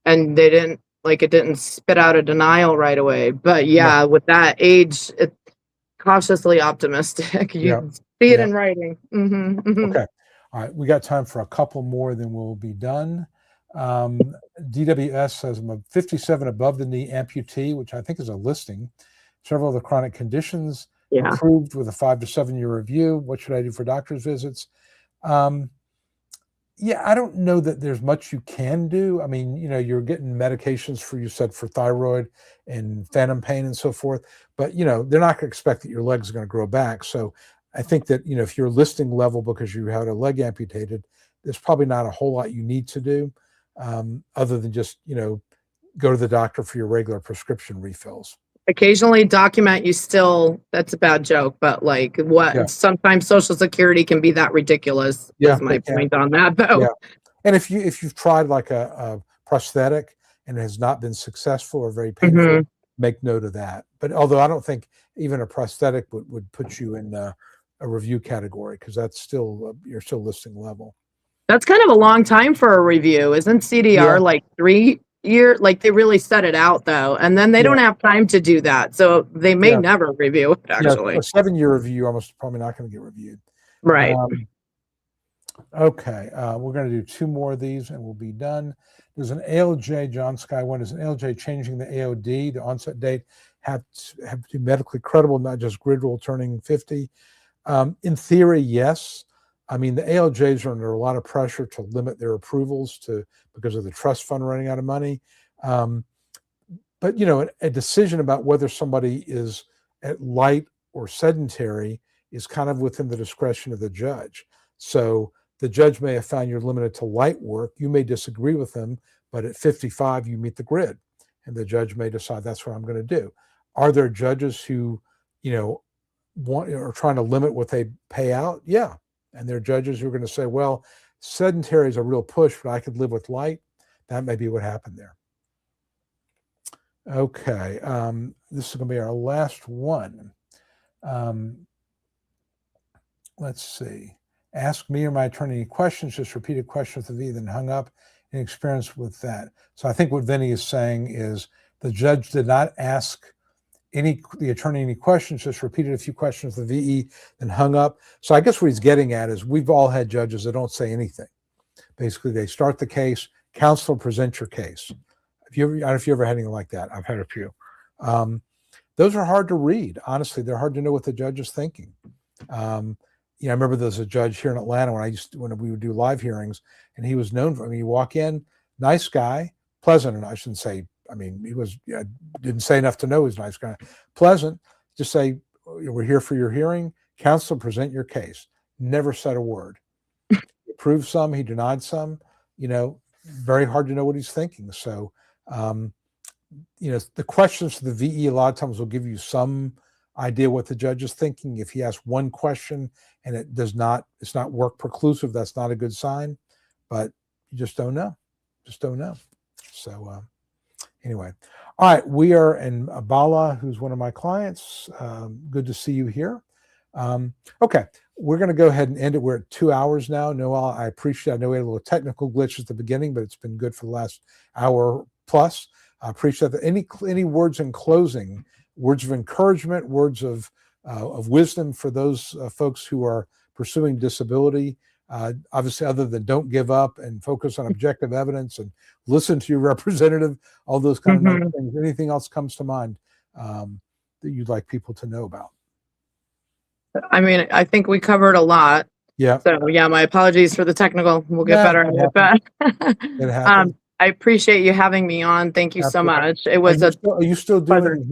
and they didn't, like, it didn't spit out a denial right away. But with that age, it's cautiously optimistic. You see it in writing. Mm-hmm, mm-hmm. Okay. All right. We got time for a couple more, then we'll be done. DWS says I'm a 57 above the knee amputee, which I think is a listing. Several of the chronic conditions approved with a 5 to 7 year review. What should I do for doctor's visits? I don't know that there's much you can do. I mean, you're getting medications for, you said, for thyroid and phantom pain and so forth, but they're not going to expect that your legs are going to grow back. So I think that, if you're listing level because you had a leg amputated, there's probably not a whole lot you need to do other than just, go to the doctor for your regular prescription refills. Occasionally document you still, that's a bad joke, but like sometimes Social Security can be that ridiculous. Is my point on that though. Yeah. And if you've tried like a prosthetic and it has not been successful or very painful, make note of that. But although I don't think even a prosthetic would put you in a review category, because that's still, you're still listing level. That's kind of a long time for a review. Isn't CDR like 3 years? Like, they really set it out though, and then they don't have time to do that, so they may never review it, actually. A 7-year review almost probably not going to get reviewed. Right. Okay, we're going to do 2 more of these and we'll be done. There's an ALJ, John Sky one, is an ALJ changing the AOD, the onset date, Mm-hmm. have to be medically credible, not just grid rule turning 50. In theory, yes. I mean, the ALJs are under a lot of pressure to limit their approvals because of the trust fund running out of money. But a decision about whether somebody is at light or sedentary is kind of within the discretion of the judge. So the judge may have found you're limited to light work. You may disagree with them, but at 55, you meet the grid, and the judge may decide that's what I'm going to do. Are there judges who, are trying to limit what they pay out? Yeah. And there are judges who are going to say, well, sedentary is a real push, but I could live with light. That may be what happened there. Okay. This is going to be our last one. Let's see. Ask me or my attorney any questions, just repeat a question with the V, then hung up. Any experience with that? So I think what Vinny is saying is the judge did not ask the attorney any questions, just repeated a few questions with the VE, then hung up. So I guess what he's getting at is we've all had judges that don't say anything. Basically, they start the case, counsel, present your case. I don't know if you ever had anything like that. I've had a few. Those are hard to read. Honestly, they're hard to know what the judge is thinking. I remember there was a judge here in Atlanta when we would do live hearings, and he was known for, you walk in, nice guy, pleasant, and I shouldn't say, he was, didn't say enough to know he was a nice guy, pleasant, just say, we're here for your hearing, counsel, present your case. Never said a word. He approved some, he denied some, very hard to know what he's thinking. So, the questions to the VE a lot of times will give you some idea what the judge is thinking. If he asks one question and it's not work preclusive, that's not a good sign, but you just don't know. So anyway, all right, we are in Bala, who's one of my clients. Good to see you here. Okay, we're going to go ahead and end it. We're at 2 hours now. Noel, I appreciate it. I know we had a little technical glitch at the beginning, but it's been good for the last hour plus. I appreciate that. Any words in closing, words of encouragement, words of wisdom for those folks who are pursuing disability, obviously, other than don't give up and focus on objective evidence and listen to your representative, all those kind of nice things. Anything else comes to mind that you'd like people to know about? I think we covered a lot. Yeah. So yeah, my apologies for the technical. We'll get better at it. But it happens. I appreciate you having me on. Thank you so much. It was are you still doing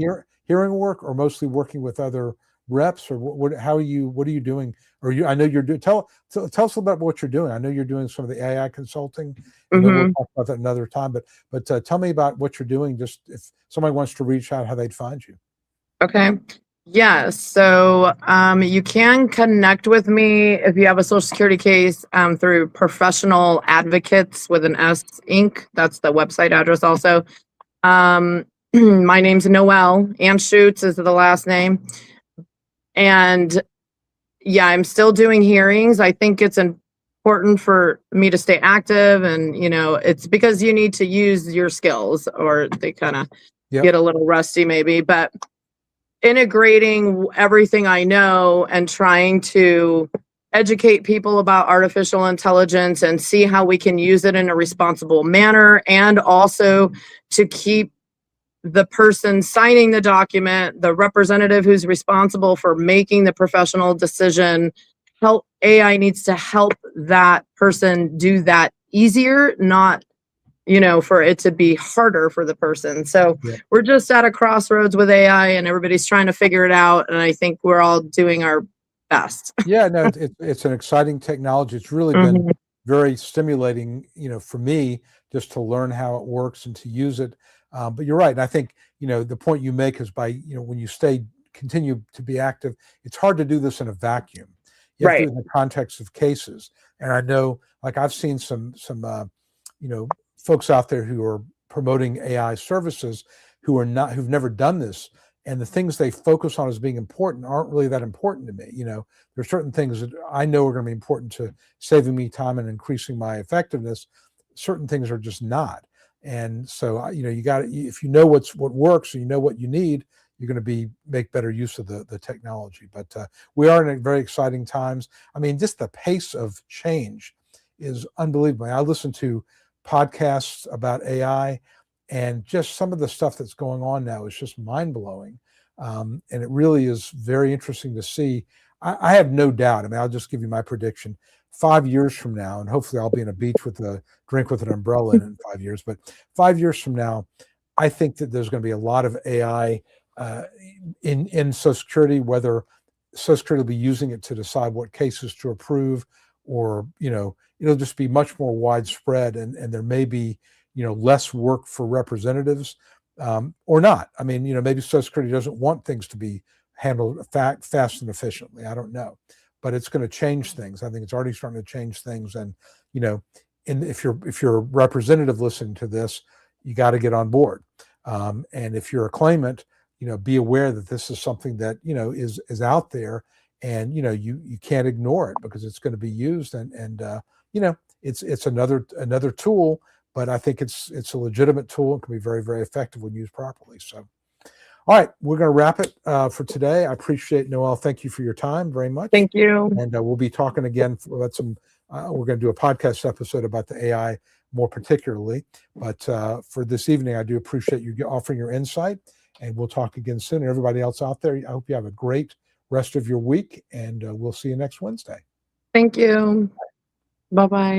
hearing work, or mostly working with other reps, or what are you doing? Or I know you're doing, tell us a little about what you're doing. I know you're doing some of the AI consulting. We'll talk about that another time, but tell me about what you're doing, just if somebody wants to reach out, how they'd find you. Okay. Yeah. So you can connect with me if you have a Social Security case through Professional Advocates with an S Inc. That's the website address also. My name's Noel Anschutz is the last name. And yeah, I'm still doing hearings. I think it's important for me to stay active, and it's because you need to use your skills, or they kind of get a little rusty maybe, but integrating everything I know and trying to educate people about artificial intelligence and see how we can use it in a responsible manner, and also to keep the person signing the document, the representative who's responsible for making the professional decision. AI needs to help that person do that easier, not for it to be harder for the person. So we're just at a crossroads with AI, and everybody's trying to figure it out. And I think we're all doing our best. Yeah, no, it's an exciting technology. It's really been very stimulating, for me, just to learn how it works and to use it. But you're right. And I think, the point you make is by, when you continue to be active, it's hard to do this in a vacuum. You have to do it in the context of cases. And I know, like, I've seen some folks out there who are promoting AI services who've never done this. And the things they focus on as being important aren't really that important to me. There are certain things that I know are going to be important to saving me time and increasing my effectiveness. Certain things are just not. And so, you got to, if you know what works and you know what you need, you're going to make better use of the technology. But we are in very exciting times. Just the pace of change is unbelievable. I listen to podcasts about AI, And just some of the stuff that's going on now is just mind blowing. And it really is very interesting to see. I have no doubt. I mean, I'll just give you my prediction. 5 years from now, and hopefully I'll be in a beach with a drink with an umbrella in 5 years, but 5 years from now, I think that there's going to be a lot of AI in Social Security, whether Social Security will be using it to decide what cases to approve, or, it'll just be much more widespread, and there may be, less work for representatives, or not. I mean, maybe Social Security doesn't want things to be handled fast and efficiently. I don't know, but it's going to change things. I think it's already starting to change things. And, if you're a representative listening to this, you got to get on board. And if you're a claimant, be aware that this is something that, is out there, and, you can't ignore it, because it's going to be used, and it's another tool, but I think it's a legitimate tool and can be very, very effective when used properly. So, all right, we're going to wrap it for today. I appreciate, Noel. Thank you for your time very much. Thank you. And we'll be talking again about we're going to do a podcast episode about the AI more particularly. But for this evening, I do appreciate you offering your insight, and we'll talk again soon. And everybody else out there, I hope you have a great rest of your week, and we'll see you next Wednesday. Thank you. Bye-bye.